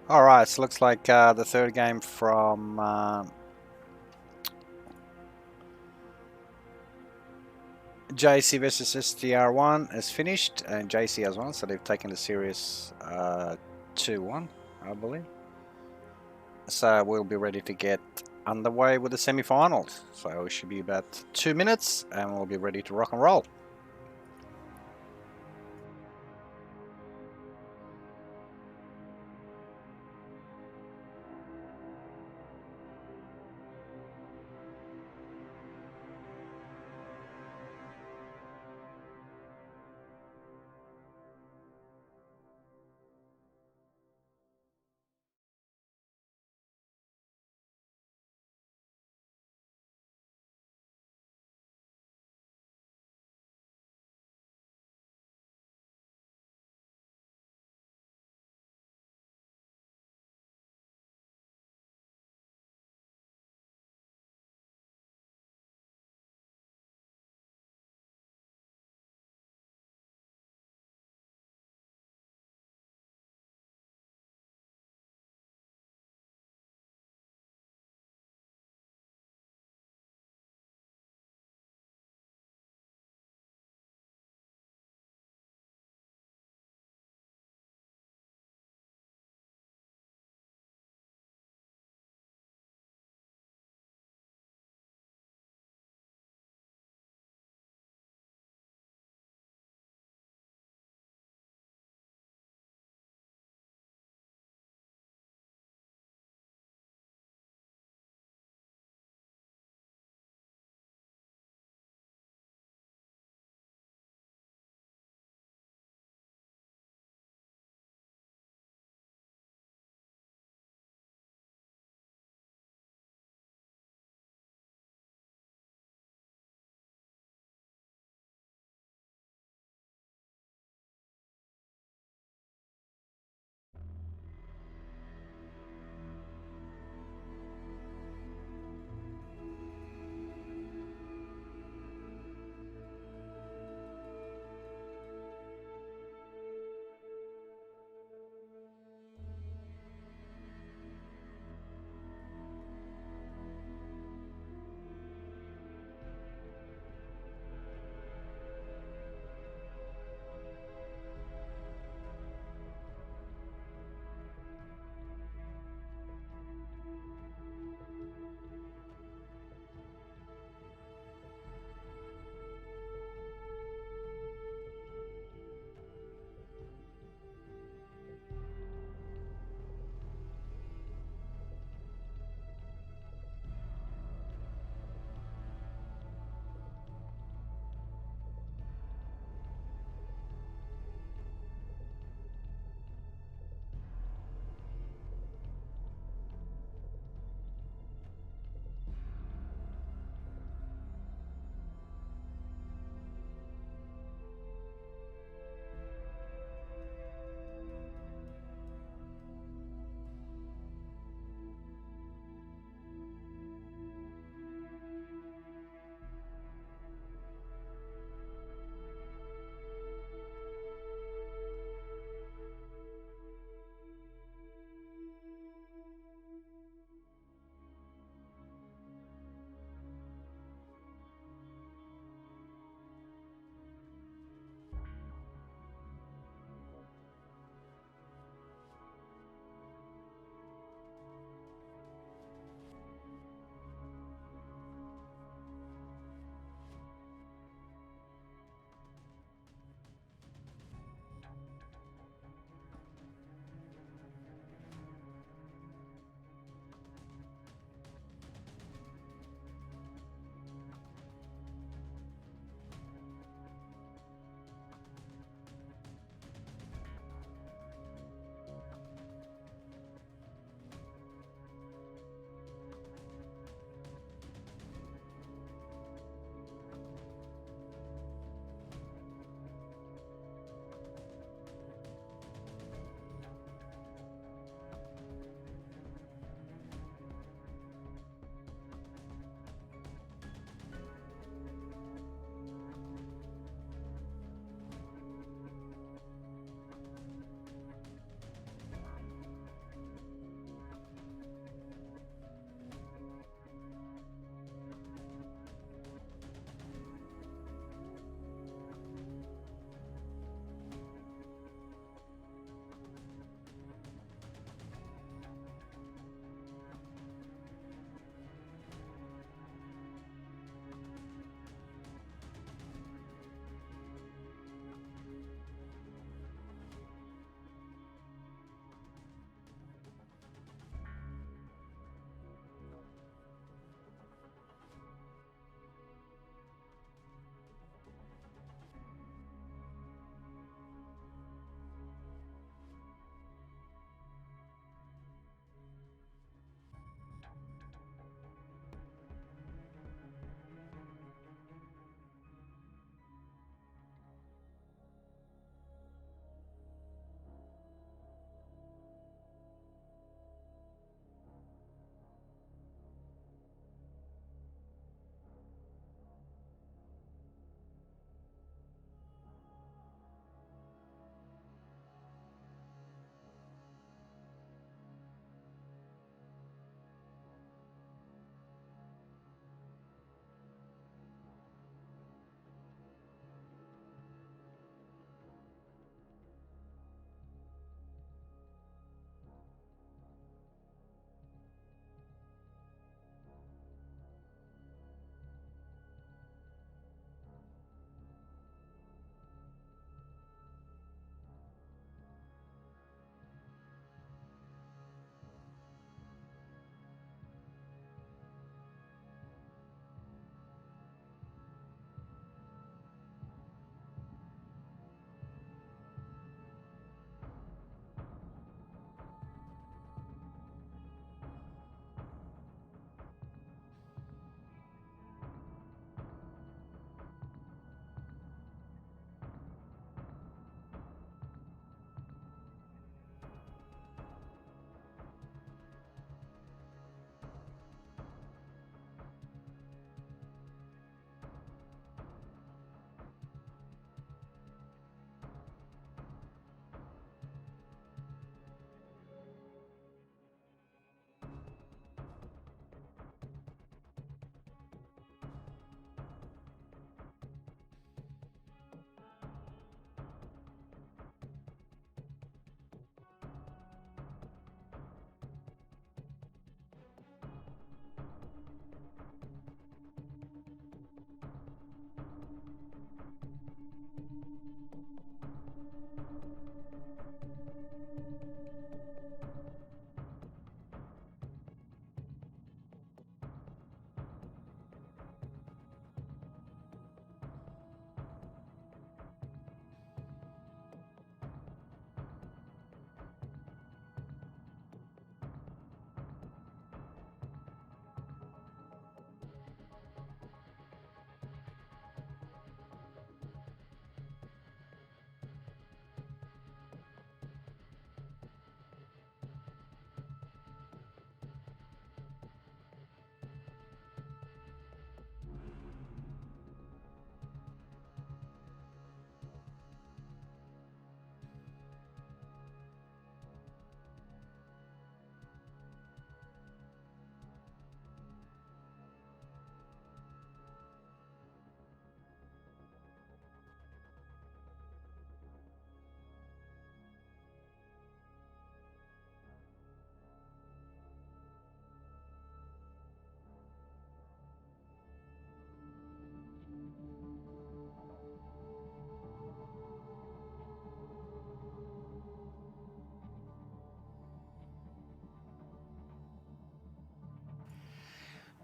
All right, so looks like the third game from JC versus STR1 is finished, and JC has won, so they've taken the series 2-1, I believe. So we'll be ready to get underway with the semi-finals. So it should be about 2 minutes, and we'll be ready to rock and roll.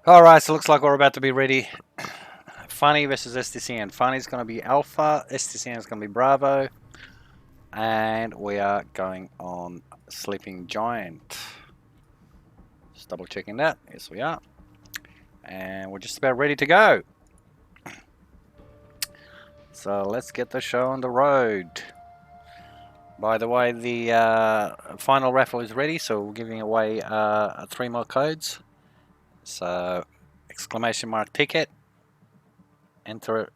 Alright, so looks like we're about to be ready. Funny versus STCN. Funny's going to be Alpha, STCN is going to be Bravo, and we are going on Sleeping Giant. Just double checking that. Yes, we are. And we're just about ready to go. So let's get the show on the road. By the way, the final raffle is ready, so we're giving away 3 more codes. So, exclamation mark ticket. Enter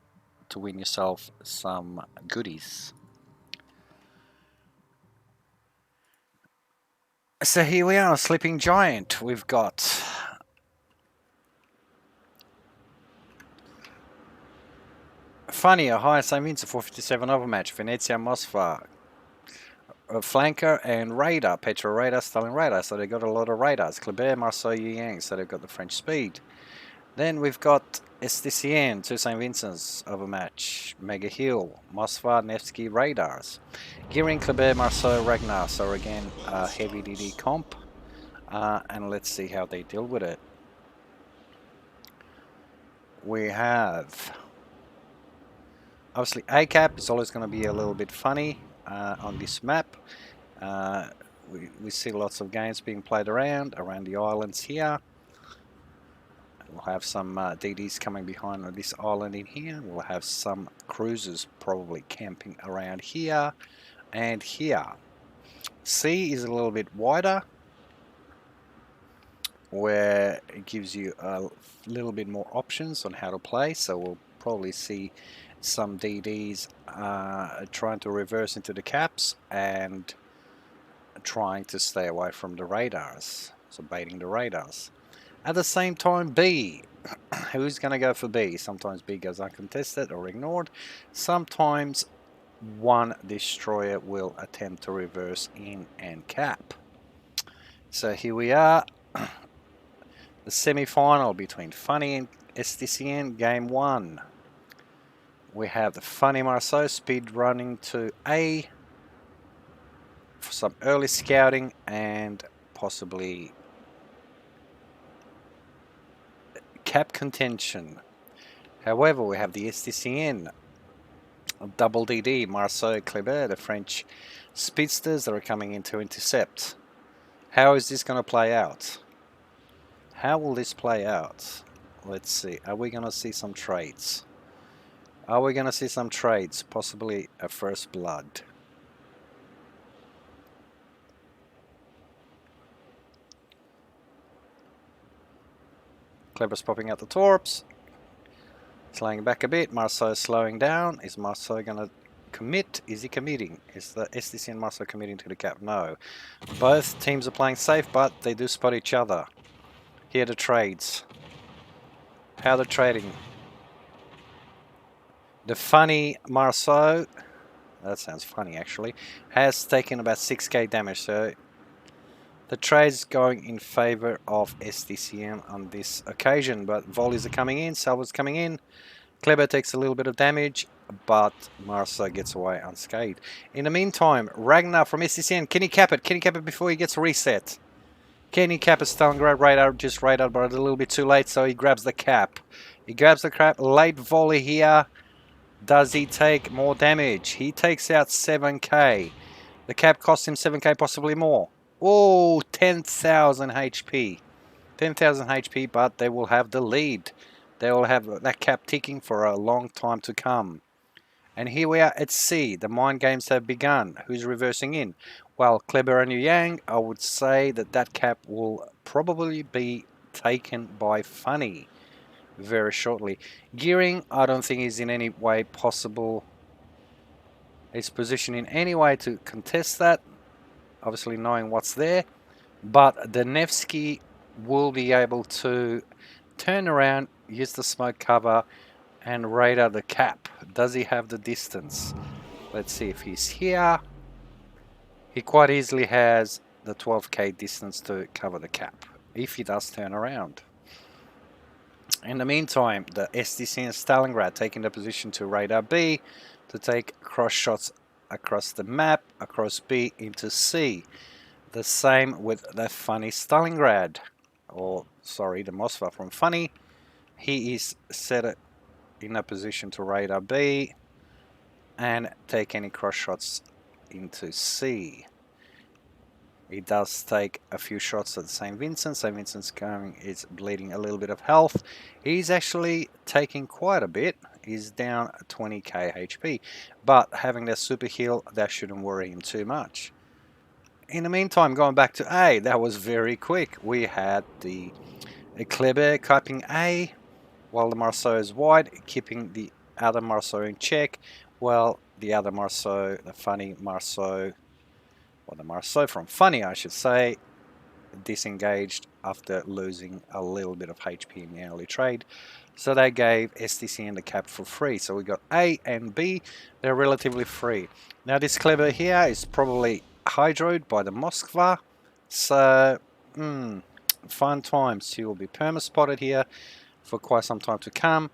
to win yourself some goodies. So here we are, Sleeping Giant. We've got Funny, Ohio St. Vincent 457 overmatch, Venezia Mosfa, Flanker and Radar, Petro Radar, Stalin Radar, so they've got a lot of radars. Kleber, Marceau, Yang, so they've got the French speed. Then we've got STCN, 2 St. Vincent's overmatch, Mega Hill, Mosfa, Nevsky radars. Gearing, Kleber, Marceau, Ragnar, so again, heavy DD comp. And let's see how they deal with it. We have, obviously, ACAP is always going to be a little bit funny on this map. We see lots of games being played around the islands here. We'll have some DDs coming behind on this island in here. We'll have some cruisers probably camping around here and here. C is a little bit wider, where it gives you a little bit more options on how to play. So we'll probably see some DDs trying to reverse into the caps and trying to stay away from the radars, so baiting the radars. At the same time, B, who's going to go for B? Sometimes B goes uncontested or ignored. Sometimes one destroyer will attempt to reverse in and cap. So here we are, the semi-final between Funny and STCN, game 1. We have the Funny Marceau speed running to A for some early scouting and possibly cap contention. However, we have the STCN, double DD, Marceau, Kleber, the French speedsters that are coming in to intercept. How is this going to play out? How will this play out? Let's see. Are we going to see some trades? Are we going to see some trades? Possibly a first blood. Kleber's popping out the torps. Slowing back a bit. Marceau slowing down. Is Marceau going to commit? Is he committing? Is the STC and Marceau committing to the cap? No. Both teams are playing safe, but they do spot each other. Here are the trades. How they're trading. The Funny Marceau, that sounds funny actually, has taken about 6k damage, so the trade's going in favor of STCN on this occasion, but volleys are coming in, salvos coming in. Kleber takes a little bit of damage, but Marceau gets away unscathed. In the meantime, Ragnar from STCN, can he cap it? Can he cap it before he gets reset? Can he cap a Stalingrad radar? Just radar, but a little bit too late, so he grabs the cap. He grabs the cap, late volley here. Does he take more damage? He takes out 7k. The cap costs him 7k, possibly more. Oh, 10,000 HP. 10,000 HP, but they will have the lead. They will have that cap ticking for a long time to come. And here we are at C. The mind games have begun. Who's reversing in? Well, Kleber and Yang, I would say that that cap will probably be taken by Funny very shortly. Gearing, I don't think is in any way possible. His position in any way to contest that. Obviously knowing what's there. But the Nevsky will be able to turn around, use the smoke cover, and radar the cap. Does he have the distance? Let's see if he's here. He quite easily has the 12k distance to cover the cap, if he does turn around. In the meantime, the STC and Stalingrad taking the position to radar B to take cross shots across the map, across B into C. The same with the Funny Stalingrad. or sorry, the Mossva from Funny. He is set in a position to radar B and take any cross shots into C. He does take a few shots at St. Vincent. St. Vincent's is bleeding a little bit of health. He's actually taking quite a bit. He's down 20k HP. But having that super heal, that shouldn't worry him too much. In the meantime, going back to A, that was very quick. We had the Kleber capping A, while the Marceau is wide, keeping the other Marceau in check. Well, the other Marceau, the Funny Marceau, or the Marceau from Funny, I should say, disengaged after losing a little bit of HP in the early trade. So they gave STCN the cap for free. So we got A and B, they're relatively free. Now this Kleber here is probably hydroed by the Moskva. So, fun times. He will be perma-spotted here for quite some time to come.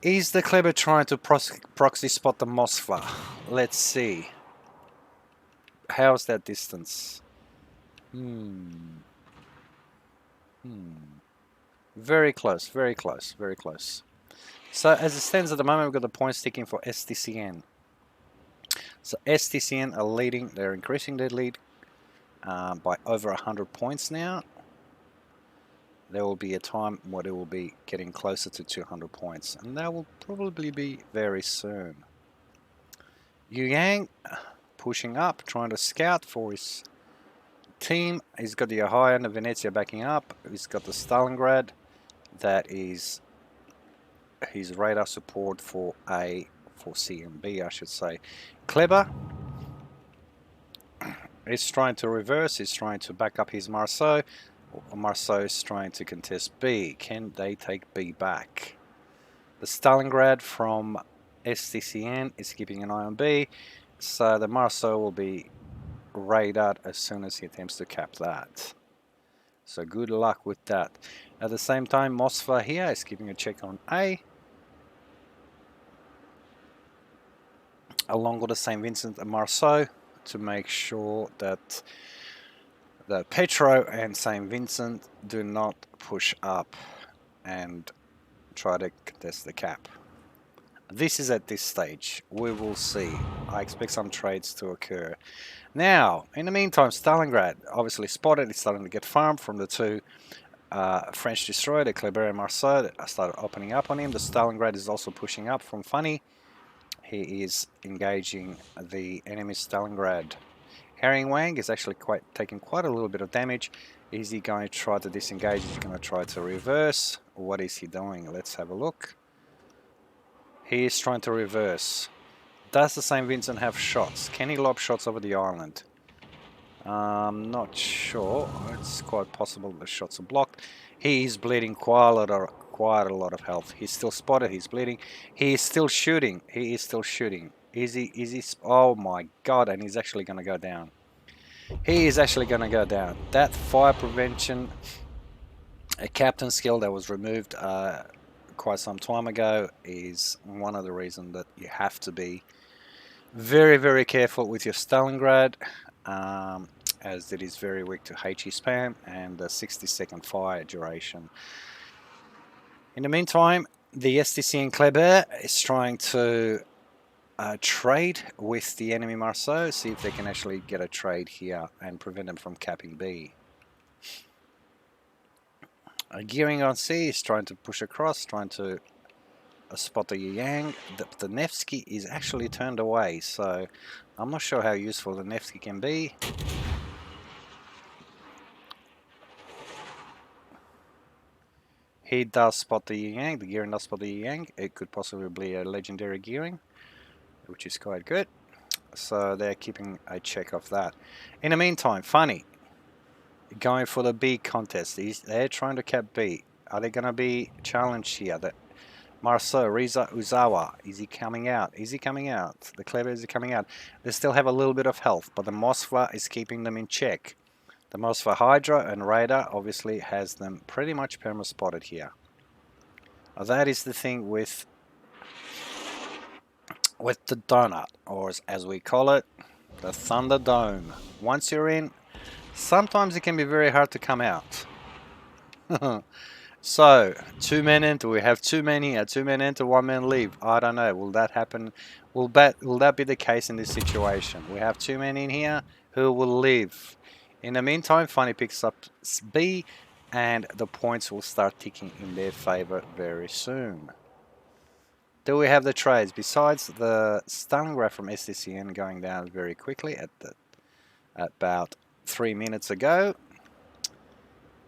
Is the Kleber trying to proxy spot the Moskva? Let's see. How's that distance? Very close, very close, very close. So as it stands at the moment, we've got the points ticking for STCN. So STCN are leading, they're increasing their lead by over 100 points now. There will be a time where they will be getting closer to 200 points, and that will probably be very soon. Yu Yang pushing up, trying to scout for his team. He's got the Ohio and the Venezia backing up. He's got the Stalingrad. That is his radar support for A, for C and B, I should say. Kleber is trying to reverse. He's trying to back up his Marceau. Marceau is trying to contest B. Can they take B back? The Stalingrad from STCN is keeping an eye on B. So the Marceau will be radared as soon as he attempts to cap that. So good luck with that. At the same time, Moskva here is keeping a check on A. Along with the St. Vincent and Marceau to make sure that the Petro and St. Vincent do not push up and try to contest the cap. This is at this stage. We will see. I expect some trades to occur. Now, in the meantime, Stalingrad obviously spotted. It's starting to get farmed from the two French destroyer, the Kleber and Marceau, that started opening up on him. The Stalingrad is also pushing up from Funny. He is engaging the enemy Stalingrad. Herring Wang is actually taking quite a little bit of damage. Is he going to try to disengage? Is he going to try to reverse? What is he doing? Let's have a look. He is trying to reverse. Does the St. Vincent have shots? Can he lob shots over the island? Not sure. It's quite possible the shots are blocked. He is bleeding quite a lot of health. He's still spotted. He's bleeding. He is still shooting. He is still shooting. Is he? Oh my God! And he's actually going to go down. He is actually going to go down. That fire prevention, a captain skill that was removed quite some time ago, is one of the reasons that you have to be very, very careful with your Stalingrad, as it is very weak to HE spam and the 60-second fire duration. In the meantime, the STCN Kleber is trying to trade with the enemy Marceau, see if they can actually get a trade here and prevent them from capping B. Gearing on C is trying to push across, trying to spot the Yang. The Nevsky is actually turned away, so I'm not sure how useful the Nevsky can be. He does spot the Yang, the Gearing does spot the Yang. It could possibly be a legendary Gearing, which is quite good. So they're keeping a check of that. In the meantime, Funny going for the B contest. They're trying to cap B. Are they going to be challenged here? The Marceau, Riza Uzawa, is he coming out? Is he coming out? The Kleber, is he coming out? They still have a little bit of health, but the Moskva is keeping them in check. The Moskva Hydra and Radar obviously has them pretty much perma-spotted here. That is the thing with the donut, or as we call it, the Thunder Dome. Once you're in, sometimes it can be very hard to come out. So, 2 men enter. We have 2 men here. 2 men enter, 1 man leave. I don't know. Will that happen? Will that be the case in this situation? We have 2 men in here who will leave. In the meantime, Funny picks up B, and the points will start ticking in their favor very soon. Do we have the trades? Besides the stun graph from STCN going down very quickly at about 3 minutes ago,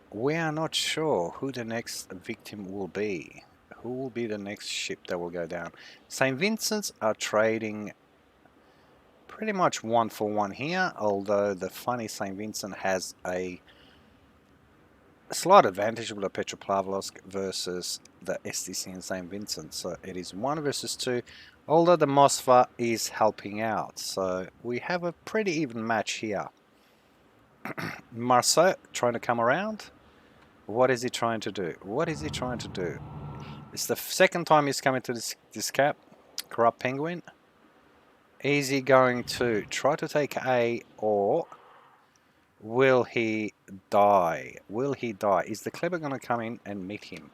we are not sure who the next victim will be. Who will be the next ship that will go down? St. Vincent's are trading pretty much 1-for-1 here, although the funny St. Vincent has a slight advantage with the Petropavlovsk versus the STCN St. Vincent. So it is 1 versus 2, although the Moskva is helping out. So we have a pretty even match here. Marceau trying to come around. What is he trying to do? What is he trying to do? It's the second time he's coming to this cap. Corrupt Penguin. Is he going to try to take A, or will he die? Will he die? Is the Kleber going to come in and meet him?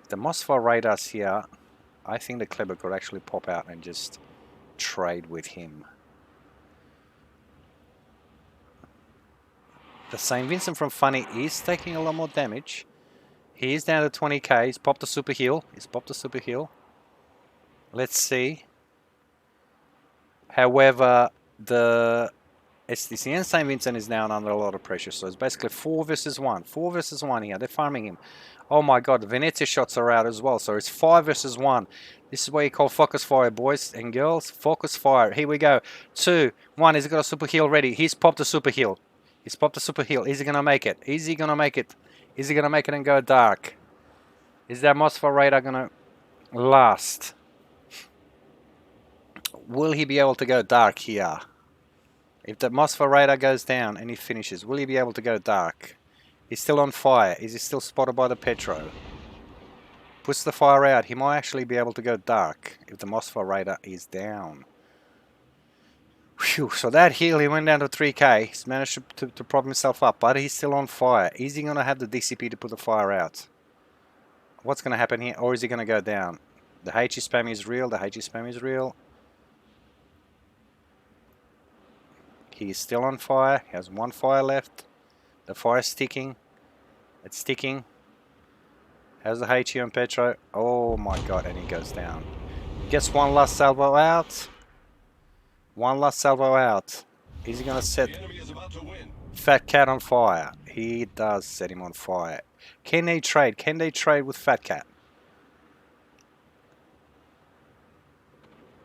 The Moskva radars here, I think the Kleber could actually pop out and just trade with him. The St. Vincent from Funny is taking a lot more damage. He is down to 20k. He's popped a super heal. Let's see. However, the STCN St. Vincent is now under a lot of pressure. So it's basically 4 versus 1. 4 versus 1 here. They're farming him. Oh my god, the Venezia shots are out as well. So it's 5 versus 1. This is what you call focus fire, boys and girls. Focus fire. Here we go. 2, 1. He's got a super heal ready. He's popped a super heal. Is he going to make it? Is he going to make it? Is he going to make it and go dark? Is that Moskva radar going to last? Will he be able to go dark here? If the Moskva radar goes down and he finishes, will he be able to go dark? He's still on fire. Is he still spotted by the Petro? Puts the fire out. He might actually be able to go dark if the Moskva radar is down. Whew, so that heal, he went down to 3k. He's managed to prop himself up, but he's still on fire. Is he going to have the DCP to put the fire out? What's going to happen here? Or is he going to go down? The HE spam is real. He is still on fire. He has 1 fire left. The fire is sticking. It's sticking. How's the HE on Petro? Oh my god, and he goes down. Gets 1 last salvo out. 1 last salvo out. Is he going to set Fat Cat on fire? He does set him on fire. Can they trade? Can they trade with Fat Cat?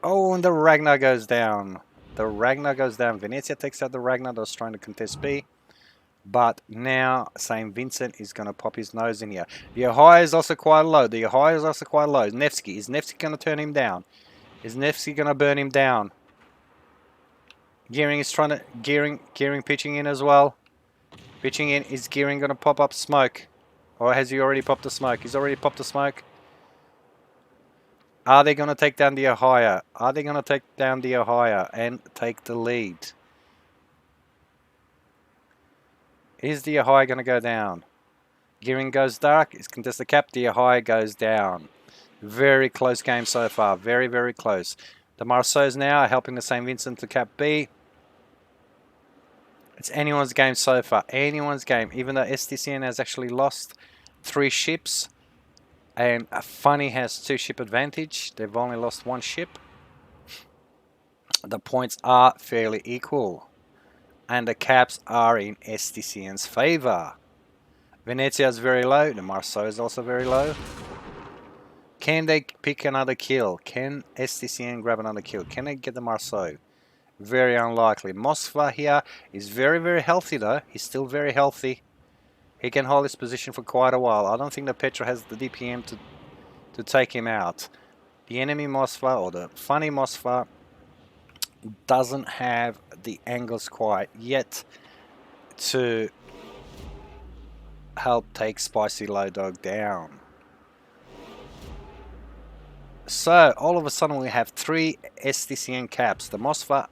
Oh, and the Ragnar goes down. Venezia takes out the Ragnar that was trying to contest B. But now St. Vincent is going to pop his nose in here. The Ohio is also quite low. Nevsky. Is Nevsky going to turn him down? Is Nevsky going to burn him down? Gearing is trying to... Gearing pitching in as well. Pitching in. Is Gearing going to pop up smoke? Or has he already popped the smoke? He's already popped the smoke. Are they going to take down the Ohio? And take the lead? Is the Ohio going to go down? Gearing goes dark. Is contest the cap. The Ohio goes down. Very close game so far. Very, very close. The Marceaus now are helping the St. Vincent to cap B. It's anyone's game so far. Anyone's game. Even though STCN has actually lost 3 ships. And Funny has 2 ship advantage. They've only lost 1 ship. The points are fairly equal. And the caps are in STCN's favor. Venezia is very low. The Marceau is also very low. Can they pick another kill? Can STCN grab another kill? Can they get the Marceau? Very unlikely. Moskva here is very, very healthy though. He's still very healthy. He can hold his position for quite a while. I don't think the Petro has the DPM to take him out. The enemy Moskva, or the Funny Moskva, doesn't have the angles quite yet to help take Spicy Low Dog down. So all of a sudden we have 3 STCN caps. The Moskva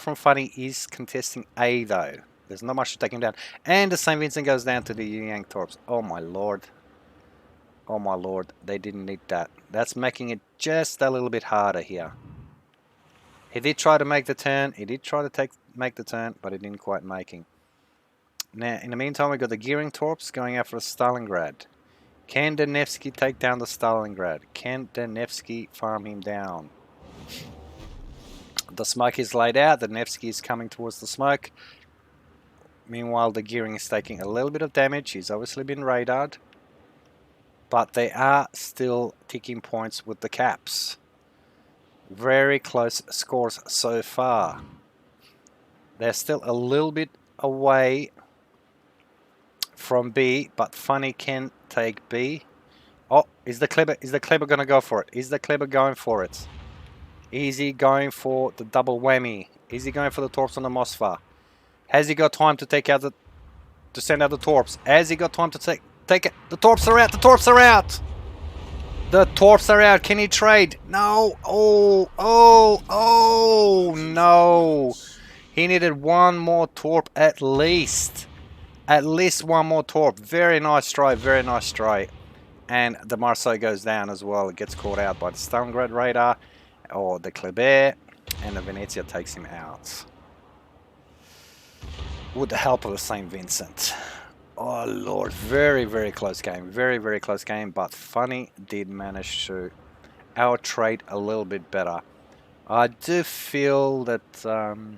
from Funny is contesting A though. There's not much to take him down. And the St. Vincent goes down to the Yang Torps. Oh my lord. Oh my lord. They didn't need that. That's making it just a little bit harder here. He did try to make the turn. He did try to make the turn, but he didn't quite make it. Now, in the meantime, we've got the Gearing Torps going after Stalingrad. Can Danevsky take down the Stalingrad? Can Danevsky farm him down? The smoke is laid out. The Nevsky is coming towards the smoke. Meanwhile, the Gearing is taking a little bit of damage. He's obviously been radared. But they are still ticking points with the caps. Very close scores so far. They're still a little bit away from B, but Funny can take B. Oh, is the Kleber going to go for it? Is the Kleber going for it? Is he going for the double whammy? Is he going for the Torps on the Mosfar? Has he got time to take out to send out the Torps? Has he got time to take it? The Torps are out! The Torps are out! The Torps are out. Can he trade? No. Oh, no. He needed one more Torp at least. At least one more Torp. Very nice try. Very nice try. And the Marseille goes down as well. It gets caught out by the Stalingrad radar or the Kleber. And the Venezia takes him out. With the help of the St. Vincent. Oh lord, very, very close game. Very, very close game, but Funny did manage to outtrade a little bit better. I do feel that the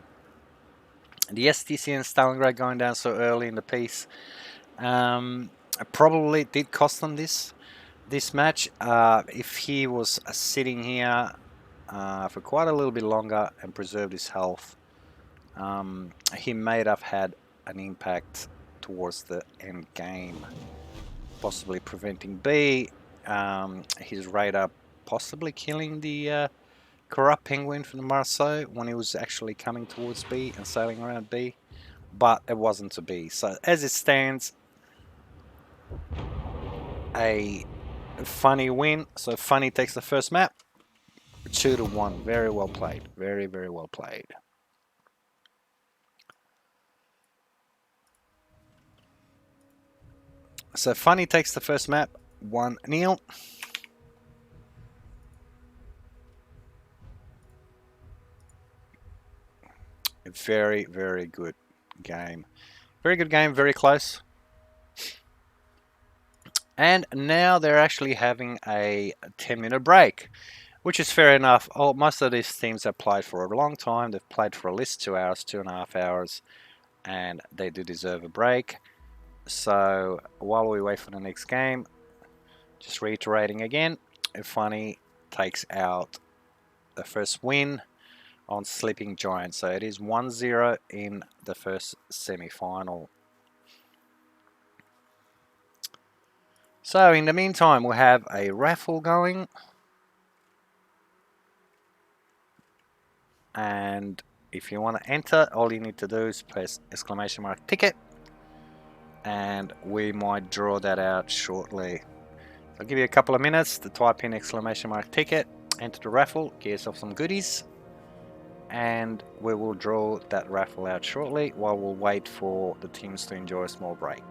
STCN Stalingrad going down so early in the piece probably did cost them this match. If he was sitting here for quite a little bit longer and preserved his health, he may have had an impact towards the end game, possibly preventing B, his radar possibly killing the corrupt penguin from Marseille when he was actually coming towards B and sailing around B, but it wasn't to be. So as it stands, a Funny win. So Funny takes the first map, 2-1. Very well played. Very, very well played. So Funny takes the first map, 1-0. Very, very good game. Very good game, very close. And now they're actually having a 10-minute break, which is fair enough. Oh, most of these teams have played for a long time. They've played for at least 2 hours, 2.5 hours, and they do deserve a break. So while we wait for the next game, just reiterating again, Funny takes out the first win on Sleeping Giant. So it is 1-0 in the first semi-final. So in the meantime, we'll have a raffle going. And if you want to enter, all you need to do is press !ticket. And we might draw that out shortly. I'll give you a couple of minutes to type in !ticket, enter the raffle, get yourself some goodies. And we will draw that raffle out shortly while we'll wait for the teams to enjoy a small break.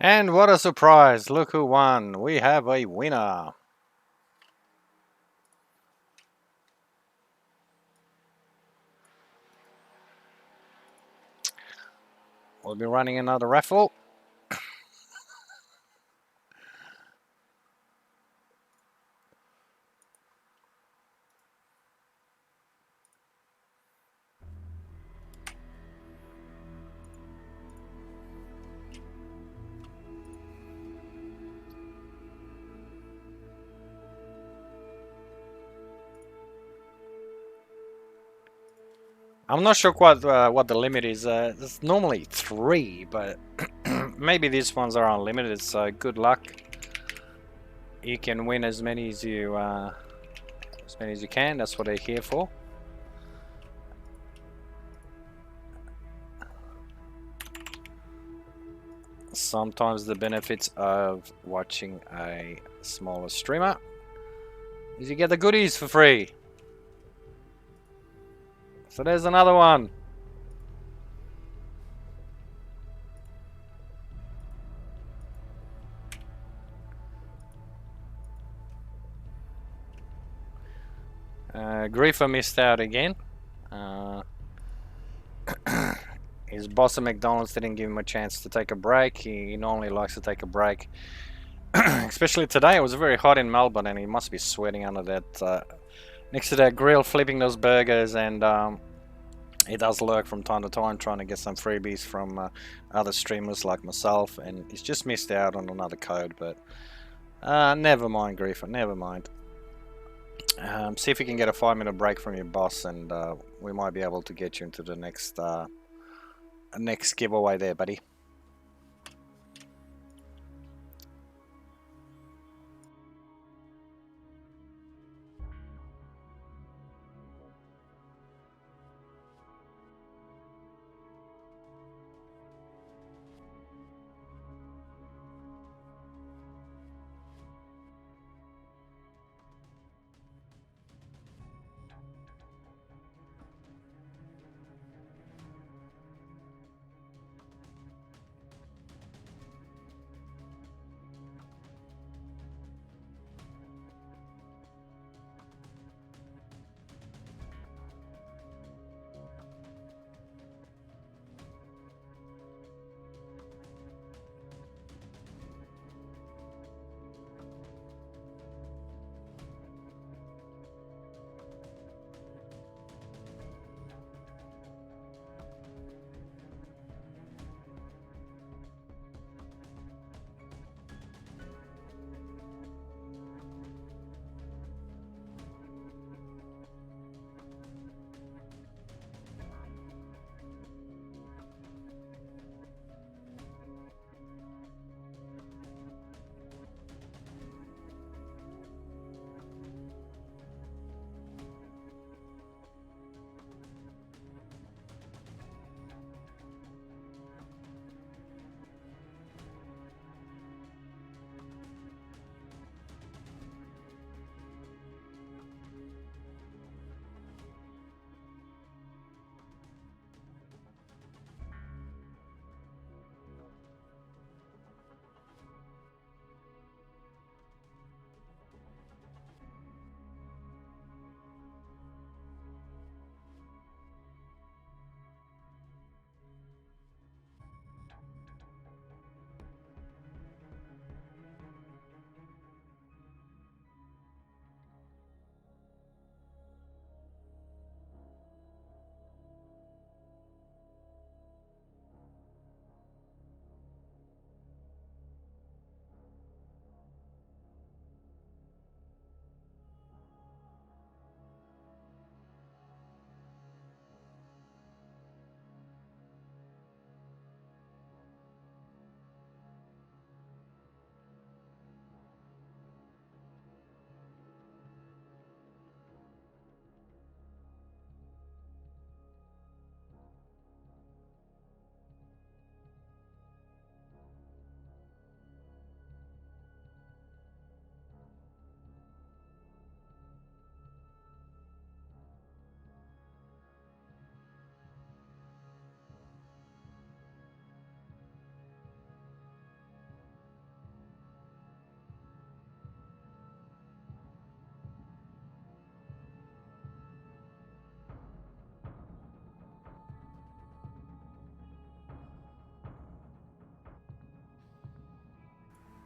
And what a surprise! Look who won. We have a winner. We'll be running another raffle. I'm not sure what the limit is. It's normally 3, but maybe these ones are unlimited. So good luck. You can win as many as you can. That's what they're here for. Sometimes the benefits of watching a smaller streamer is you get the goodies for free. So there's another one. Griefer missed out again. His boss at McDonald's didn't give him a chance to take a break. He normally likes to take a break. Especially today, it was very hot in Melbourne and he must be sweating under that, next to that grill flipping those burgers, and he does lurk from time to time trying to get some freebies from other streamers like myself, and he's just missed out on another code, but never mind, Griefer, never mind. See if you can get a 5-minute break from your boss, and we might be able to get you into the next giveaway there, buddy.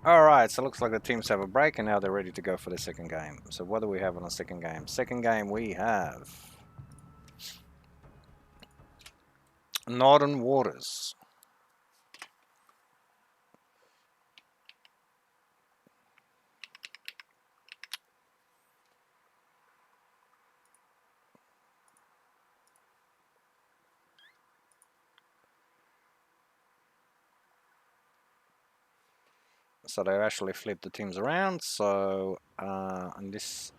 Alright, so it looks like the teams have a break and now they're ready to go for the second game. So what do we have on the second game? Second game we have Northern Waters. So they actually flipped the teams around. So on this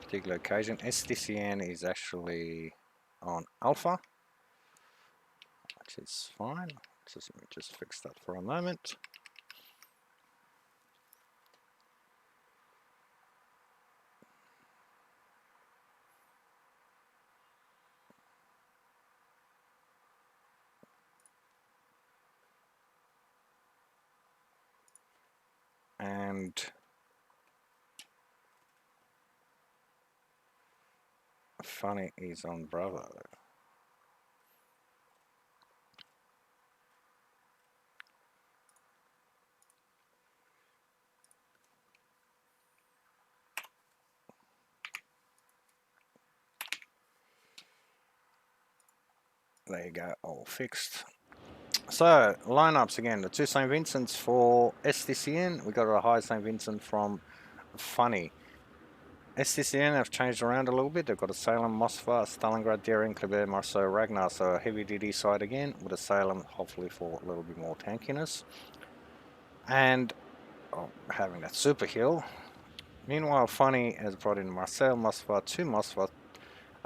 particular occasion, STCN is actually on Alpha, which is fine. Let me just fix that for a moment. And Funny is on Bravo. There you go, all fixed. So, lineups again, the two St. Vincents for STCN. We got a high St. Vincent from Funny. STCN have changed around a little bit. They've got a Salem, Moskva, Stalingrad, Daring, Kleber, Marceau, Ragnar. So a heavy DD side again with a Salem, hopefully for a little bit more tankiness. And having that super heal. Meanwhile, Funny has brought in Marcel, Moskva, two Moskva,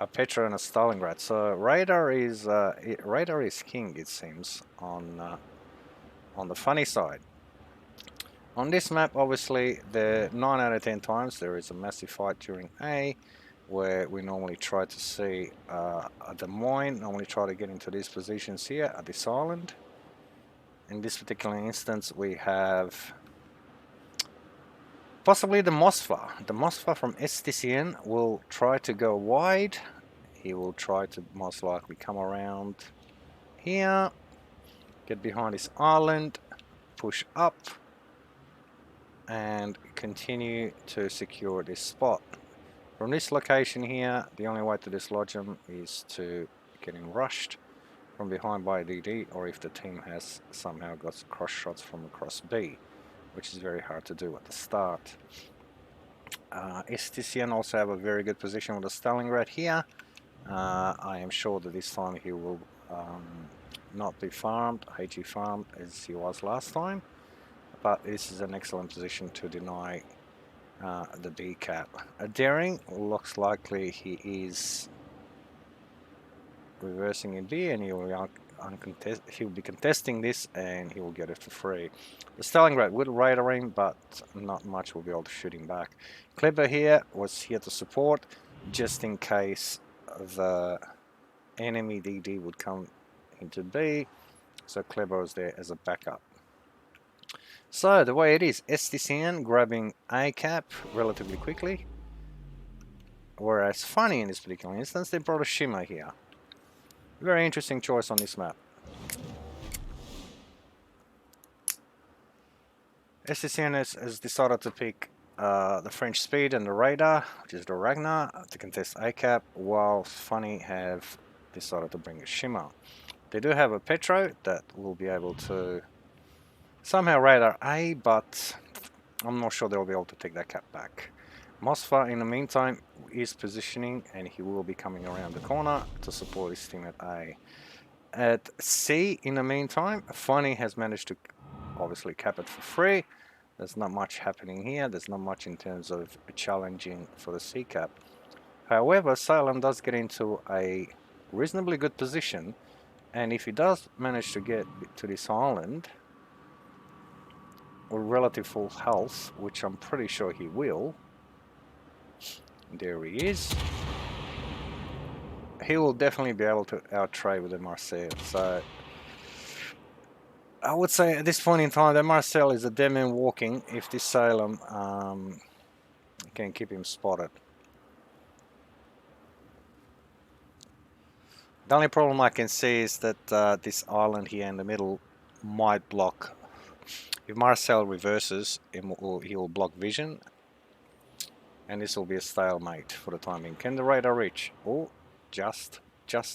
a Petra, and a Stalingrad. So Radar is king, it seems, on the Funny side. On this map, obviously, the 9 out of 10 times there is a massive fight during A, where we normally try to see a Des Moines, normally try to get into these positions here at this island. In this particular instance, we have possibly the Moskva. The Moskva from STCN will try to go wide. He will try to most likely come around here, get behind this island, push up, and continue to secure this spot. From this location here, the only way to dislodge him is to get him rushed from behind by a DD, or if the team has somehow got cross shots from across B, which is very hard to do at the start. STCN also have a very good position with the Stalingrad here. I am sure that this time he will not be farmed, HE farmed as he was last time, but this is an excellent position to deny the B cap. Daring looks likely he is reversing in B, and he'll be contesting this, and he will get it for free. The Stalingrad will radar him, but not much will be able to shoot him back. Kleber here was here to support, just in case the enemy DD would come into B, so Kleber was there as a backup. So the way it is, STCN grabbing A cap relatively quickly, whereas Funny in this particular instance, they brought a Shimmer here. Very interesting choice on this map. STCN has decided to pick the French Speed and the Radar, which is the Ragnar, to contest A cap, while Funny have decided to bring a Shimmer. They do have a Petro that will be able to somehow radar A, but I'm not sure they'll be able to take that cap back. Moskva, in the meantime, is positioning, and he will be coming around the corner to support his team at A. At C, in the meantime, Funny has managed to obviously cap it for free. There's not much happening here. There's not much in terms of challenging for the C cap. However, Salem does get into a reasonably good position, and if he does manage to get to this island with relative full health, which I'm pretty sure he will, there he is, he will definitely be able to out-trade with the Marcel. So I would say at this point in time that Marcel is a dead man walking if this Salem can keep him spotted. The only problem I can see is that this island here in the middle might block If Marcel reverses, he'll block vision. And this will be a stalemate for the time being. Can the radar reach? Oh, just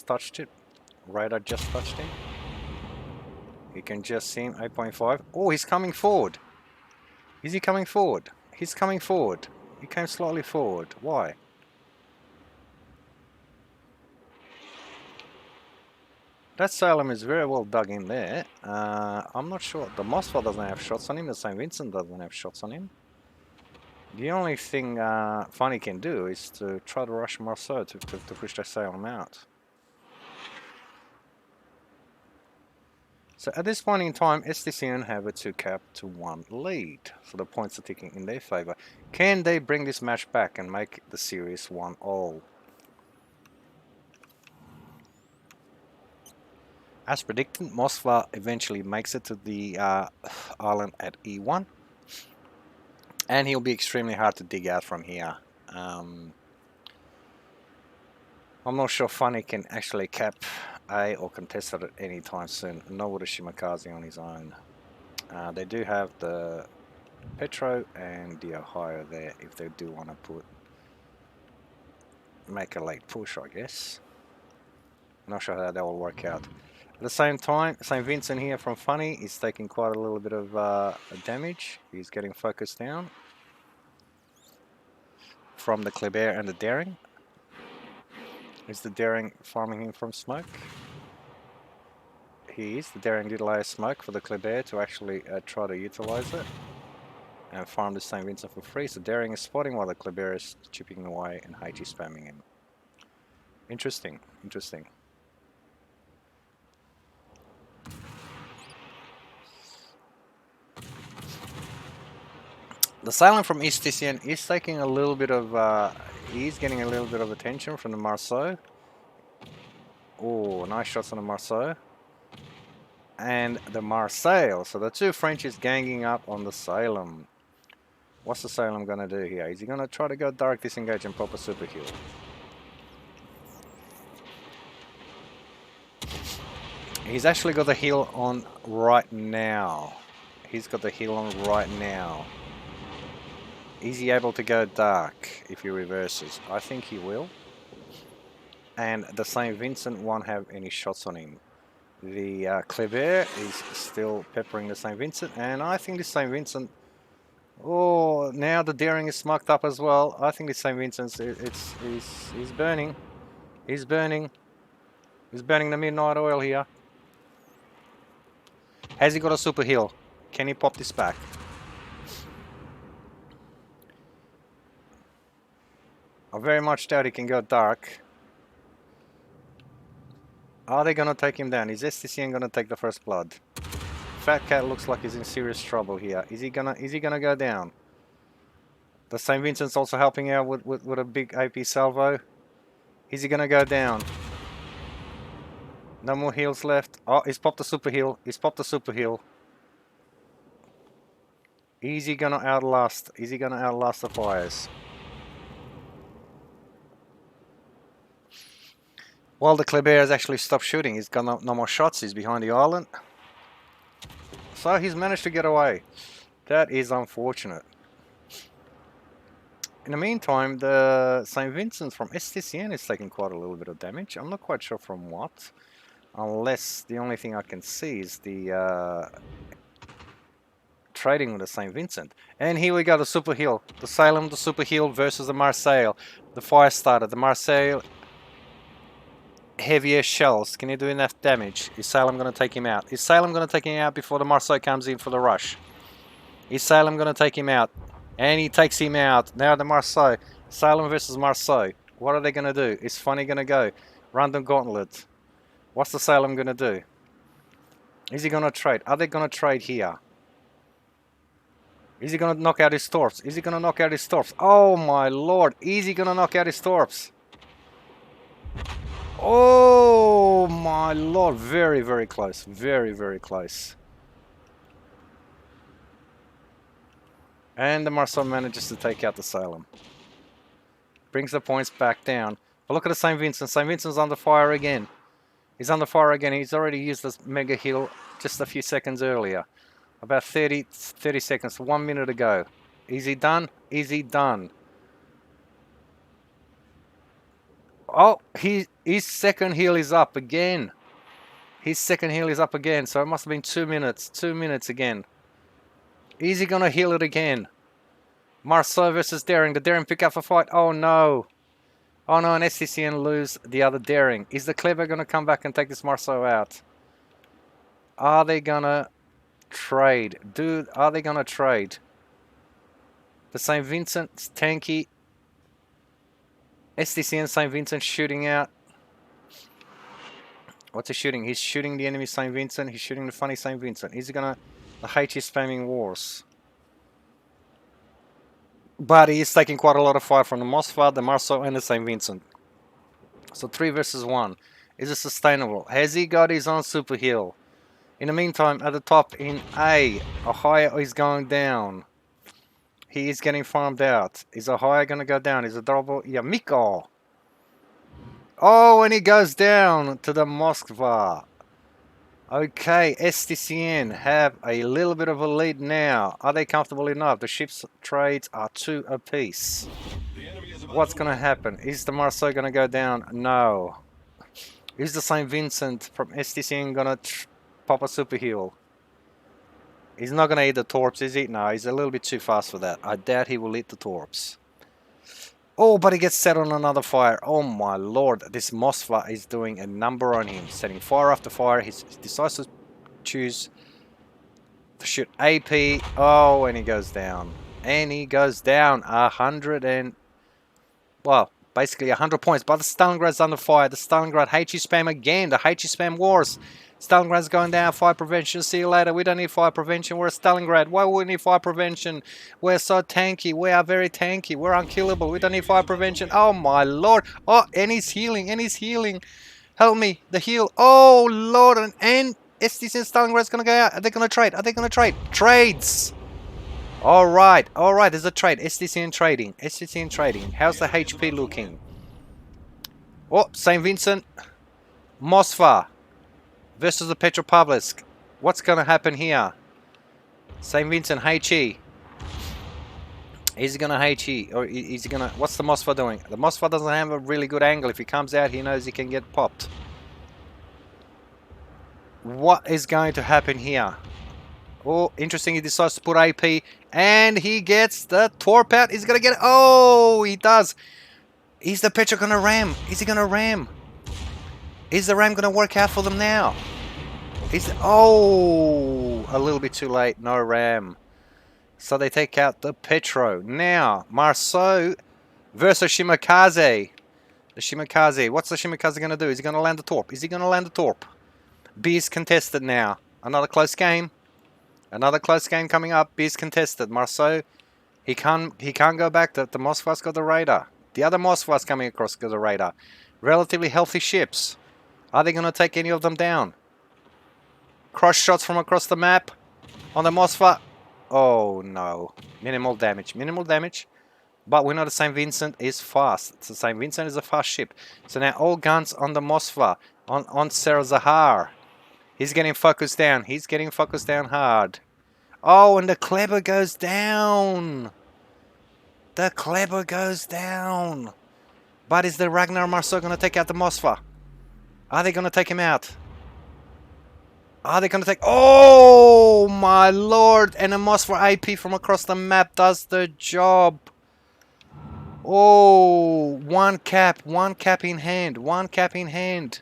touched it. Radar just touched him. You can just see him, 8.5. Oh, he's coming forward. Is he coming forward? He's coming forward. He came slightly forward. Why? That Salem is very well dug in there. I'm not sure. The Mosfell doesn't have shots on him. The St. Vincent doesn't have shots on him. The only thing Funny can do is to try to rush Marceau to push the Salem out. So at this point in time, STCN have a 2-1 lead. So the points are ticking in their favor. Can they bring this match back and make the series 1-all? As predicted, Moskva eventually makes it to the island at E1. And he'll be extremely hard to dig out from here. I'm not sure Funny can actually cap A or contest it at any time soon. Nor would Shimakaze on his own. They do have the Petro and the Ohio there if they do want to make a late push, I guess. Not sure how that will work out. At the same time, St. Vincent here from Funny is taking quite a little bit of damage. He's getting focused down from the Kleber and the Daring. Is the Daring farming him from smoke? He is. The Daring did lay a smoke for the Kleber to actually try to utilize it and farm the St. Vincent for free. So Daring is spotting while the Kleber is chipping away and HG spamming him. Interesting, interesting. The Silent from STCN is taking a little bit of, he's getting a little bit of attention from the Marceau. Oh, nice shots on the Marceau. And the Marseille. So the two Frenchies ganging up on the Salem. What's the Salem going to do here? Is he going to try to go dark disengage and pop a super heal? He's actually got the heal on right now. He's got the heal on right now. Is he able to go dark if he reverses? I think he will. And the St. Vincent won't have any shots on him. The Kleber is still peppering the St. Vincent. And I think the St. Vincent... Oh, now the Daring is smoked up as well. I think the St. Vincent's he's burning. He's burning. He's burning the midnight oil here. Has he got a super heal? Can he pop this back? I very much doubt he can go dark. Are they gonna take him down? Is STCN gonna take the first blood? Fat Cat looks like he's in serious trouble here. Is he gonna go down? The St. Vincent's also helping out with a big AP salvo. Is he gonna go down? No more heals left. Oh, he's popped the super heal. He's popped the super heal. Is he gonna outlast? Is he gonna outlast the fires? Well, the Kleber has actually stopped shooting. He's got no more shots. He's behind the island. So he's managed to get away. That is unfortunate. In the meantime, the St. Vincent from STCN is taking quite a little bit of damage. I'm not quite sure from what. Unless the only thing I can see is the trading with the St. Vincent. And here we go, the super heal. The Salem, the super heal versus the Marseille. The fire starter. The Marseille... Heavier shells. Can he do enough damage? Is Salem going to take him out? Is Salem going to take him out before the Marseille comes in for the rush? Is Salem going to take him out? And he takes him out. Now the Marseille. Salem versus Marseille. What are they going to do? Is Funny going to go? Random gauntlet. What's the Salem going to do? Is he going to trade? Are they going to trade here? Is he going to knock out his torps? Is he going to knock out his torps? Oh my lord. Is he going to knock out his torps? Oh my lord, very, very close. Very, very close. And the Marceau manages to take out the Salem. Brings the points back down. But look at the St. Vincent. St. Vincent's under fire again. He's under fire again. He's already used this mega heal just a few seconds earlier. About 30 seconds, 1 minute to go. Is he done? Is he done? Oh, his second heal is up again. His second heal is up again, so it must have been 2 minutes. 2 minutes again. Is he gonna heal it again? Marceau versus Daring. The Daring pick up a fight. Oh no. Oh no, and STCN lose the other Daring. Is the Clever gonna come back and take this Marceau out? Are they gonna trade? Dude, are they gonna trade? The St. Vincent's tanky. STCN St. Vincent shooting out. What's he shooting? He's shooting the enemy St. Vincent. He's shooting the funny St. Vincent. Is he gonna... The HE spamming wars. But he is taking quite a lot of fire from the Mossfa, the Marceau, and the St. Vincent. So 3 versus 1. Is it sustainable? Has he got his own super heal? In the meantime, at the top in A, Ohio is going down. He is getting farmed out. Is Ohio going to go down? Is it double? Yeah, Miko. Oh, and he goes down to the Moskva. Okay, STCN have a little bit of a lead now. Are they comfortable enough? The ships trades are 2 apiece. What's going to happen? Is the Marceau going to go down? No. Is the St. Vincent from STCN going to pop a super heal? He's not going to eat the torps, is he? No, he's a little bit too fast for that. I doubt he will eat the torps. Oh, but he gets set on another fire. Oh my lord, this Moskva is doing a number on him. Setting fire after fire. He decides to choose to shoot AP. Oh, and he goes down. And he goes down 100 and... Well, basically 100 points. But the Stalingrad's under fire. The Stalingrad HE spam again. The HE spam wars. Stalingrad's going down. Fire prevention. See you later. We don't need fire prevention. We're Stalingrad. Why would we need fire prevention? We're so tanky. We are very tanky. We're unkillable. We don't need fire prevention. Oh my lord. Oh, and he's healing. And he's healing. Help me. The heal. Oh lord. And STCN Stalingrad's going to go out. Are they going to trade? Are they going to trade? Trades. Alright. Alright. There's a trade. STCN trading. STCN trading. How's the HP looking? Oh, St. Vincent. Moskva versus the Petropavlovsk. What's going to happen here? St. Vincent, HE. Is he going to HE? Or is he going to... What's the Moskva doing? The Moskva doesn't have a really good angle. If he comes out, he knows he can get popped. What is going to happen here? Oh, interesting. He decides to put AP. And he gets the torp out. He's going to get it. Oh, he does. Is the Petro going to ram? Is he going to ram? Is the ram going to work out for them now? Oh, a little bit too late. No ram. So they take out the Petro. Now, Marceau versus Shimakaze. The Shimakaze. What's the Shimakaze going to do? Is he going to land the torp? Is he going to land the torp? B is contested now. Another close game. Another close game coming up. B is contested. Marceau, he can't go back. The Moskva's got the radar. The other Moskva's coming across got the radar. Relatively healthy ships. Are they going to take any of them down? Cross shots from across the map on the Moskva. Oh no. Minimal damage. Minimal damage. But we know the St. Vincent is fast. So St. Vincent is a fast ship. So now all guns on the Moskva. On Sarah Zahar. He's getting focused down. He's getting focused down hard. Oh, and the Kleber goes down. The Kleber goes down. But is the Ragnar Marceau going to take out the Moskva? Are they going to take him out? Are they going to take... Oh, my lord. And a Moskva AP from across the map does the job. Oh, one cap in hand. One cap in hand.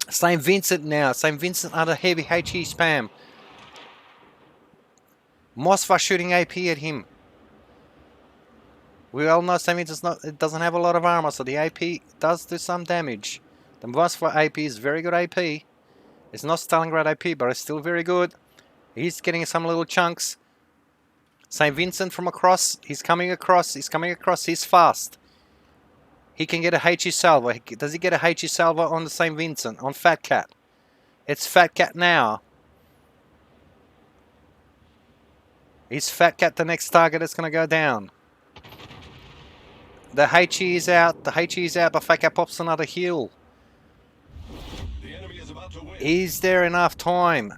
St. Vincent now. St. Vincent under heavy HE spam. Moskva shooting AP at him. We all know St. Vincent it doesn't have a lot of armor, so the AP does do some damage. The Moskva AP is very good AP. It's not Stalingrad AP, but it's still very good. He's getting some little chunks. St. Vincent from across. He's coming across. He's coming across. He's fast. He can get a HE salvo. Does he get a HE salvo on the St. Vincent? On Fat Cat. It's Fat Cat now. Is Fat Cat the next target that's going to go down? The HE is out. The HE is out, but Fat Cat pops another heal. Is there enough time?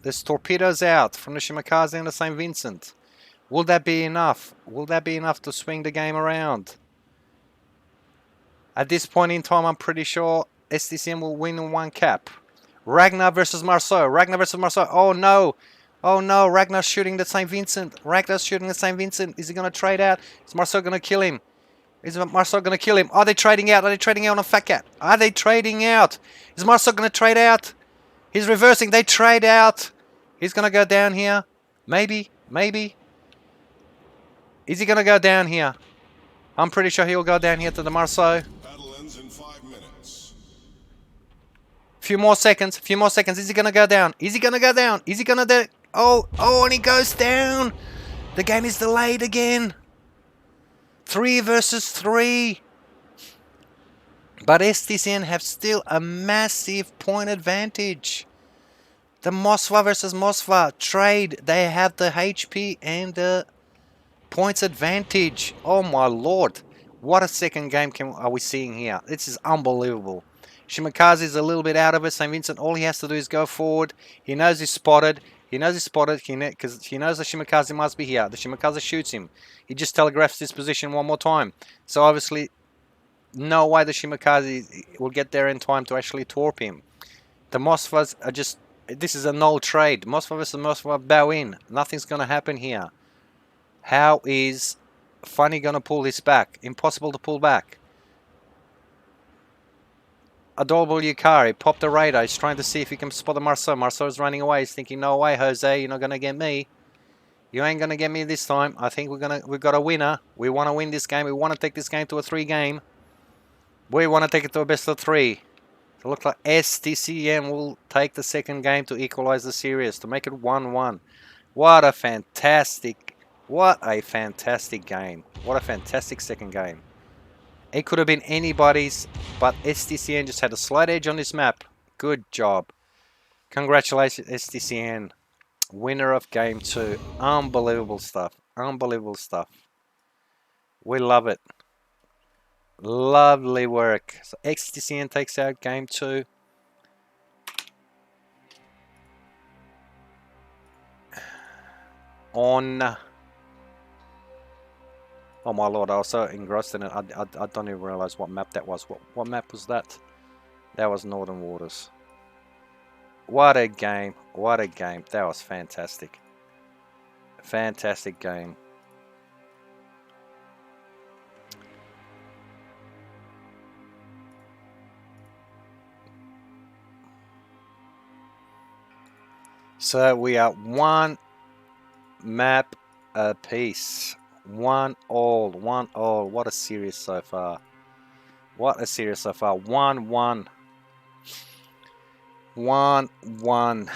There's torpedoes out from the Shimakaze and the St. Vincent. Will that be enough? Will that be enough to swing the game around? At this point in time, I'm pretty sure STCN will win in one cap. Ragnar versus Marceau. Ragnar versus Marceau. Oh no. Oh no. Ragnar's shooting the St. Vincent. Ragnar's shooting the St. Vincent. Is he going to trade out? Is Marceau going to kill him? Is Marceau going to kill him? Are they trading out? Are they trading out on a fat cat? Are they trading out? Is Marceau going to trade out? He's reversing. They trade out. He's going to go down here. Maybe. Maybe. Is he going to go down here? I'm pretty sure he'll go down here to the Marceau. Battle ends in 5 minutes. Few more seconds. Few more seconds. Is he going to go down? Is he going to go down? Is he going to do... Oh, and he goes down. The game is delayed again. 3 versus 3. But STCN have still a massive point advantage. The Moskva versus Moskva trade. They have the HP and the points advantage. Oh my lord. What a second game are we seeing here. This is unbelievable. Shimakaze is a little bit out of it. St. Vincent, all he has to do is go forward. He knows he's spotted. He knows he's spotted because he knows the Shimakaze must be here. The Shimakaze shoots him. He just telegraphs his position one more time. So obviously, no way the Shimakaze will get there in time to actually torp him. The Moskvas are just... This is a null trade. Moskva versus Moskva, bow in. Nothing's going to happen here. How is Funny going to pull this back? Impossible to pull back. Adorable Yukari popped the radar. He's trying to see if he can spot the Marceau. Marceau is running away. He's thinking, no way, Jose, you're not going to get me. You ain't going to get me this time. I think we've got a winner. We want to win this game. We want to take this game to a 3 game. We want to take it to a best of 3. So it looks like STCN will take the second game to equalize the series, to make it 1-1. What a fantastic game. What a fantastic second game. It could have been anybody's, but STCN just had a slight edge on this map. Good job. Congratulations, STCN. Winner of game 2. Unbelievable stuff. Unbelievable stuff. We love it. Lovely work. So STCN takes out game 2. On... Oh my lord, I was so engrossed in it, I don't even realize what map that was. What map was that? That was Northern Waters. What a game. What a game. That was fantastic. Fantastic game. So we are 1 map apiece. 1-all. 1-all. What a series so far. What a series so far. 1-1. 1-1.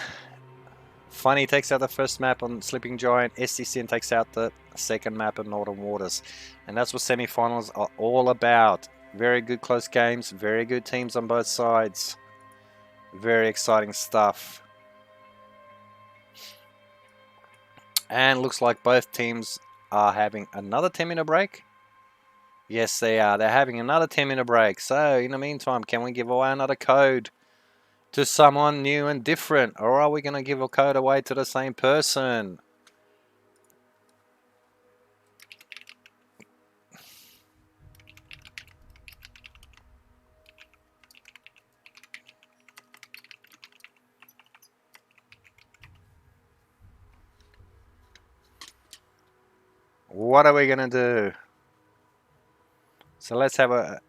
Funny takes out the first map on Sleeping Giant. STCN takes out the second map in Northern Waters. And that's what semi-finals are all about. Very good close games. Very good teams on both sides. Very exciting stuff. And looks like both teams are having another 10-minute break. Yes, they are. They're having another 10-minute break. So, in the meantime, can we give away another code to someone new and different? Or are we going to give a code away to the same person? What are we going to do? So let's have a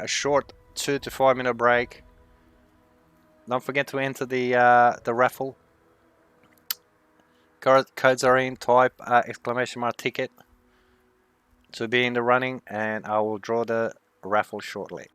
short 2 to 5 minute break. Don't forget to enter the raffle. Codes are in. Type ! Ticket to be in the running, and I will draw the raffle shortly.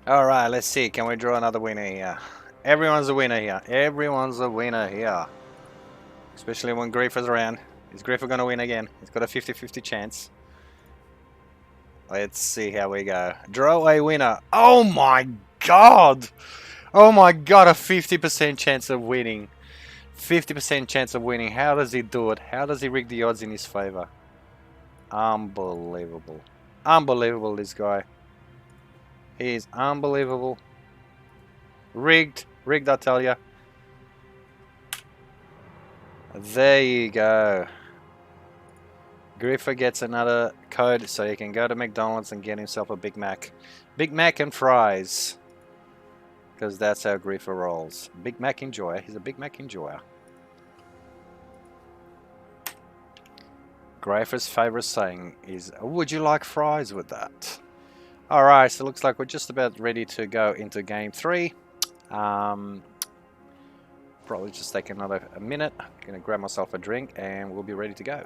Alright, let's see. Can we draw another winner here? Everyone's a winner here. Everyone's a winner here. Especially when Griefer's around. Is Griefer going to win again? He's got a 50-50 chance. Let's see how we go. Draw a winner. Oh my god! Oh my god, a 50% chance of winning. 50% chance of winning. How does he do it? How does he rig the odds in his favor? Unbelievable. Unbelievable, this guy. He is unbelievable. Rigged. Rigged, I tell ya. There you go. Griffer gets another code so he can go to McDonald's and get himself a Big Mac. Big Mac and fries. Because that's how Griffer rolls. Big Mac enjoyer. He's a Big Mac enjoyer. Griffer's favorite saying is, would you like fries with that? Alright, so it looks like we're just about ready to go into game 3. Probably just take another minute. I'm going to grab myself a drink and we'll be ready to go.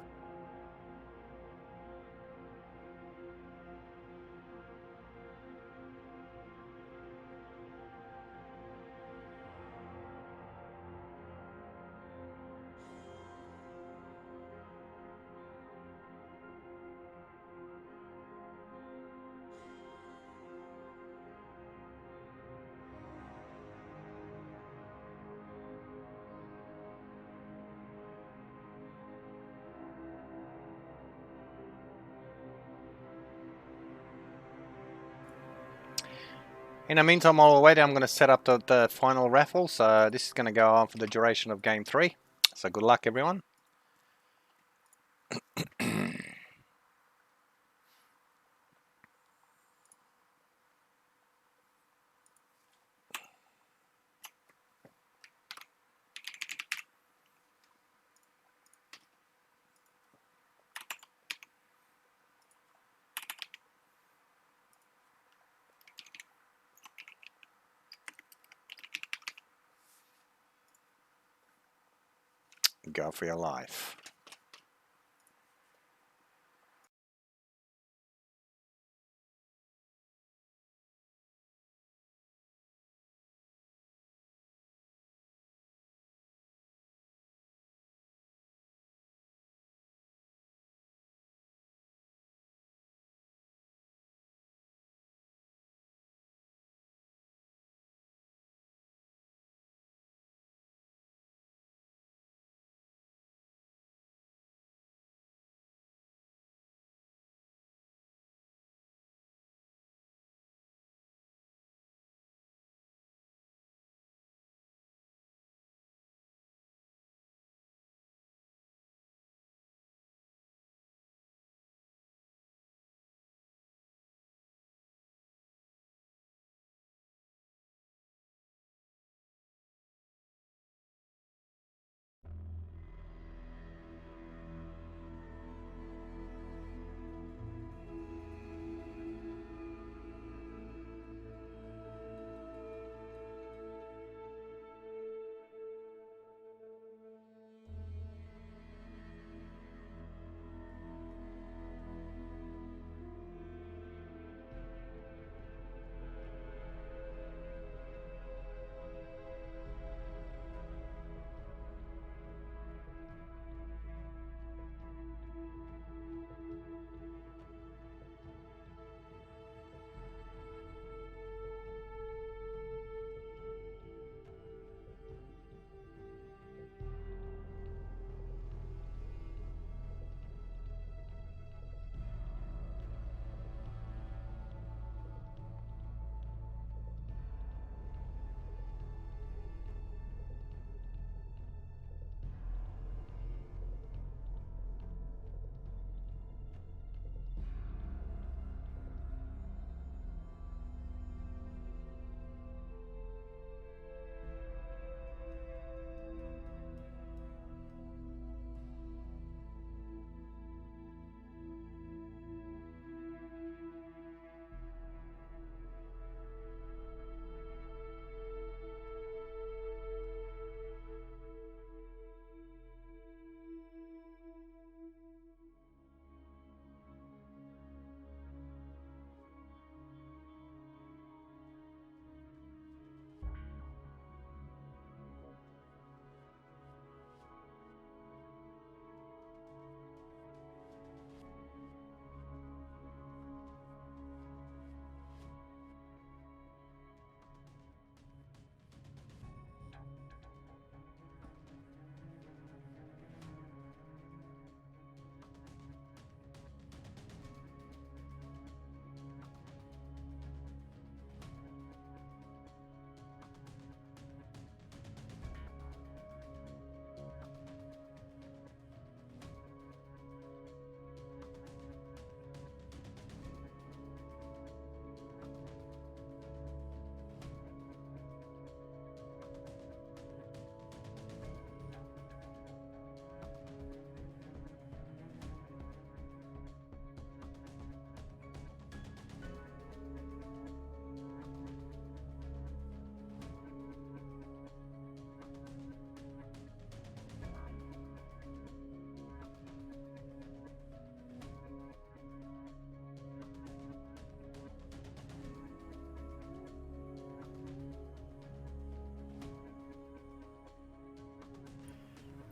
In the meantime, while we're waiting, I'm going to set up the final raffle. So this is going to go on for the duration of game 3. So good luck, everyone. Go for your life.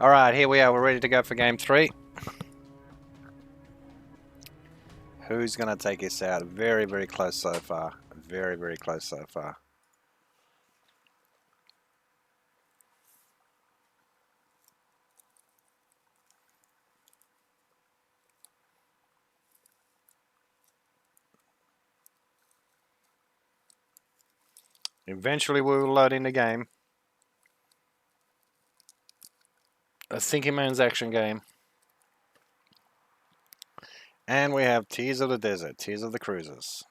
All right, here we are. We're ready to go for game 3. Who's going to take us out? Very, very close so far. Very, very close so far. Eventually we will load in the game. A Thinking Man's action game. And we have Tears of the Desert, Tears of the Cruisers.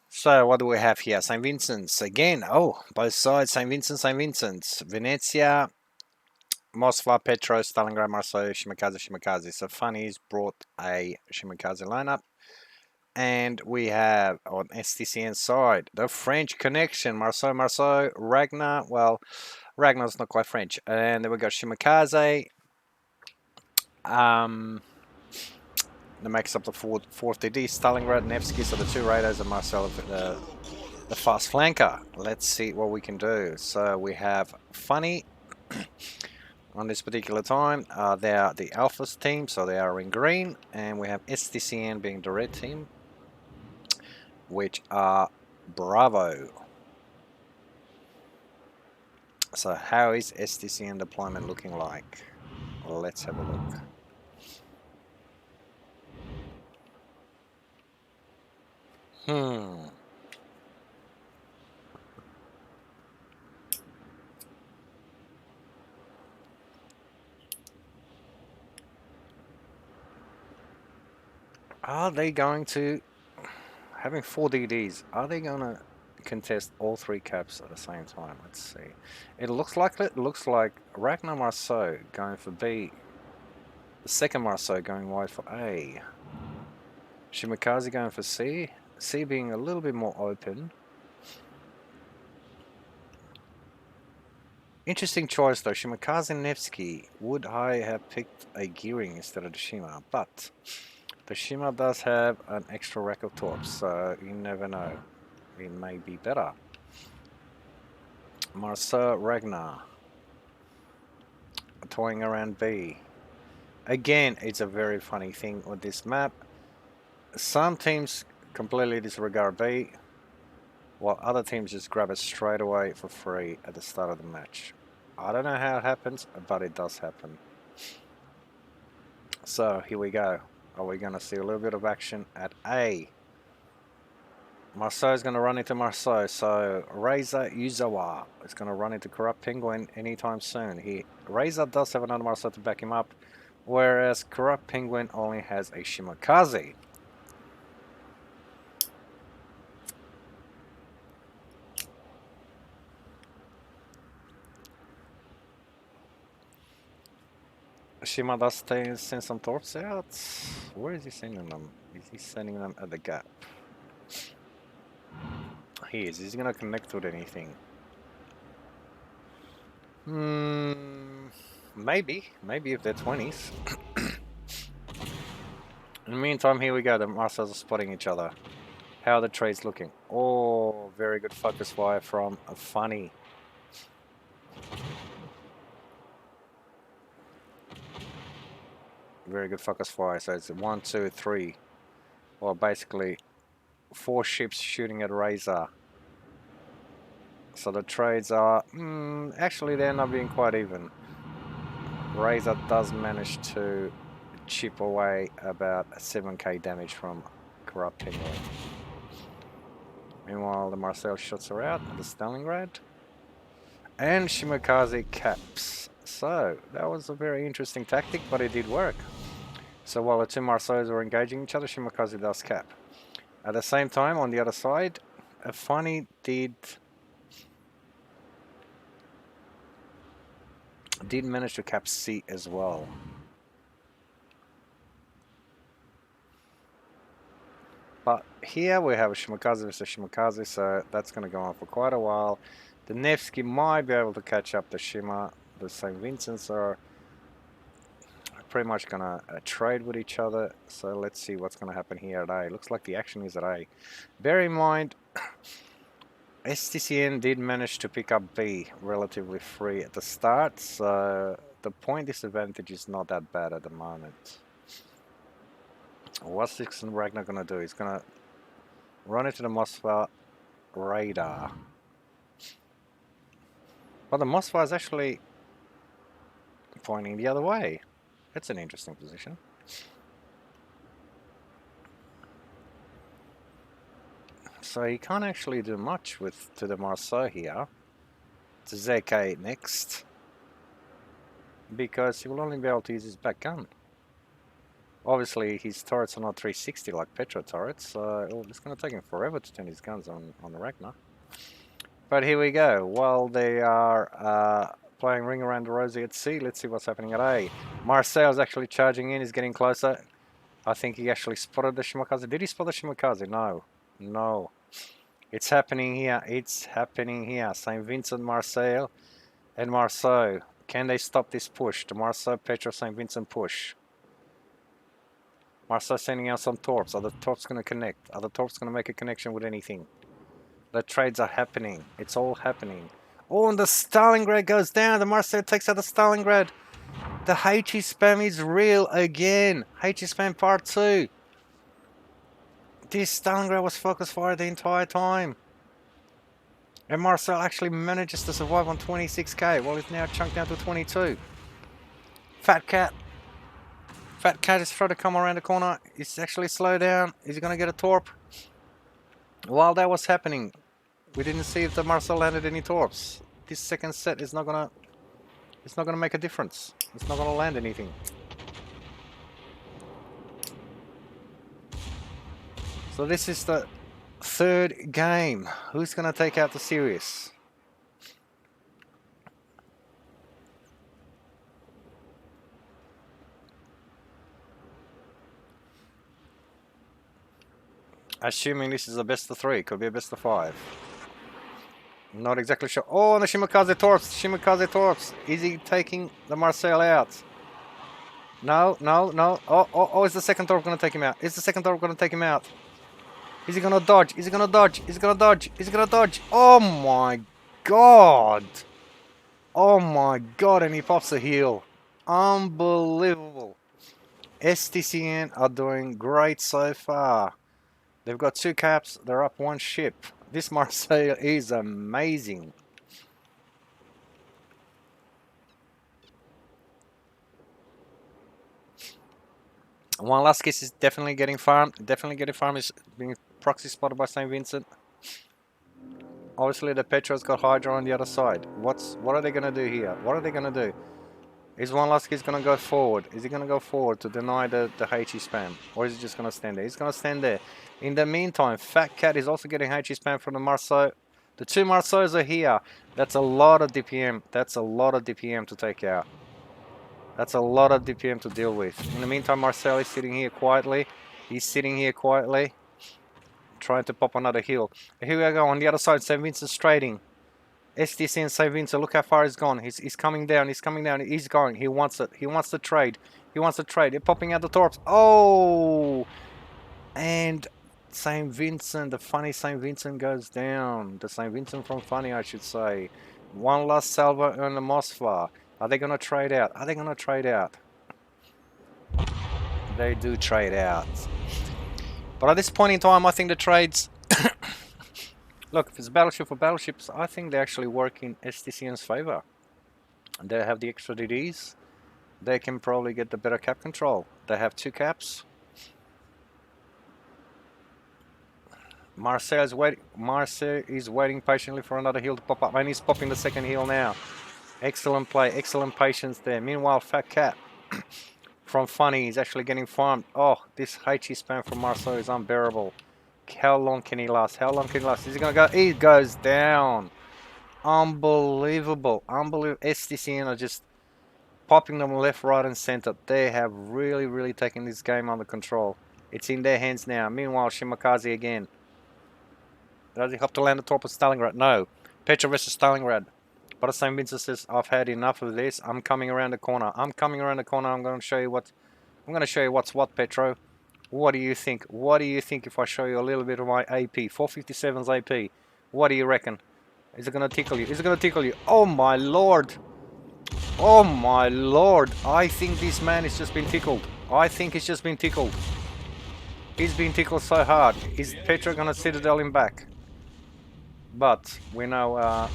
So what do we have here? St. Vincent's again. Oh, both sides. St. Vincent, St. Vincent's. Venezia, Moskva, Petro, Stalingrad, Marseille, Shimakaze. So Funny's brought a Shimakaze lineup. And we have on STCN side the French connection. Marceau, Ragnar. Well, Ragnar's not quite French. And then we got Shimakaze. That makes up the fourth DD. Stalingrad, Nevsky. So the two raiders and Marcel, the fast flanker. Let's see what we can do. So we have Funny on this particular time. They are the Alphas team, so they are in green. And we have STCN being the red team, which are Bravo. So how is STCN deployment looking like? Well, let's have a look. Are they going to, having 4 DDs, are they going to contest all 3 caps at the same time? Let's see. It looks like Ragnar Marceau going for B. The second Marceau going wide for A. Shimakaze going for C. C being a little bit more open. Interesting choice though. Shimakaze and Nevsky. Would I have picked a gearing instead of the Shima? But the Shima does have an extra rack of torps, so you never know. It may be better. Marceau, Ragnar. Toying around B. Again, it's a very funny thing with this map. Some teams completely disregard B, while other teams just grab it straight away for free at the start of the match. I don't know how it happens, but it does happen. So here we go. Are we going to see a little bit of action at A? Marceau is going to run into Marceau, so Razor Yuzawa is going to run into Corrupt Penguin anytime soon. Razor does have another Marceau to back him up, whereas Corrupt Penguin only has a Shimakaze. Shima does send some torps out. Where is he sending them? Is he sending them at the gap? He is. Is he going to connect with anything? Maybe. Maybe if they're 20s. In the meantime, here we go. The Masters are spotting each other. How are the trades looking? Oh, very good focus fire from a Funny. Very good focus fire. So it's 1, 2, 3. Well, basically 4 ships shooting at Razor. So the trades are, actually they're not being quite even. Razor does manage to chip away about 7k damage from Corrupt Penguin. Meanwhile, the Marcel shots are out at the Stalingrad. And Shimakaze caps. So, that was a very interesting tactic, but it did work. So while the two Marceaus were engaging each other, Shimakaze does cap. At the same time, on the other side, a Funny did manage to cap C as well. But here we have a Shimakaze versus Shimakaze, so that's going to go on for quite a while. The Nevsky might be able to catch up the Shima. The St. Vincent's are pretty much going to trade with each other. So let's see what's going to happen here at A. Looks like the action is at A. Bear in mind, STCN did manage to pick up B relatively free at the start, so the point disadvantage is not that bad at the moment. What's Dixon Ragnar gonna do? He's gonna run into the Mossfire radar. But the Mossfire is actually pointing the other way. That's an interesting position. So he can't actually do much with to the Marceau here. To ZK next. Because he will only be able to use his back gun. Obviously his turrets are not 360 like Petro turrets, so it's going to take him forever to turn his guns on the Ragnar. But here we go. While they are playing Ring Around the Rosie at C, let's see what's happening at A. Marcel's actually charging in, he's getting closer. I think he actually spotted the Shimakaze. Did he spot the Shimakaze? No. No. It's happening here. It's happening here. St. Vincent, Marseille, and Marceau. Can they stop this push? The Marceau, Petro, St. Vincent push. Marceau sending out some torps. Are the torps going to connect? Are the torps going to make a connection with anything? The trades are happening. It's all happening. Oh, and the Stalingrad goes down. The Marseille takes out the Stalingrad. The HE spam is real again. HE spam part 2. This Stalingrad was focus fire the entire time. And Marcel actually manages to survive on 26k. Well, he's now chunked down to 22. Fat Cat. Fat Cat is trying to come around the corner. He's actually slowed down. Is he going to get a torp? While that was happening, we didn't see if the Marcel landed any torps. This second set is not going to... It's not going to make a difference. It's not going to land anything. So this is the third game. Who's going to take out the series? Assuming this is a best of 3. Could be a best of 5. Not exactly sure. Oh, the Shimakaze torps. Shimakaze torps. Is he taking the Marcel out? No, no, no. Oh, is the second torp going to take him out? Is the second torp going to take him out? Is he going to dodge? Is he going to dodge? Is he going to dodge? Is he going to dodge? Oh my god. Oh my god, and he pops a heal. Unbelievable. STCN are doing great so far. They've got 2 caps. They're up 1 ship. This Marseille is amazing. One last case is definitely getting farmed. Definitely getting farmed. Is being proxy spotted by St. Vincent. Obviously the Petro's got Hydra on the other side. What are they gonna do here? What are they gonna do? Is one last case gonna go forward? Is he gonna go forward to deny the HE spam? Or is he just gonna stand there? He's gonna stand there. In the meantime, Fat Cat is also getting HE spam from the Marceau. The 2 Marceaus are here. That's a lot of DPM. That's a lot of DPM to take out. That's a lot of DPM to deal with. In the meantime, Marcel is sitting here quietly. He's sitting here quietly, trying to pop another heal. Here we go on the other side. St. Vincent's trading. STC and St. Vincent, look how far he's gone. He's coming down. He's coming down. He's going. He wants it. He wants to trade. He wants to trade. They're popping out the torps. Oh! And St. Vincent, the funny St. Vincent goes down. The St. Vincent from funny, I should say. One last salvo on the Mossfire. Are they going to trade out? Are they going to trade out? They do trade out. But at this point in time, I think the trades... Look, if it's battleship for battleships, I think they actually work in STCN's favor. They have the extra DDs. They can probably get the better cap control. They have 2 caps. Marseille is waiting patiently for another heal to pop up, and he's popping the second heal now. Excellent play, excellent patience there. Meanwhile, Fat Cat from Funny is actually getting farmed. Oh, this HE spam from Marceau is unbearable. How long can he last? How long can he last? Is he going to go? He goes down. Unbelievable. Unbelievable. STCN are just popping them left, right, and center. They have really, really taken this game under control. It's in their hands now. Meanwhile, Shimakaze again. Does he hope to land a torp of Stalingrad? No. Petro versus Stalingrad. But St. Vincent says, I've had enough of this. I'm coming around the corner. I'm coming around the corner. I'm going to show you what... I'm going to show you what's what, Petro. What do you think? What do you think if I show you a little bit of my AP? 457's AP. What do you reckon? Is it gonna tickle you? Is it gonna tickle you? Oh my lord! Oh my lord! I think this man has just been tickled. I think he's just been tickled. He's been tickled so hard. Is Petro gonna citadel him back? But we know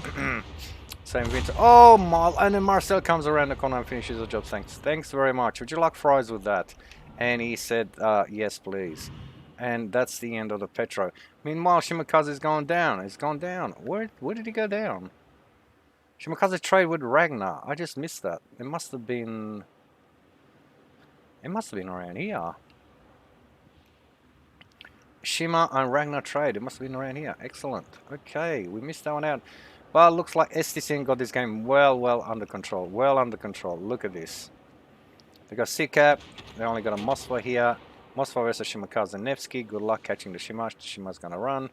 same Vincent. Oh my! And then Marcel comes around the corner and finishes the job. Thanks. Thanks very much. Would you like fries with that? And he said, yes, please. And that's the end of the Petro. Meanwhile, Shimakaze's gone down. He's gone down. Where did he go down? Shimakaze trade with Ragnar. I just missed that. It must have been. It must have been around here. Shima and Ragnar trade. It must have been around here. Excellent. Okay, we missed that one out. But looks like STCN got this game well under control. Well under control. Look at this. They got Sikap. They only got a Moskva here. Moskva versus Shimakaze Nevsky. Good luck catching the Shima. Shima's gonna run.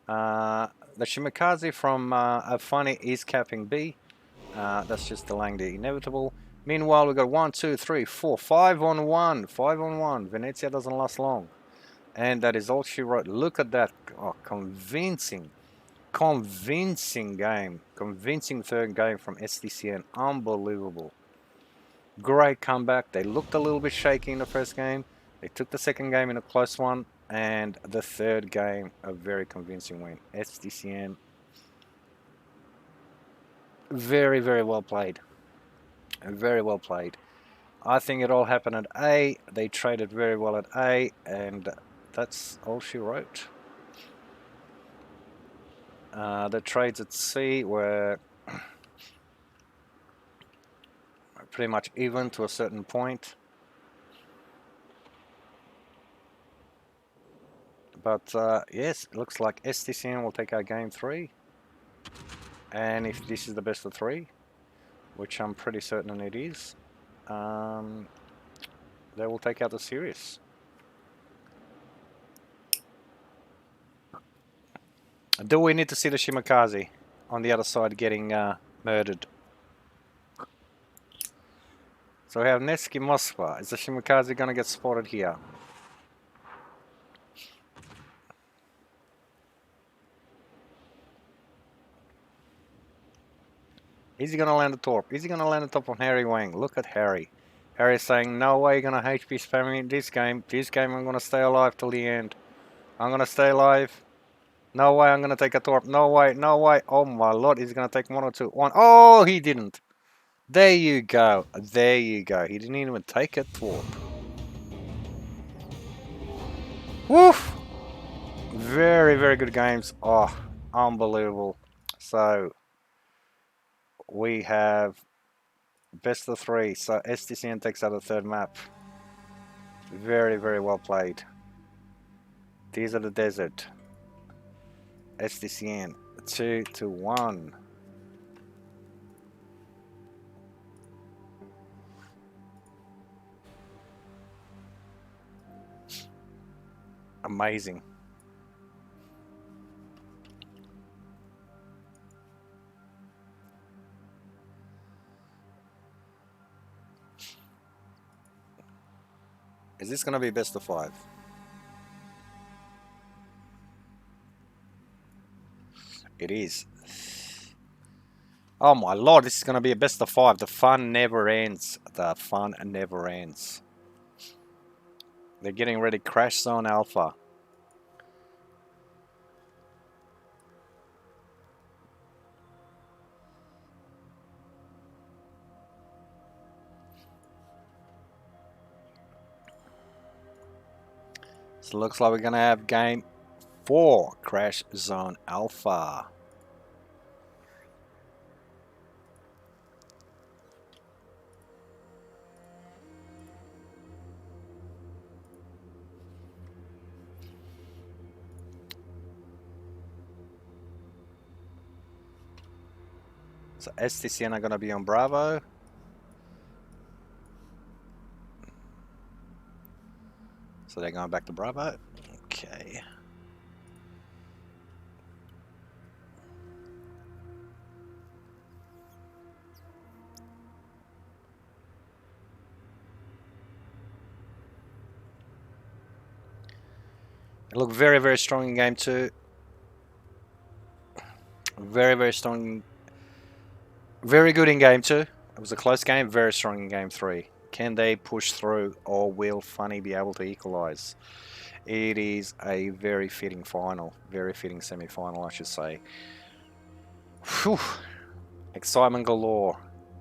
The Shimakaze from Afani is capping B. That's just delaying the inevitable. Meanwhile, we got 1, 2, 3, 4, 5 on 1. 5 on 1. Venezia doesn't last long. And that is all she wrote. Look at that. Oh, convincing game. Convincing third game from STCN. Unbelievable. Great comeback. They looked a little bit shaky in the first game. They took the second game in a close one. And the third game, a very convincing win. STCN. Very well played. Very well played. I think it all happened at A. They traded very well at A. And that's all she wrote. The trades at C were pretty much even to a certain point. But yes, it looks like STCN will take our game 3. And if this is the best of 3, which I'm pretty certain it is, they will take out the series. Do we need to see the Shimakaze on the other side getting murdered? So we have Nevsky Moskva. Is the Shimakaze going to get spotted here? Is he going to land the top? Is he going to land the top on Harry Wang? Look at Harry. Harry's saying, no way you're going to HP spam me in this game. This game I'm going to stay alive till the end. I'm going to stay alive. No way I'm going to take a torp. No way. No way. Oh my lord. He's going to take 1 or 2. 1. Oh, he didn't. There you go. There you go. He didn't even take a torp. Woof. Very good games. Oh, unbelievable. So, we have best of 3. So, STCN takes out the third map. Very well played. These are the desert. STCN 2-1. Amazing. Is this going to be best of 5? It is. Oh my lord, this is going to be a best of 5. The fun never ends. The fun never ends. They're getting ready. Crash Zone Alpha. So it looks like we're going to have game 4. Crash Zone Alpha. So STCN are going to be on Bravo. So they're going back to Bravo. Okay. It looked very strong in game 2. Very, very strong. Very good in game 2. It was a close game. Very strong in game 3. Can they push through, or will Funny be able to equalise? It is a very fitting final. Very fitting semi-final, I should say. Whew. Excitement galore.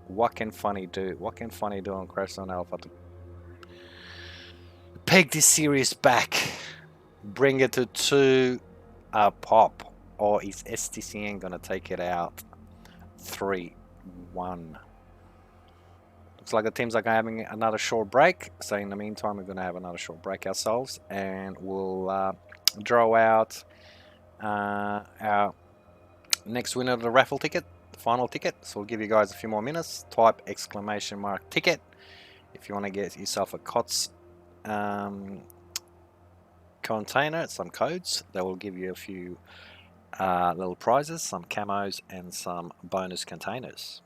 What can Funny do? What can Funny do on Crescent Alpha to peg this series back? Bring it to 2 pop? Or is STCN going to take it out 3-1? Looks like the teams are having another short break. So in the meantime, we're going to have another short break ourselves. And we'll draw out our next winner of the raffle ticket, the final ticket. So we'll give you guys a few more minutes. Type !ticket if you want to get yourself a KOTS container, some codes that will give you a few little prizes, some camos and some bonus containers.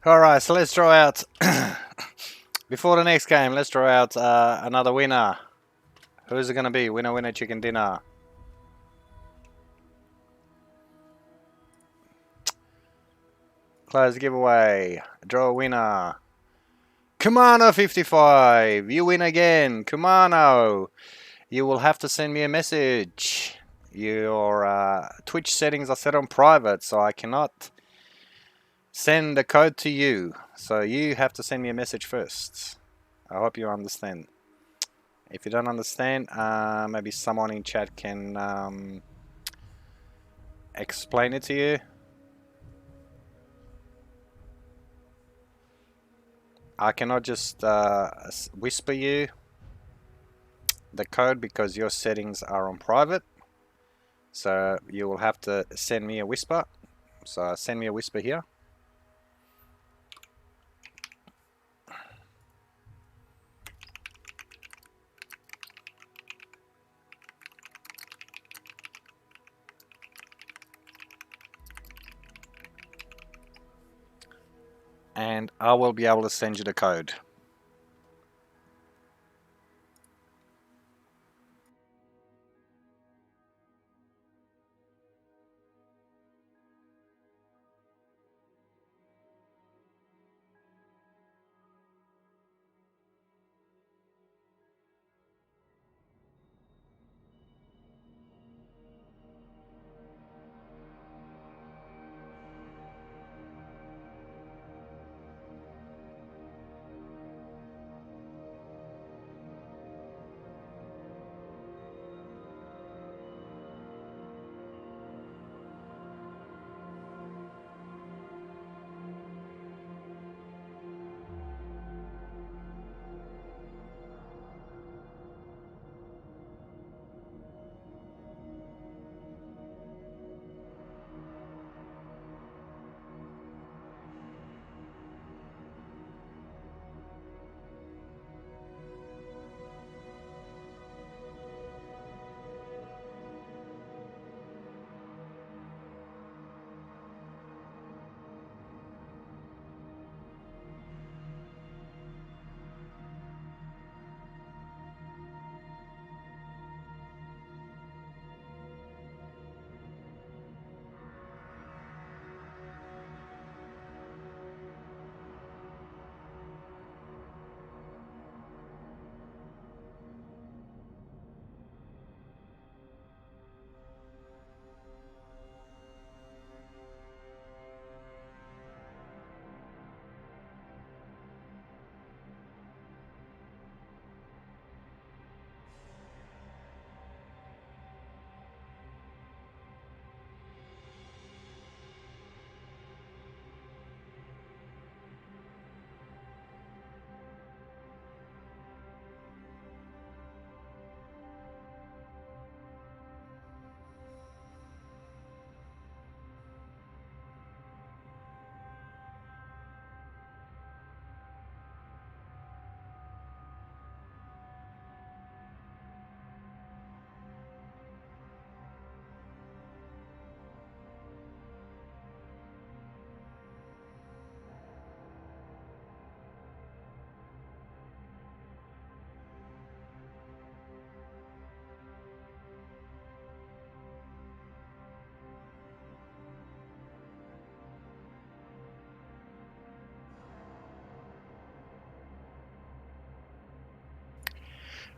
Alright, so let's draw out, before the next game, let's draw out another winner. Who's it going to be? Winner, winner, chicken dinner. Close giveaway. Draw a winner. Kumano55. You win again. Kumano. You will have to send me a message. Your Twitch settings are set on private, so I cannot send the code to you. So you have to send me a message first. I hope you understand. If you don't understand, maybe someone in chat can explain it to you. I cannot just whisper you the code because your settings are on private. So you will have to send me a whisper. So send me a whisper here. And I will be able to send you the code.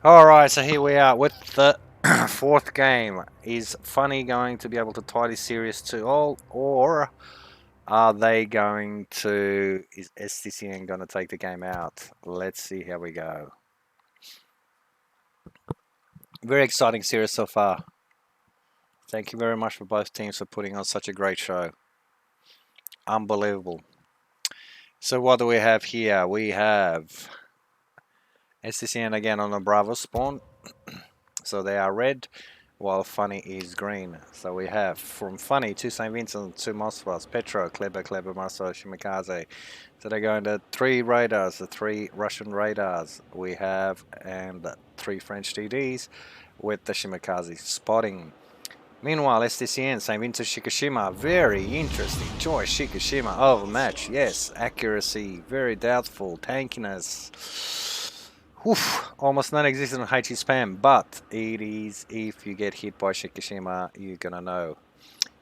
Alright, so here we are with the fourth game. Is Funny going to be able to tie this series to all, or are they going to, is STCN going to take the game out? Let's see how we go. Very exciting series so far. Thank you very much for both teams for putting on such a great show. Unbelievable. So what do we have here? We have STCN again on the Bravo spawn. So they are red, while Funny is green. So we have from Funny to St. Vincent to Mosfas, Petro, Kleber, Marso, Shimikaze. So they're going to 3 radars, the 3 Russian radars we have, and 3 French TDs with the Shimikaze spotting. Meanwhile, STCN, St. Vincent Shikishima, very interesting choice. Shikishima, over match, yes. Accuracy, very doubtful. Tankiness, oof, almost non-existent HE spam, but it is, if you get hit by Shikishima, you're gonna know.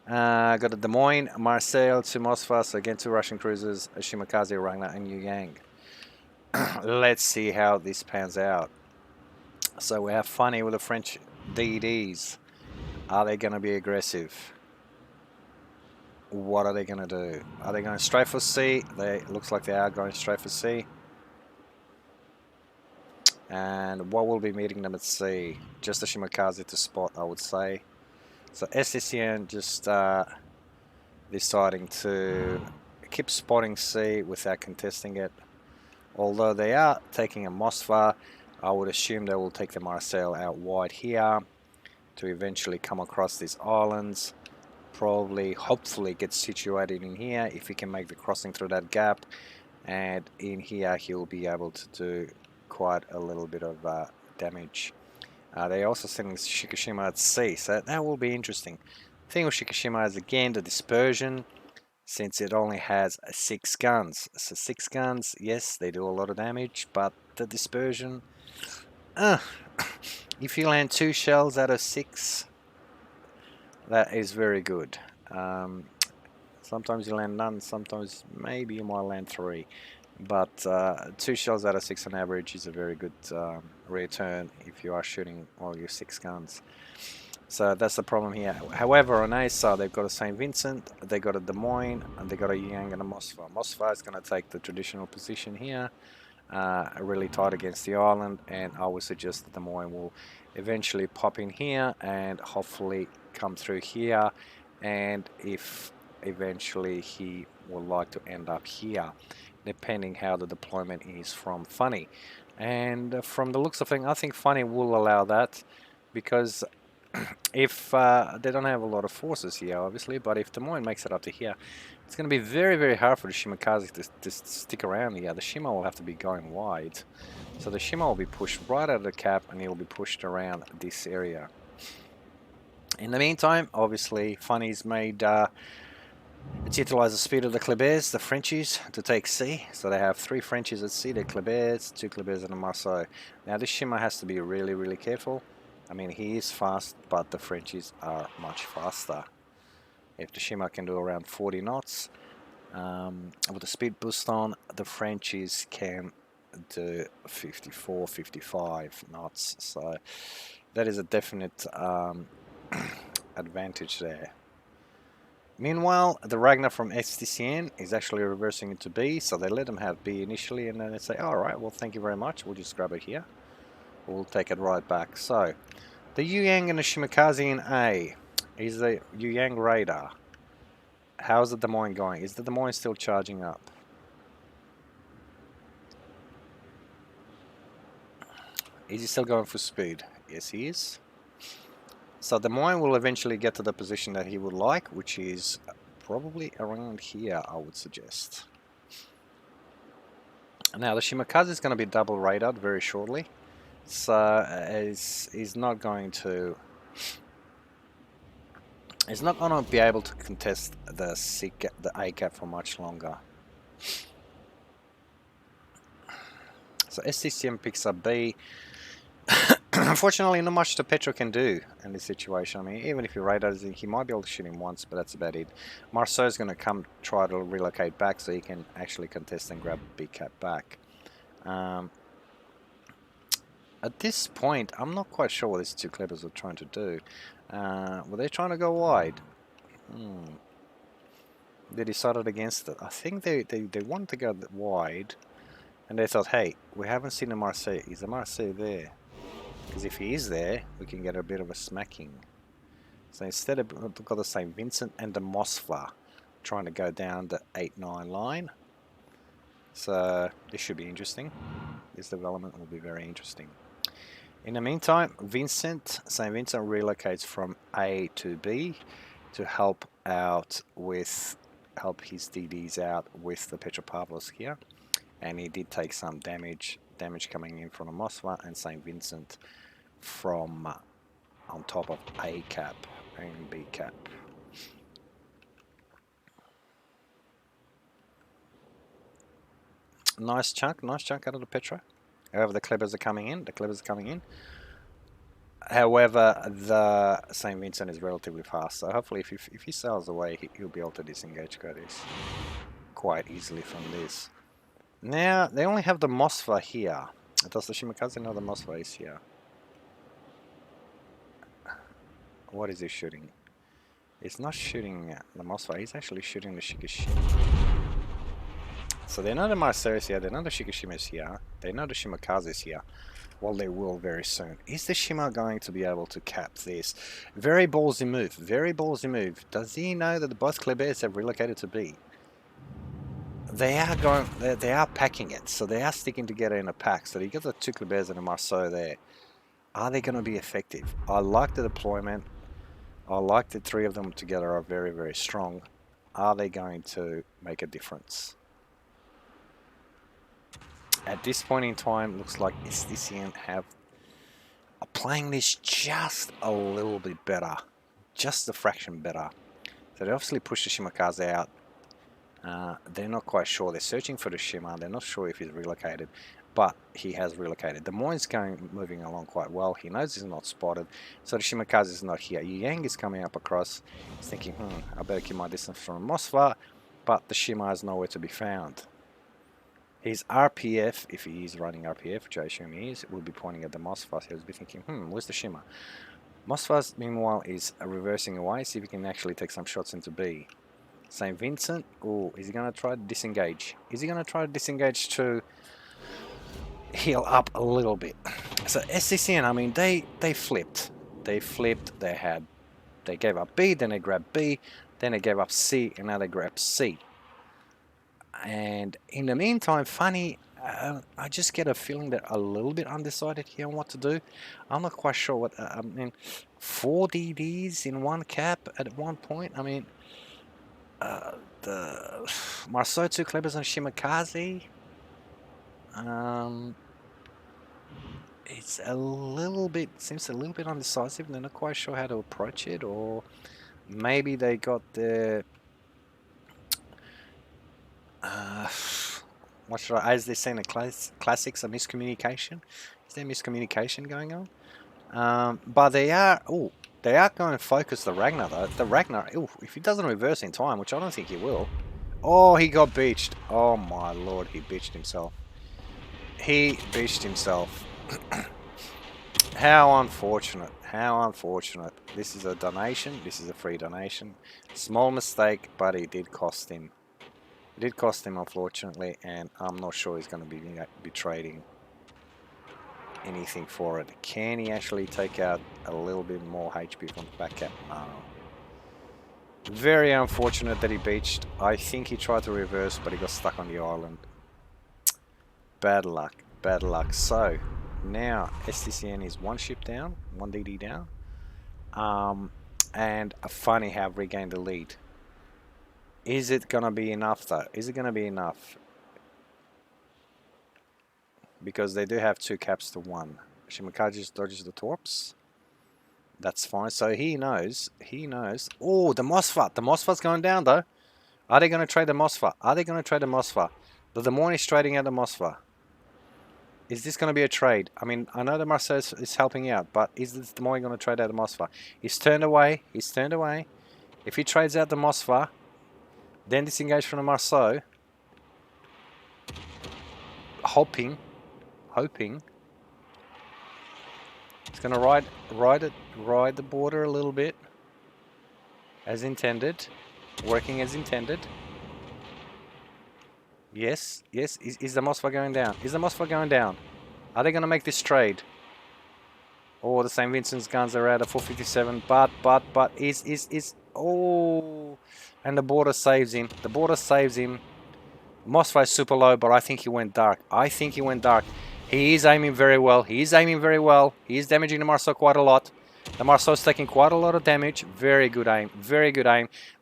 Got a Des Moines, Marseille, two Moskva, so again two Russian cruisers, a Shimakaze, Ragnar, and Yu Yang. Let's see how this pans out. So we have Funny with the French DDs. Are they going to be aggressive? What are they going to do? Are they going straight for C? Looks like they are going straight for C. And what will be meeting them at C? Just a Shimakaze to spot, I would say. So STCN just deciding to keep spotting C without contesting it. Although they are taking a Moskva, I would assume they will take the Marseille out wide here to eventually come across these islands. Probably, hopefully get situated in here if he can make the crossing through that gap. And in here he'll be able to do quite a little bit of damage. They're also sending Shikishima at sea, so that will be interesting. The thing with Shikishima is again the dispersion, since it only has 6 guns. So 6 guns, yes, they do a lot of damage, but the dispersion, if you land 2 shells out of 6, that is very good. Sometimes you land none, sometimes maybe you might land 3. But 2 shells out of 6 on average is a very good return if you are shooting all your 6 guns. So that's the problem here. However, on A side, they've got a St. Vincent, they got a Des Moines, and they got a Yang and a Moskva. Moskva is going to take the traditional position here, really tight against the island, and I would suggest that Des Moines will eventually pop in here and hopefully come through here, and if eventually he would like to end up here, depending how the deployment is from Funny. And from the looks of things, I think Funny will allow that, because if they don't have a lot of forces here, obviously, but if Des Moines makes it up to here, it's going to be very, very hard for the Shimakaze to stick around here. The Shima will have to be going wide. So the Shima will be pushed right out of the cap, and he will be pushed around this area. In the meantime, obviously, Funny's made... it's utilised the speed of the Clébers, the Frenchies, to take C. So they have 3 Frenchies at C, the Clébers, 2 Clébers and a Marseille. Now this Shima has to be really, really careful. I mean, he is fast, but the Frenchies are much faster. If the Shima can do around 40 knots, with the speed boost on, the Frenchies can do 54, 55 knots. So that is a definite advantage there. Meanwhile, the Ragnar from STCN is actually reversing into B, so they let him have B initially, and then they say, alright, well thank you very much, we'll just grab it here. We'll take it right back. So, the Yu Yang and the Shimakaze in A. Is the Yu Yang radar? How's the Des Moines going? Is the Des Moines still charging up? Is he still going for speed? Yes, he is. So Des Moines will eventually get to the position that he would like, which is probably around here, I would suggest. Now, the Shimakaze is going to be double radared very shortly. So, he's not going to... He's not going to be able to contest the A cap for much longer. So STCM picks up B. Unfortunately, not much the Petro can do in this situation. I mean, even if he radars, he might be able to shoot him once, but that's about it. Marceau's going to come try to relocate back so he can actually contest and grab B cap back. At this point, I'm not quite sure what these 2 Clebers are trying to do. Were they trying to go wide? They decided against it. I think they wanted to go wide, and they thought, hey, we haven't seen a Marseille. Is the Marseille there? Because if he is there, we can get a bit of a smacking. So instead, we've got the St. Vincent and the Moskva trying to go down the 8-9 line. So this should be interesting. This development will be very interesting. In the meantime, St. Vincent relocates from A to B to help his DDs out with the Petropavlovsk here. And he did take some damage coming in from the Moskva and St. Vincent from on top of A cap. and B cap. Nice chunk out of the Petro. However, the Clebers are coming in. However, the St. Vincent is relatively fast, so hopefully if he sails away, he'll be able to disengage quite easily from this. Now, they only have the Mosfa here. Does the Shimakaze know the Mosfa is here? What is he shooting? He's not shooting the Mosfa, he's actually shooting the Shikishima. So they know the Marcel is here, they know the Shikishima is here, they know the Shimakaze is here. Well, they will very soon. Is the Shima going to be able to cap this? Very ballsy move, very ballsy move. Does he know that the both Klebers have relocated to B? They are packing it, so they are sticking together in a pack. So you got the two Klebers and a Marceau there. Are they going to be effective? I like the deployment. I like the three of them together are very, very strong. Are they going to make a difference? At this point in time, looks like STCN are playing this just a little bit better. Just a fraction better. So they obviously push the Shimakaze out. They're not quite sure. They're searching for the Shima. They're not sure if he's relocated, but he has relocated. The Moine's moving along quite well. He knows he's not spotted, so the Shimakaze is not here. Yang is coming up across. He's thinking, I better keep my distance from Mosfa, but the Shima is nowhere to be found. His RPF, if he is running RPF, which I assume he is, will be pointing at the Mosfa. He'll be thinking, where's the Shima? Mosfa, meanwhile, is reversing away, see if he can actually take some shots into B. St. Vincent, is he going to try to disengage? Is he going to try to disengage to heal up a little bit? So STCN, I mean, they flipped. They gave up B, then they grabbed B, then they gave up C, and now they grab C. And in the meantime, funny, I just get a feeling they're a little bit undecided here on what to do. I'm not quite sure what, I mean, 4 DDs in one cap at one point. I mean, the Marceau, 2 Klebers and Shimakaze. It's a little bit, seems a little bit undecisive. They're not quite sure how to approach it, or maybe they got the what should I, as they say in the classics, a miscommunication. Is there miscommunication going on? But they are going to focus the Ragnar though. The Ragnar, if he doesn't reverse in time, which I don't think he will. Oh, he got beached. Oh my lord, he beached himself. He beached himself. How unfortunate. How unfortunate. This is a donation. This is a free donation. Small mistake, but it did cost him. It did cost him, unfortunately, and I'm not sure he's going to be trading anything for it. Can he actually take out a little bit more HP from the back cap? No. Very unfortunate that he beached. I think he tried to reverse, but he got stuck on the island. Bad luck. Bad luck. So, now STCN is 1 ship down, 1 DD down. And funny have regained the lead. Is it going to be enough though? Is it going to be enough? Because they do have 2 caps to 1. Shimakaze dodges the torps. That's fine. So he knows. Oh, the Mosfa. The Mosfa's going down though. Are they going to trade the Mosfa? The Des Moines is trading out the Mosfa. Is this going to be a trade? I mean, I know the Marseille is helping out, but is the Des Moines going to trade out the Mosfa? He's turned away. If he trades out the Mosfa, then disengage from the Marceau. Hoping. He's going to ride the border a little bit. As intended. Working as intended. Yes. Is the Mosfa going down? Are they going to make this trade? Oh, the St. Vincent's guns are out at 457, but oh, and the border saves him. Mosfa is super low, but I think he went dark. He is aiming very well. He is damaging the Marceau quite a lot. The Marceau is taking quite a lot of damage. Very good aim.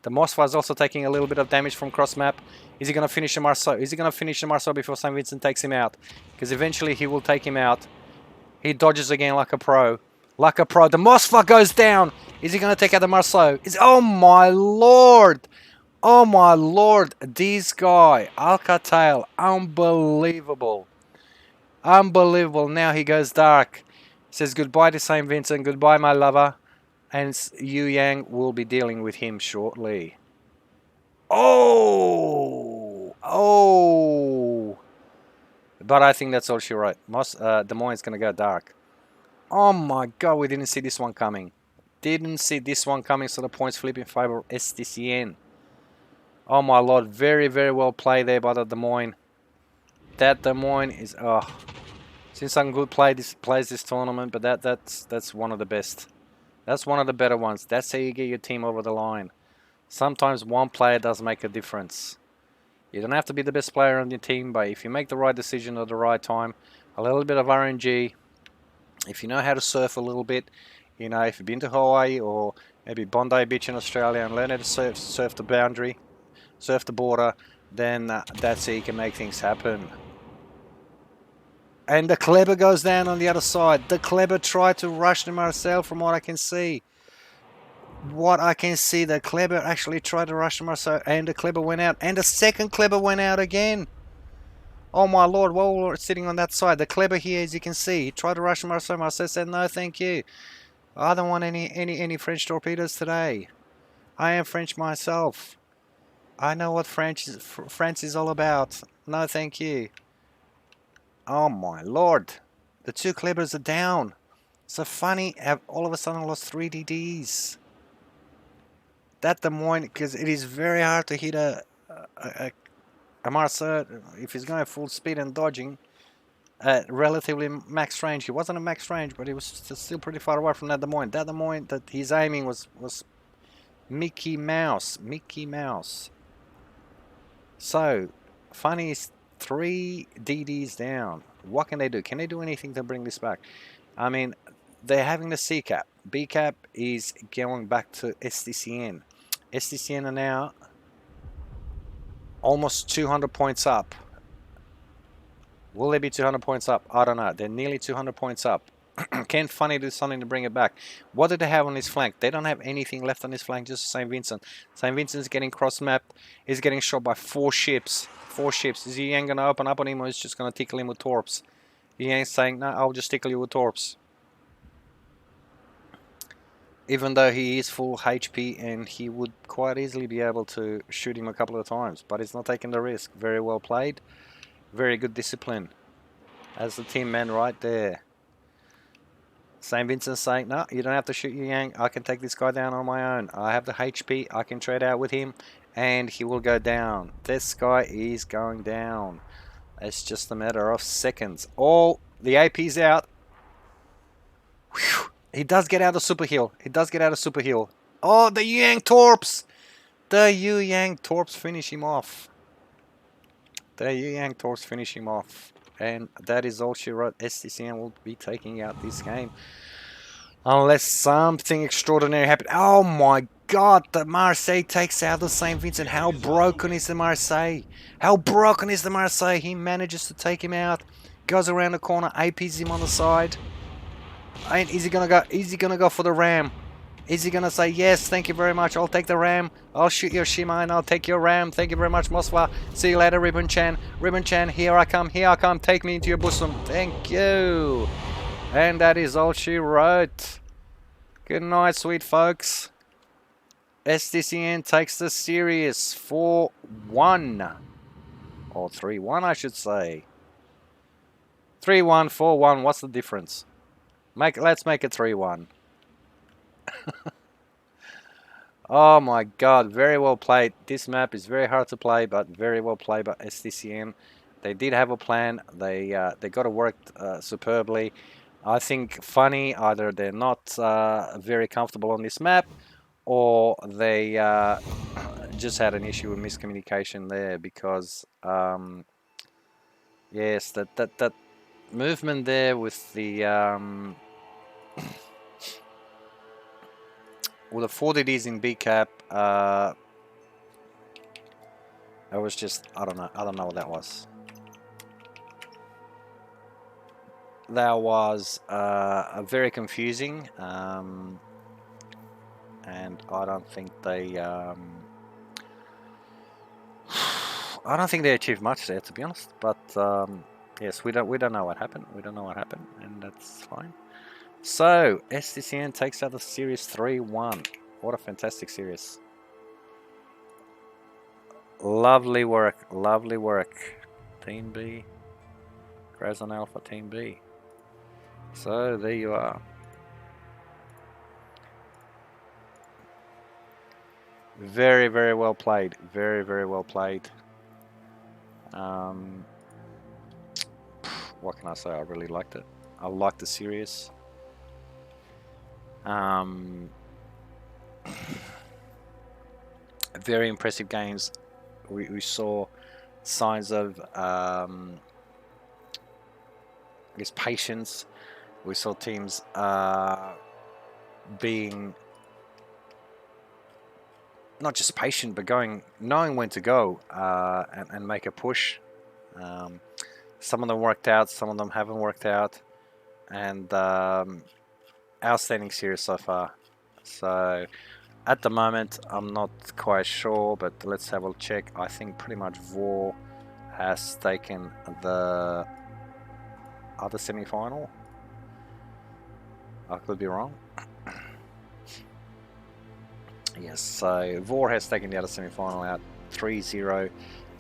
The Mosfa is also taking a little bit of damage from cross map. Is he going to finish the Marceau? Before St. Vincent takes him out? Because eventually he will take him out. He dodges again like a pro. The Mosfa goes down. Is he going to take out the Marceau? Oh my lord! Oh my lord! This guy, Alcatel, unbelievable. Unbelievable. Now he goes dark. Says goodbye to St. Vincent. Goodbye, my lover. And Yu Yang will be dealing with him shortly. Oh! Oh! But I think that's all she wrote. Des Moines going to go dark. Oh my god, we didn't see this one coming. Didn't see this one coming, so the points flip in favor of STCN. Oh my lord, very, very well played there by the Des Moines. That Des Moines is, since some good plays this tournament, but that's one of the best. That's one of the better ones. That's how you get your team over the line. Sometimes one player does make a difference. You don't have to be the best player on your team, but if you make the right decision at the right time, a little bit of RNG, if you know how to surf a little bit, you know, if you've been to Hawaii or maybe Bondi Beach in Australia and learn how to surf the boundary, surf the border, then that's how you can make things happen. And the Kleber goes down on the other side. The Kleber tried to rush the Marcel from what I can see. The Kleber actually tried to rush the Marcel and the Kleber went out. And the second Kleber went out again. Oh my lord, while we're sitting on that side, the Kleber here, as you can see, he tried to rush the Marcel. Marcel said, no, thank you. I don't want any French torpedoes today. I am French myself. I know what France is all about. No, thank you. Oh my lord. The two Klebers are down. So funny, all of a sudden I lost 3 DDs. That Des Moines, because it is very hard to hit a Marcel if he's going full speed and dodging at relatively max range. He wasn't a max range, but he was still pretty far away from that Des Moines. That Des Moines, that his aiming was Mickey Mouse. Mickey Mouse. So, funny is 3 DDs down. What can they do? Can they do anything to bring this back? I mean, they're having the C cap. B cap is going back to STCN. STCN are now almost 200 points up. Will they be 200 points up? I don't know. They're nearly 200 points up. Can Funny do something to bring it back? What do they have on his flank? They don't have anything left on his flank, just St. Vincent. St. Vincent's getting cross-mapped. He's getting shot by 4 ships. 4 ships. Is Yang going to open up on him, or is he just going to tickle him with torps? Yang's saying, no, I'll just tickle you with torps. Even though he is full HP and he would quite easily be able to shoot him a couple of times. But he's not taking the risk. Very well played. Very good discipline. As the team man right there. St. Vincent's saying, no, you don't have to shoot Yang. I can take this guy down on my own. I have the HP. I can trade out with him. And he will go down. This guy is going down. It's just a matter of seconds. All the AP's out. Whew. He does get out of super heal. He does get out of super heal. Oh, the Yang Torps. The Yang Torps finish him off. The Yang Torps finish him off. And that is all she wrote. STCN will be taking out this game. Unless something extraordinary happened. Oh my god, the Marseille takes out the St. Vincent. How broken is the Marseille? How broken is the Marseille? He manages to take him out. Goes around the corner, APs him on the side. And is he gonna go for the ram? Is he gonna say, yes, thank you very much, I'll take the ram, I'll shoot your Shima and I'll take your ram, thank you very much, Moswa, see you later, Ribbon Chan, here I come, take me into your bosom, thank you. And that is all she wrote. Good night, sweet folks. STCN takes the series 4-1, or 3-1 I should say. 3-1, 4-1, what's the difference? Let's make it 3-1. Oh my god, very well played. This map is very hard to play, but very well played by STCN. They did have a plan. They got it worked superbly. I think Funny, either they're not very comfortable on this map, or they just had an issue with miscommunication there, because yes, that movement there with the with the 4 DDs in B cap, I was just, I don't know what that was. That was very confusing. and I don't think they I don't think they achieved much there, to be honest. But yes, we don't know what happened. We don't know what happened, and that's fine. So STCN takes out the series 3-1. What a fantastic series! Lovely work, lovely work. Team B, Grazon Alpha, Team B. So there you are. Very, very well played. Very, very well played. What can I say? I really liked it. I liked the series. Very impressive games. We saw signs of, I guess, patience. We saw teams being not just patient, but knowing when to go and make a push. Some of them worked out, some of them haven't worked out, and outstanding series so far. So at the moment, I'm not quite sure, but let's have a check. I think pretty much Vor has taken the other semi-final. I could be wrong. Yes, so Vor has taken the other semi-final out 3-0.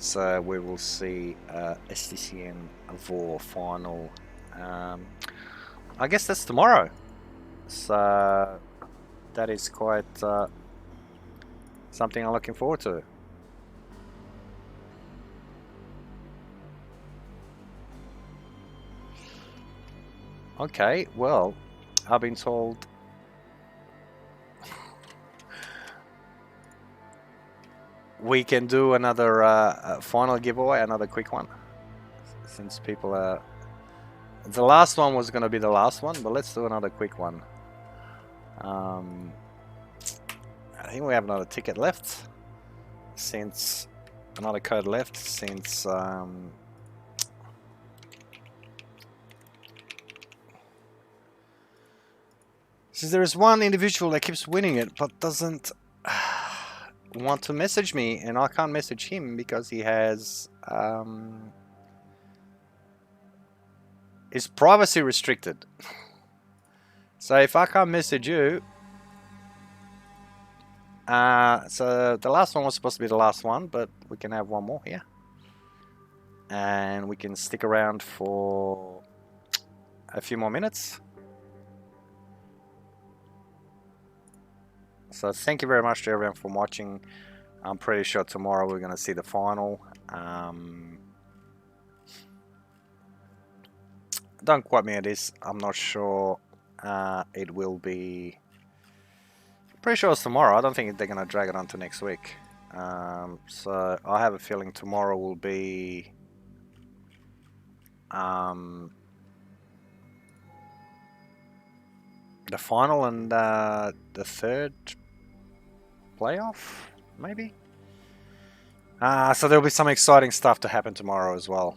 So we will see STCN Vor final. I guess that's tomorrow. So that is quite something I'm looking forward to. Okay, well, I've been told we can do another final giveaway, another quick one, since people are... The last one was going to be the last one, but let's do another quick one. I think we have another ticket left, another code left, since there is one individual that keeps winning it, but doesn't want to message me, and I can't message him because he has is privacy restricted. So if I can't message you, so the last one was supposed to be the last one, but we can have one more here, and we can stick around for a few more minutes. So thank you very much to everyone for watching. I'm pretty sure tomorrow we're going to see the final. Don't quote me on this. I'm not sure it will be. Pretty sure it's tomorrow. I don't think they're going to drag it on to next week. So I have a feeling tomorrow will be the final and the third playoff, maybe. So there'll be some exciting stuff to happen tomorrow as well.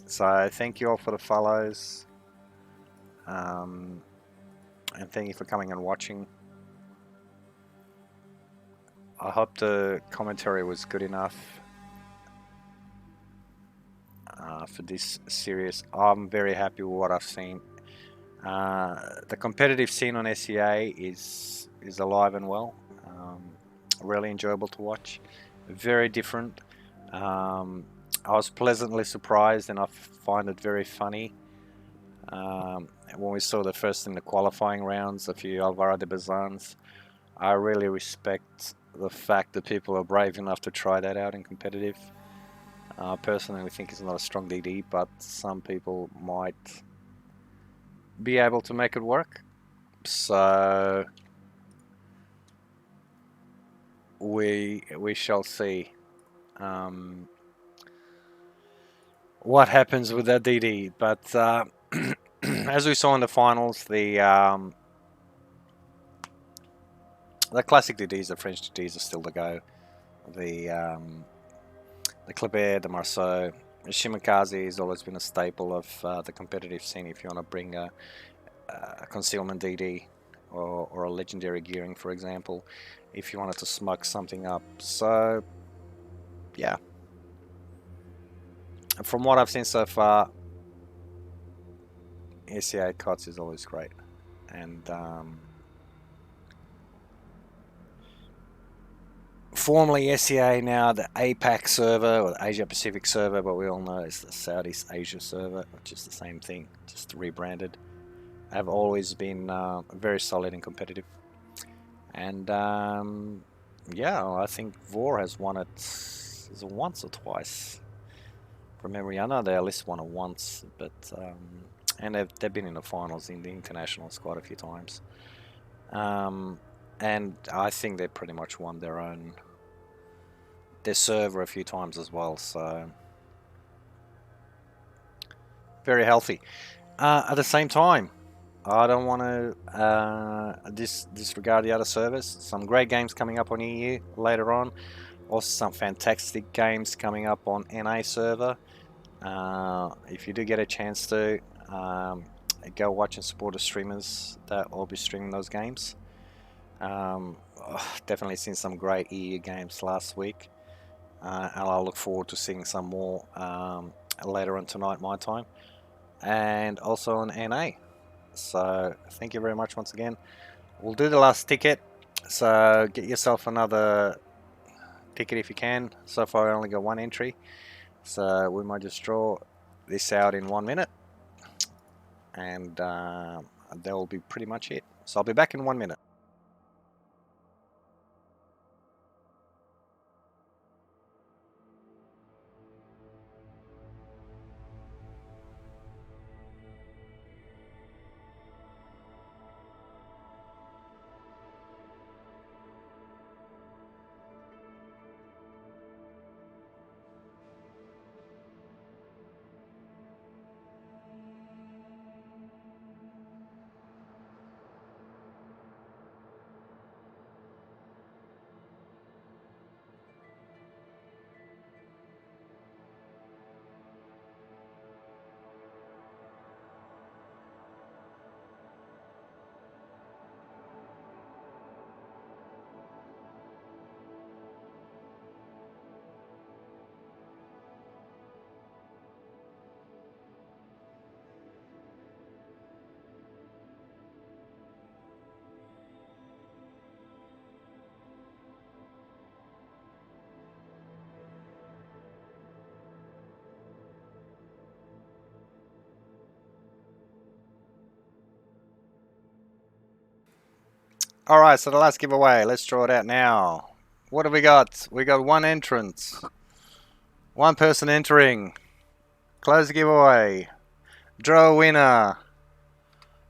So thank you all for the follows, and thank you for coming and watching. I hope the commentary was good enough for this series. I'm very happy with what I've seen. The competitive scene on SEA is alive and well. Really enjoyable to watch. Very different. I was pleasantly surprised, and I find it very funny. When we saw the first in the qualifying rounds, a few Alvaro de Bazans, I really respect the fact that people are brave enough to try that out in competitive. Personally, we think it's not a strong DD, but some people might be able to make it work. So we shall see what happens with that DD. But as we saw in the finals, the classic DDs, the French DDs, are still the go. The Kleber, the Marceau, the Shimakaze has always been a staple of the competitive scene if you want to bring a concealment DD or a legendary gearing, for example, if you wanted to smug something up. So, yeah. From what I've seen so far, SCA KOTS is always great. And formerly SCA, now the APAC server, or the Asia Pacific server, but we all know it's the Southeast Asia server, which is the same thing, just rebranded. Have always been very solid and competitive. And yeah, I think VOR has won it once or twice. From memory, I know they at least won it once, but and they've been in the finals in the internationals quite a few times. And I think they pretty much won their server a few times as well. So very healthy. At the same time, I don't want to disregard the other servers. Some great games coming up on EU later on. Also some fantastic games coming up on NA server. If you do get a chance to, go watch and support the streamers that will be streaming those games. Definitely seen some great EU games last week. And I'll look forward to seeing some more later on tonight, my time. And also on NA. So thank you very much once again. We'll do the last ticket. So get yourself another ticket if you can. So far I only got one entry. So we might just draw this out in 1 minute. And that will be pretty much it. So I'll be back in 1 minute. Alright, so the last giveaway. Let's draw it out now. What have we got? We got one entrance. One person entering. Close the giveaway. Draw a winner.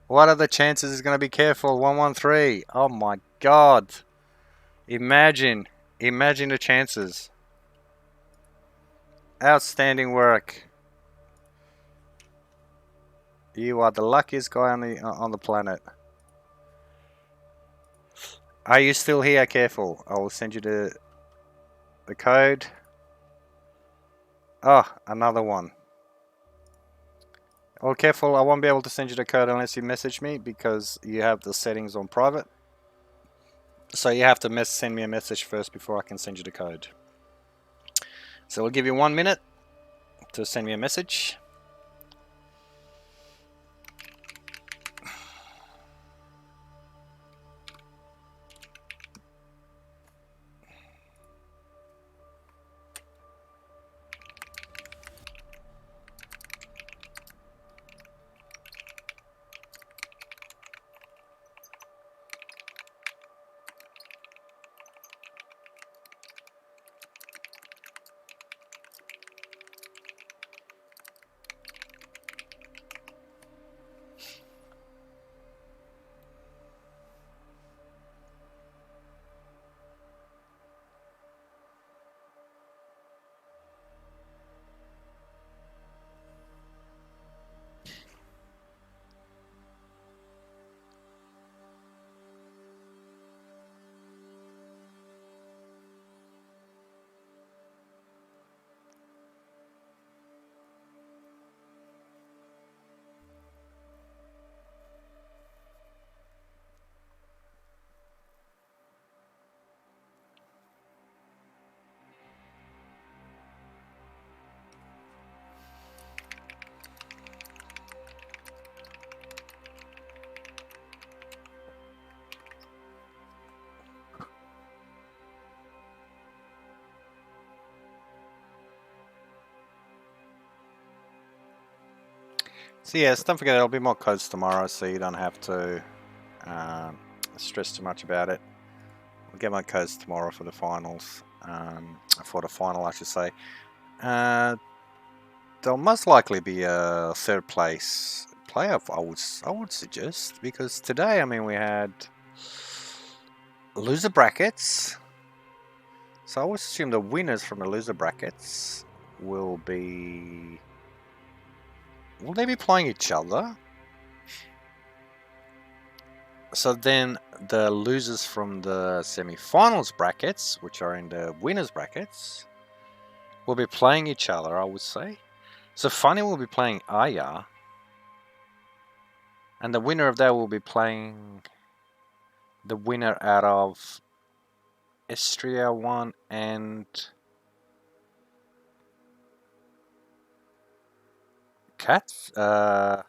What are the chances? Is going to be careful. 113. Oh my god. Imagine the chances. Outstanding work. You are the luckiest guy on the planet. Are you still here? Careful. I will send you the code. Oh, another one. Oh, careful. I won't be able to send you the code unless you message me because you have the settings on private. So you have to send me a message first before I can send you the code. So we'll give you 1 minute to send me a message. So yes, don't forget there'll be more codes tomorrow, so you don't have to stress too much about it. I'll get my codes tomorrow for the finals, for the final, I should say. There'll most likely be a third place playoff, I would suggest, because today, I mean, we had loser brackets. So I would assume the winners from the loser brackets will be. Will they be playing each other? So then the losers from the semi-finals brackets, which are in the winners brackets, will be playing each other, I would say. So Funny will be playing Aya, and the winner of that will be playing the winner out of Estria 1 and Cats and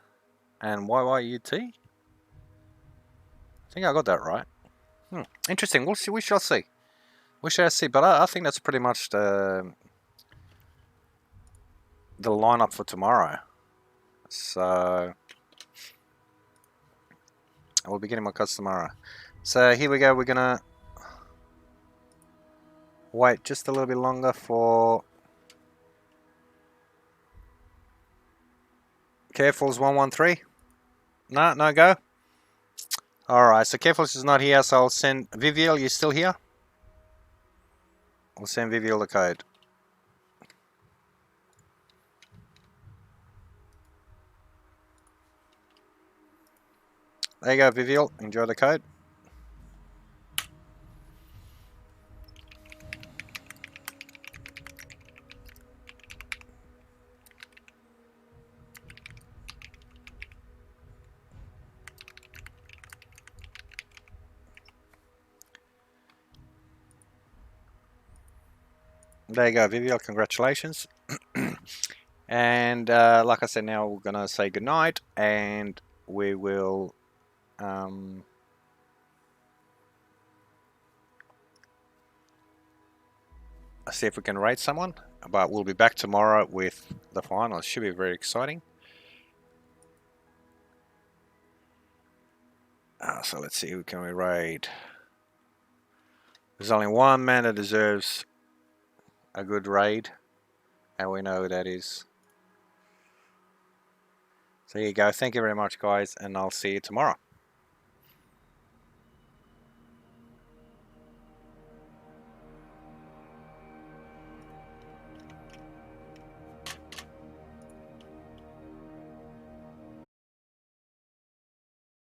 YYUT. I think I got that right. Interesting. We'll see. We shall see. We shall see. But I think that's pretty much the lineup for tomorrow. So I will be getting my cuts tomorrow. So here we go. We're gonna wait just a little bit longer for Careful's 113. No go. All right. So Careful's is not here. So I'll send Viviel. You still here? I'll send Viviel the code. There you go, Viviel. Enjoy the code. There you go, Viviel. Congratulations. And like I said, now we're going to say goodnight, and we will see if we can rate someone. But we'll be back tomorrow with the final. It should be very exciting. So let's see, who can we raid? There's only one man that deserves a good raid, and we know who that is. So there you go. Thank you very much, guys, and I'll see you tomorrow.